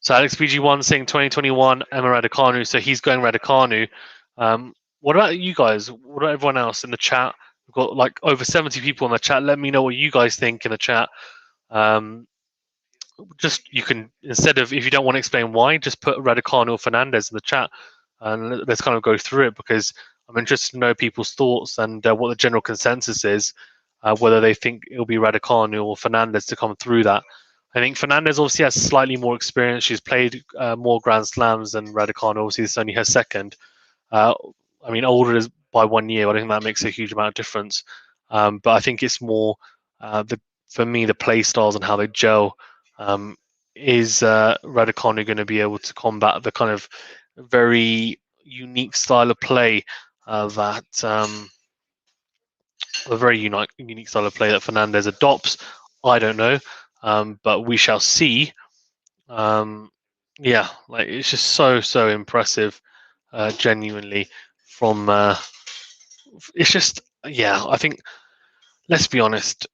So Alex BG1 saying 2021 Emma Raducanu, so he's going Raducanu. What about you guys? What about everyone else in the chat? We've got like over 70 people in the chat. Let me know what you guys think in the chat. Just you can, instead of, if you don't want to explain why, just put Raducanu or Fernandez in the chat, and let's kind of go through it, because I'm interested to know people's thoughts and what the general consensus is, whether they think it'll be Raducanu or Fernandez to come through that. I think Fernandez obviously has slightly more experience. She's played more Grand Slams than Raducanu. Obviously, it's only her second. Older by 1 year. I don't think that makes a huge amount of difference. But I think it's more for me, the play styles and how they gel. Is Raducanu going to be able to combat the kind of very unique style of play a very unique style of play that Fernandez adopts? I don't know, but we shall see. It's just so impressive, genuinely. From it's just I think, let's be honest,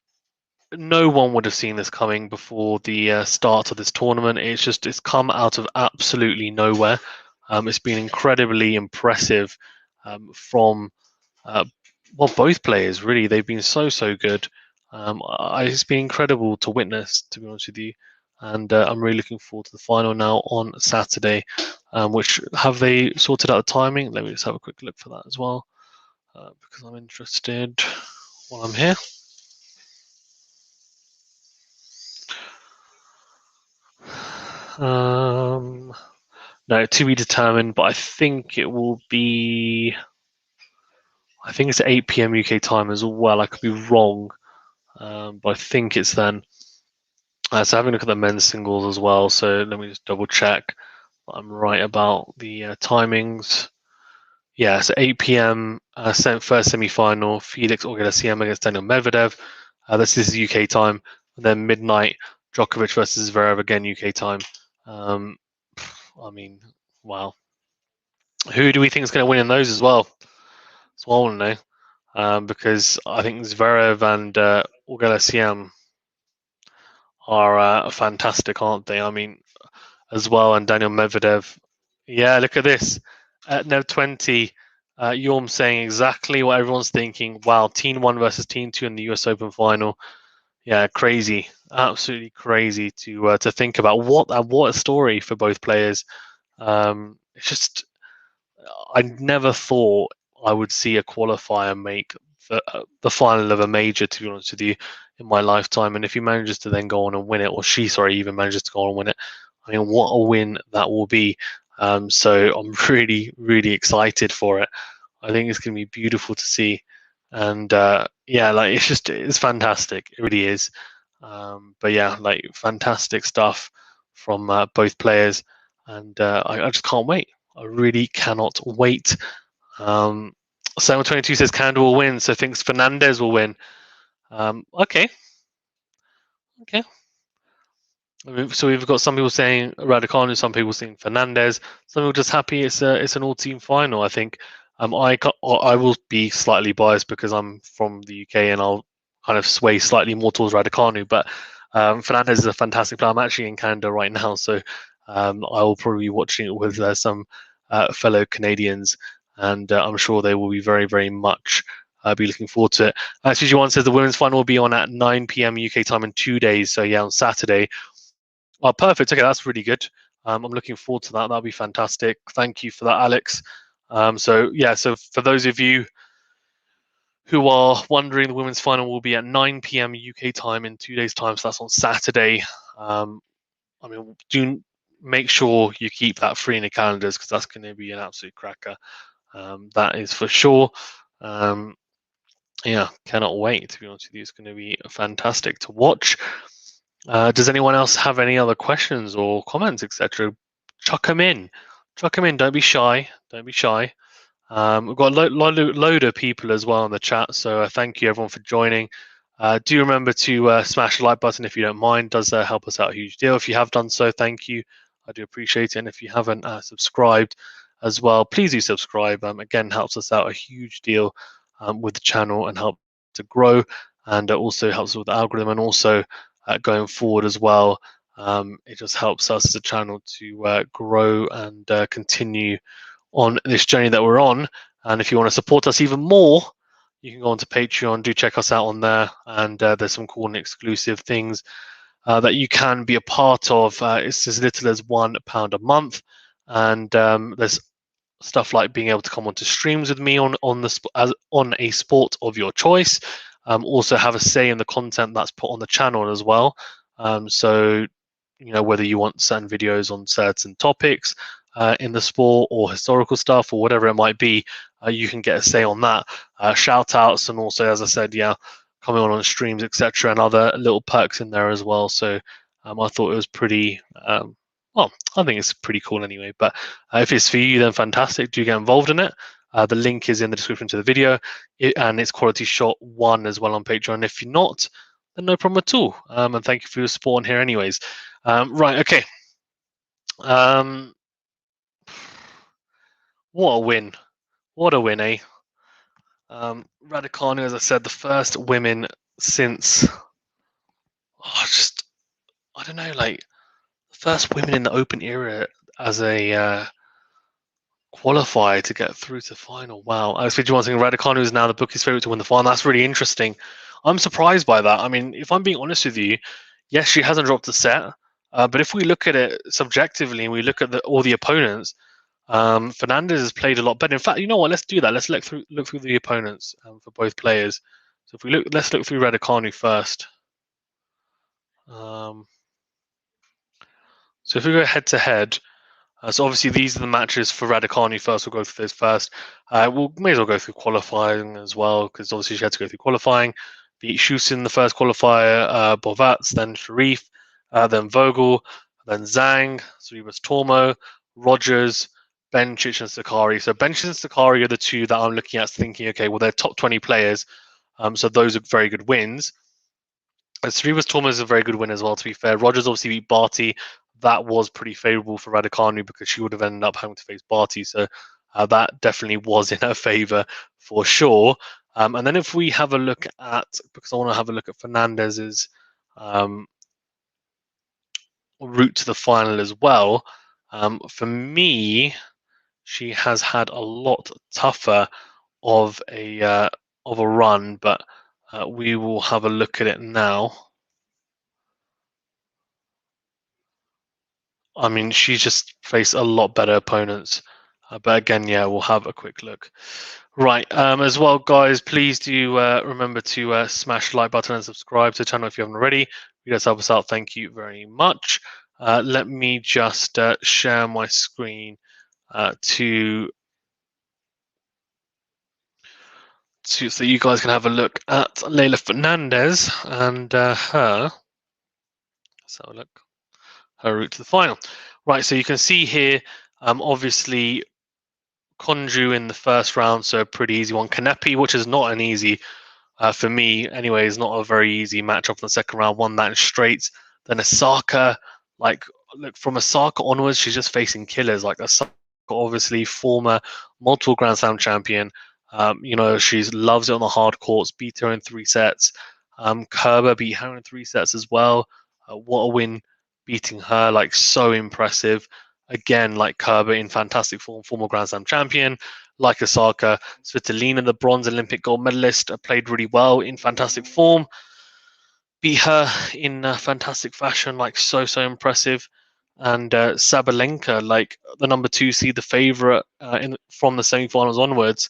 no one would have seen this coming before the start of this tournament. It's come out of absolutely nowhere. It's been incredibly impressive from both players, really. They've been so good. It's been incredible to witness, to be honest with you. And I'm really looking forward to the final now on Saturday. Which, have they sorted out the timing? Let me just have a quick look for that as well, because I'm interested while I'm here. No, to be determined, but I think it will be. I think it's 8 p.m. UK time as well. I could be wrong, but I think it's then. So having a look at the men's singles as well. So let me just double check that I'm right about the timings. Yeah, so 8 p.m. First semi-final, Felix Auger-Aliassime against Daniel Medvedev. This is UK time, and then midnight, Djokovic versus Zverev, again UK time. Wow. Who do we think is going to win in those as well? That's what I want to know, because I think Zverev and Auger-Aliassime are fantastic, aren't they? As well, and Daniel Medvedev. Yeah, look at this. At Nev 20, Yorm saying exactly what everyone's thinking. Wow, Team 1 versus Team 2 in the US Open final. Yeah, crazy, absolutely crazy to think about. What a story for both players. It's just, I never thought I would see a qualifier make the final of a major, to be honest with you, in my lifetime. And if he manages to then go on and win it, or she, sorry, even manages to go on and win it, I mean, what a win that will be. So I'm really, really excited for it. I think it's going to be beautiful to see. And yeah, like it's fantastic. It really is. But yeah, like fantastic stuff from both players. And I just can't wait. I really cannot wait. Sam22 says Canada will win, so thinks Fernandez will win. Okay. I mean, so we've got some people saying Raducanu, some people saying Fernandez, some people just happy it's an all-team final. I think I will be slightly biased because I'm from the UK and I'll kind of sway slightly more towards Raducanu. But Fernandez is a fantastic player. I'm actually in Canada right now, so I will probably be watching it with some fellow Canadians, and I'm sure they will be very, very much be looking forward to it. CG1 says the women's final will be on at 9 p.m. UK time in 2 days, so yeah, on Saturday. Oh, perfect. Okay, that's really good. I'm looking forward to that. That'll be fantastic. Thank you for that, Alex. So yeah, so for those of you who are wondering, the women's final will be at 9 p.m. UK time in 2 days' time. So that's on Saturday. I mean, do make sure you keep that free in your calendars because that's going to be an absolute cracker. That is for sure. Yeah, cannot wait. To be honest with you, it's going to be fantastic to watch. Does anyone else have any other questions or comments, etc.? Chuck them in. Chuck them in. Don't be shy. Don't be shy. We've got a load of people as well in the chat, so thank you everyone for joining. Do remember to smash the like button if you don't mind. It does help us out a huge deal. If you have done so, thank you. I do appreciate it. And if you haven't subscribed as well, please do subscribe. Again, helps us out a huge deal with the channel and help to grow, and also helps with the algorithm, and also going forward as well. It just helps us as a channel to grow and continue on this journey that we're on. And if you want to support us even more, you can go onto Patreon. Do check us out on there, and there's some cool and exclusive things that you can be a part of. It's as little as £1 a month, and there's stuff like being able to come onto streams with me on a sport of your choice. Also have a say in the content that's put on the channel as well. So you know, whether you want certain videos on certain topics in the sport or historical stuff or whatever it might be, you can get a say on that. Shout outs, and also, as I said, yeah, coming on streams, etc., and other little perks in there as well. So I thought it was pretty well, I think it's pretty cool anyway. But if it's for you, then fantastic. Do get involved in it. The link is in the description to the video, and it's QualityShot 1 as well on Patreon. If you're not, then no problem at all. And thank you for your support on here anyways. Right, okay. What a win. What a win, eh? Raducanu, as I said, the first women since, I don't know, like, the first women in the Open era as a qualifier to get through to final. Wow. I was one thing, Raducanu is now the bookie's favorite to win the final. That's really interesting. I'm surprised by that. I mean, if I'm being honest with you, yes, she hasn't dropped a set. But if we look at it subjectively and we look at all the opponents, Fernandez has played a lot better. In fact, you know what? Let's do that. Let's look through the opponents for both players. So if we look, let's look through Raducanu first. So if we go head to head, so obviously these are the matches for Raducanu first. We'll go through those first. We'll may as well go through qualifying as well, because obviously she had to go through qualifying. Beat Schusin the first qualifier, Bovats, then Sharif, then Vogel, then Zhang, Sorribes Tormo, Rogers, Bencic and Sakkari. So Bencic and Sakkari are the two that I'm looking at, thinking, okay, well, they're top 20 players. So those are very good wins. Sorribes Tormo is a very good win as well, to be fair. Rogers obviously beat Barty. That was pretty favourable for Raducanu because she would have ended up having to face Barty. So that definitely was in her favour for sure. And then if we have a look at, because I want to have a look at Fernandez's route to the final as well. For me, she has had a lot tougher of a run, but we will have a look at it now. I mean, she's just faced a lot better opponents. But again, yeah, we'll have a quick look. Right, as well, guys, please do remember to smash the like button and subscribe to the channel if you haven't already. You guys help us out. Thank you very much. Let me just share my screen so you guys can have a look at Leylah Fernandez and her. Let's have a look. Her route to the final. Right, so you can see here, obviously, Konju in the first round, so a pretty easy one. Kanepi, which is not an easy, for me anyway, is not a very easy matchup in the second round. Won that in straights. Then Osaka, like, look, from Osaka onwards, she's just facing killers. Like Osaka, obviously, former multiple Grand Slam champion. She loves it on the hard courts, beat her in 3 sets. Kerber beat her in 3 sets as well. What a win beating her, like so impressive. Again, like Kerber in fantastic form, former Grand Slam champion. Like Osaka, Svitolina, the bronze Olympic gold medalist, played really well in fantastic form. Beat her in fantastic fashion, like so impressive. And Sabalenka, like the number 2 seed, the favorite from the semifinals onwards,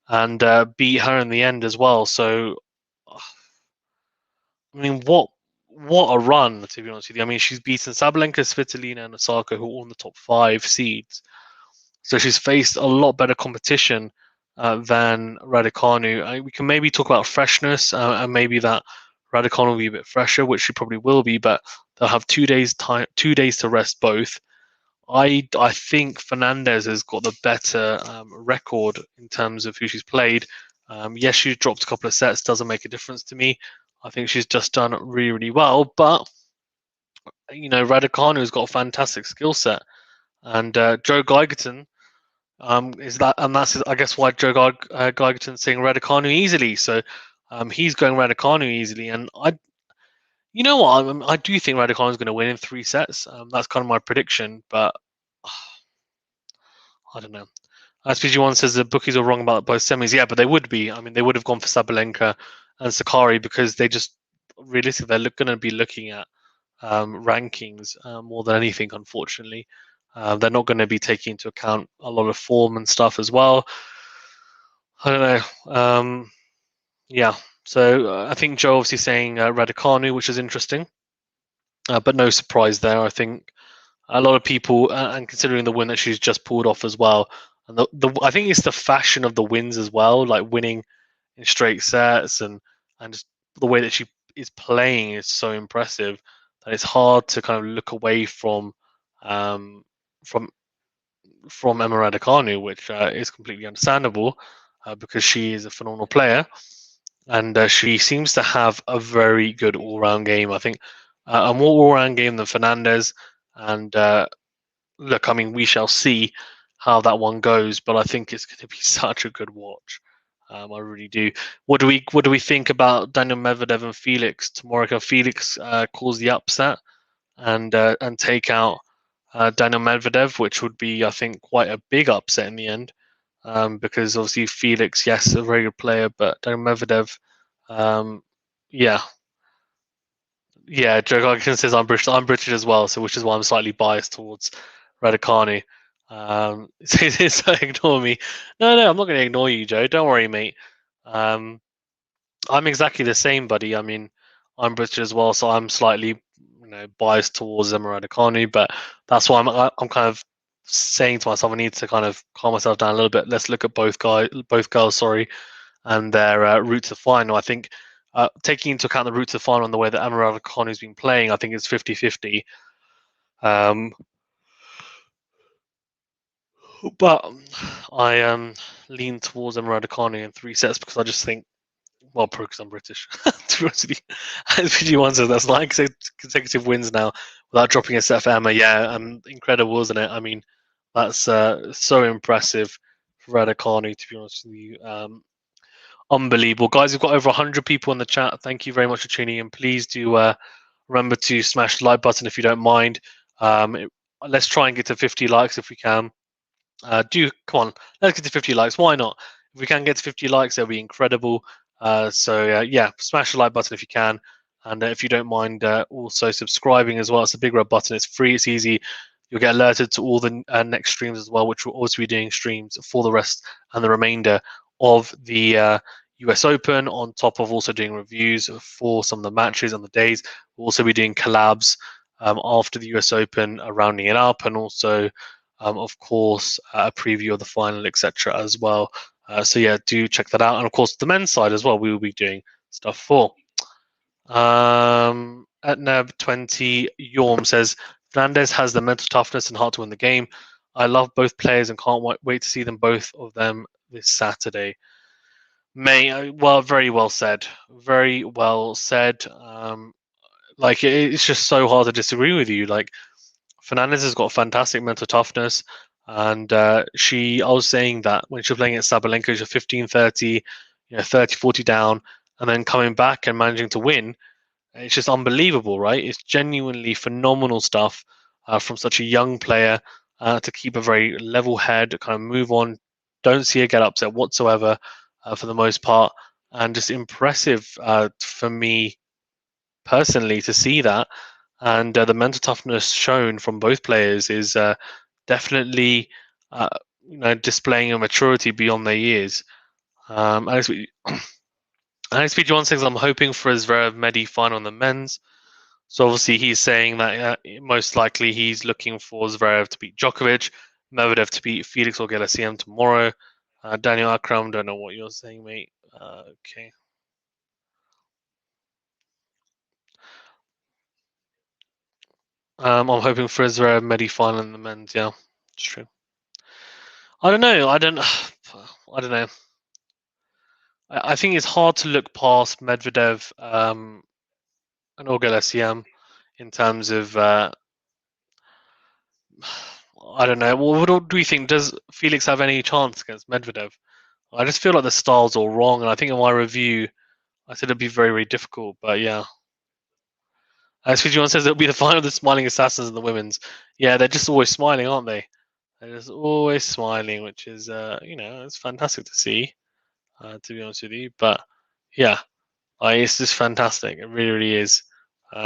and beat her in the end as well. So, I mean, what a run, to be honest with you. I mean, she's beaten Sabalenka, Svitolina, and Osaka, who are all in the top 5 seeds. So she's faced a lot better competition than Raducanu. We can maybe talk about freshness and maybe that Raducanu will be a bit fresher, which she probably will be, but they'll have 2 days to rest both. I think Fernandez has got the better record in terms of who she's played. Yes, she's dropped a couple of sets, doesn't make a difference to me. I think she's just done really well, but Raducanu has got a fantastic skill set, and Joe Geigerton that's I guess why Joe Geigerton's saying Raducanu easily. So he's going Raducanu easily, and you know what, I do think Raducanu is going to win in 3 sets. That's kind of my prediction, but I don't know. SPG1 says the bookies are wrong about both semis. Yeah, but they would be. I mean, they would have gone for Sabalenka and Sakkari because they just realistically they're going to be looking at rankings more than anything, unfortunately. They're not going to be taking into account a lot of form and stuff as well. I don't know. Yeah, so I think Joe obviously saying Raducanu, which is interesting, but no surprise there. I think a lot of people, and considering the win that she's just pulled off as well, and I think it's the fashion of the wins as well, like winning in straight sets and just the way that she is playing is so impressive that it's hard to kind of look away from Emma Raducanu, which is completely understandable because she is a phenomenal player and she seems to have a very good all-round game. I think a more all-round game than Fernandez. And look, I mean, we shall see how that one goes, but I think it's going to be such a good watch. I really do. What do we think about Daniel Medvedev and Felix tomorrow? Can Felix cause the upset and take out Daniel Medvedev, which would be, I think, quite a big upset in the end, because obviously Felix, yes, a very good player, but Daniel Medvedev, yeah. Yeah, Joe Gargan says I'm British. I'm British as well, so which is why I'm slightly biased towards Raducanu. So ignore me. No, I'm not going to ignore you, Joe. Don't worry, mate. I'm exactly the same, buddy. I mean, I'm British as well, so I'm slightly, biased towards Emma Raducanu. But that's why I'm kind of saying to myself, I need to kind of calm myself down a little bit. Let's look at both girls, sorry, and their route to the final. I think. Taking into account the route to the final and the way that Emma Raducanu has been playing, I think it's 50-50. But I lean towards Emma Raducanu in 3 sets because I just think, well, because I'm British. To be honest with you, as PG1 says, that's 9 consecutive wins now without dropping a set for Emma. Yeah, incredible, isn't it? I mean, that's so impressive for Raducanu, to be honest with you. Unbelievable, guys. We've got over 100 people in the chat. Thank you very much for tuning in. Please do remember to smash the like button if you don't mind. Let's try and get to 50 likes if we can. Come on, let's get to 50 likes. Why not? If we can get to 50 likes, that'll be incredible. Yeah, smash the like button if you can, and if you don't mind, also subscribing as well. It's a big red button. It's free. It's easy. You'll get alerted to all the next streams as well, which will also be doing streams for the rest and the remainder of the US Open, on top of also doing reviews for some of the matches on the days. We'll also be doing collabs after the US Open, rounding it up, and also, of course, a preview of the final, etc. as well. So yeah, do check that out. And of course, the men's side as well, we will be doing stuff for. At Neb20, Yorm says, Fernandez has the mental toughness and heart to win the game. I love both players and can't wait to see them, both of them, this Saturday. Well, very well said. Very well said. Like, it's just so hard to disagree with you. Like, Fernandez has got fantastic mental toughness. And I was saying that when she was playing at Sabalenka, she was 15-30, 30-40 down, and then coming back and managing to win. It's just unbelievable, right? It's genuinely phenomenal stuff from such a young player to keep a very level head, kind of move on, don't see her get upset whatsoever for the most part, and just impressive for me personally to see that. And the mental toughness shown from both players is definitely, uh, displaying a maturity beyond their years. Alex John says, I'm hoping for a Zverev Medi final in the men's. So obviously he's saying that most likely he's looking for Zverev to beat Djokovic, Medvedev to beat Felix or Auger-Aliassime tomorrow. Daniel Akram, don't know what you're saying, mate. Okay. I'm hoping for a Zverev Medi final in the men's. Yeah, it's true. I don't know. I don't know. I think it's hard to look past Medvedev and Auger-Aliassime in terms of. I don't know. What do you think? Does Felix have any chance against Medvedev? I just feel like the style's all wrong, and I think in my review, I said it'd be very, very difficult. But yeah, as Fiji1 says, it'll be the final of the Smiling Assassins and the women's. Yeah, they're just always smiling, aren't they? They're just always smiling, which is, it's fantastic to see. To be honest with you, but yeah, it's just fantastic. It really, really is,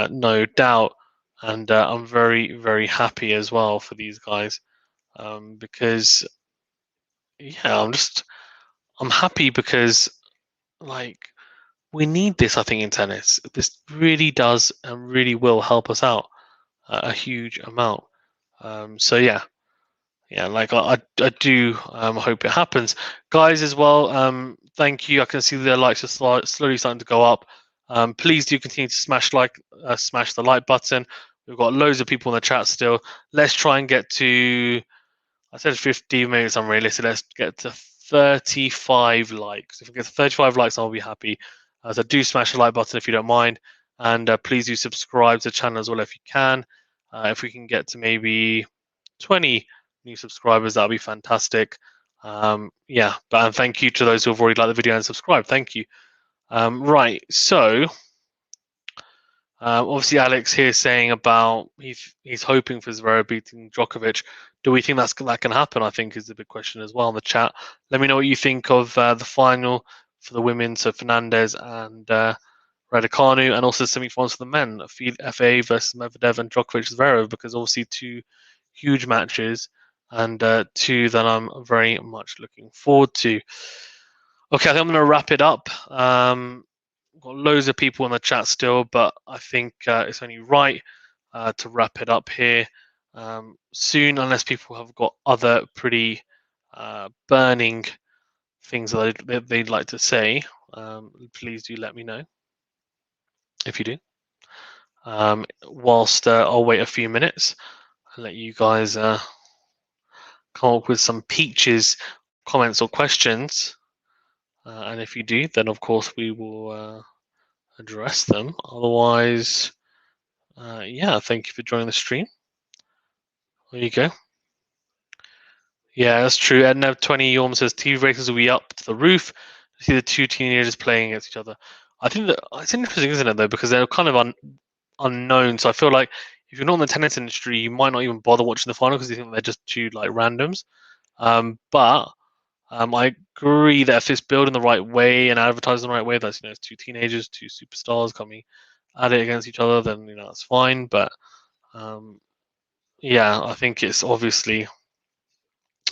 no doubt, and I'm very, very happy as well for these guys, because yeah, I'm happy because like we need this. I think in tennis, this really does and really will help us out a huge amount. So yeah, like I do hope it happens, guys, as well. Thank you. I can see the likes are slowly starting to go up. Please do continue to smash the like button. We've got loads of people in the chat still. Let's try and get to. I said 15 minutes unrealistic. Let's get to 35 likes. If we get to 35 likes, I'll be happy. So do smash the like button if you don't mind, and please do subscribe to the channel as well if you can. If we can get to maybe 20 new subscribers, that'll be fantastic. Yeah, and thank you to those who have already liked the video and subscribed. Thank you. Right, so obviously Alex here saying about he's hoping for Zverev beating Djokovic. Do we think that can happen? I think is a big question as well in the chat. Let me know what you think of the final for the women, so Fernandez and Raducanu, and also semi-finals for the men, FA versus Medvedev and Djokovic Zverev, because obviously two huge matches and two that I'm very much looking forward to. Okay, I think I'm going to wrap it up. Got loads of people in the chat still, but I think it's only right to wrap it up here soon, unless people have got other pretty burning things that they'd like to say. Please do let me know if you do. Whilst I'll wait a few minutes and let you guys come up with some peaches, comments, or questions. And if you do, then of course we will address them. Otherwise, yeah, thank you for joining the stream. There you go. Yeah, that's true. Ednev20 Yorm says TV ratings will be up to the roof. See the two teenagers playing against each other. I think that it's interesting, isn't it, though, because they're kind of unknown. So I feel like if you're not in the tennis industry, you might not even bother watching the final because you think they're just two like randoms. But I agree that if it's built in the right way and advertised in the right way, that's it's two teenagers, two superstars coming at it against each other, then that's fine. But yeah, I think it's obviously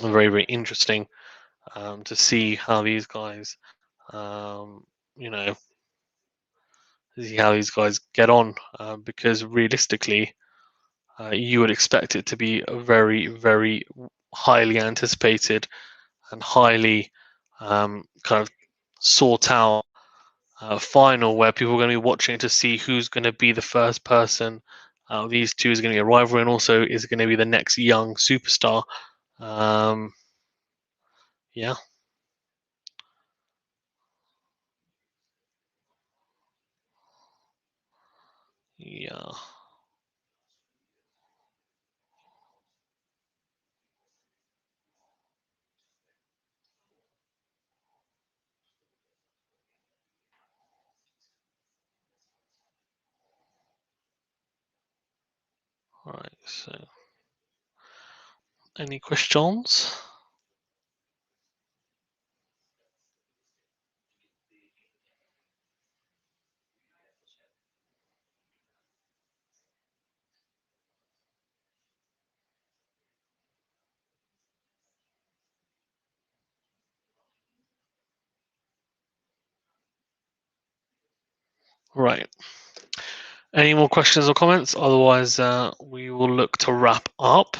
very, very interesting to see how these guys, see how these guys get on, because realistically, you would expect it to be a very, very highly anticipated and highly kind of sought out final, where people are going to be watching to see who's going to be the first person. These two is going to be a rivalry, and also is going to be the next young superstar. Yeah. Yeah. All right. So, any questions? Right. Any more questions or comments? Otherwise, we will look to wrap up.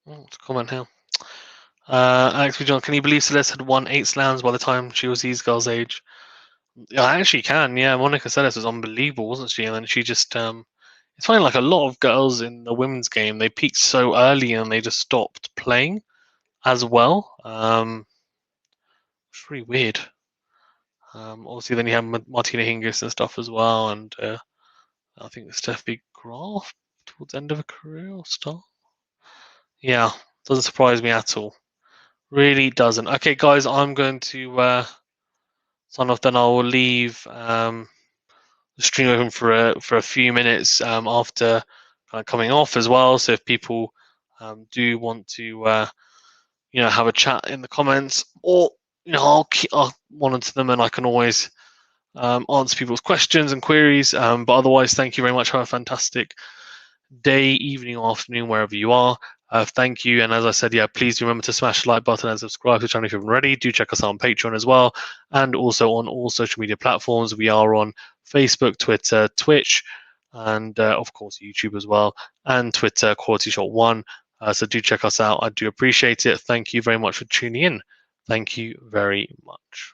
Let's comment here. Alex B. John, can you believe Celeste had won 8 slams by the time she was these girls' age? Yeah, I actually can. Yeah, Monica Seles was unbelievable, wasn't she? And then she just it's funny, like a lot of girls in the women's game, they peaked so early and they just stopped playing as well. It's really weird. Obviously, then you have Martina Hingis and stuff as well, and I think Steffi Graf towards the end of her career or start. Yeah, doesn't surprise me at all. Really doesn't. Okay, guys, I'm going to sign off. Then I will leave the stream open for a few minutes after coming off as well. So if people do want to have a chat in the comments, or I'll monitor them and I can always answer people's questions and queries. But otherwise, thank you very much. Have a fantastic day, evening, or afternoon, wherever you are. Thank you. And as I said, yeah, please remember to smash the like button and subscribe to the channel if you haven't already. Do check us out on Patreon as well. And also on all social media platforms. We are on Facebook, Twitter, Twitch, and of course, YouTube as well. And Twitter, QualityShot1. So do check us out. I do appreciate it. Thank you very much for tuning in. Thank you very much.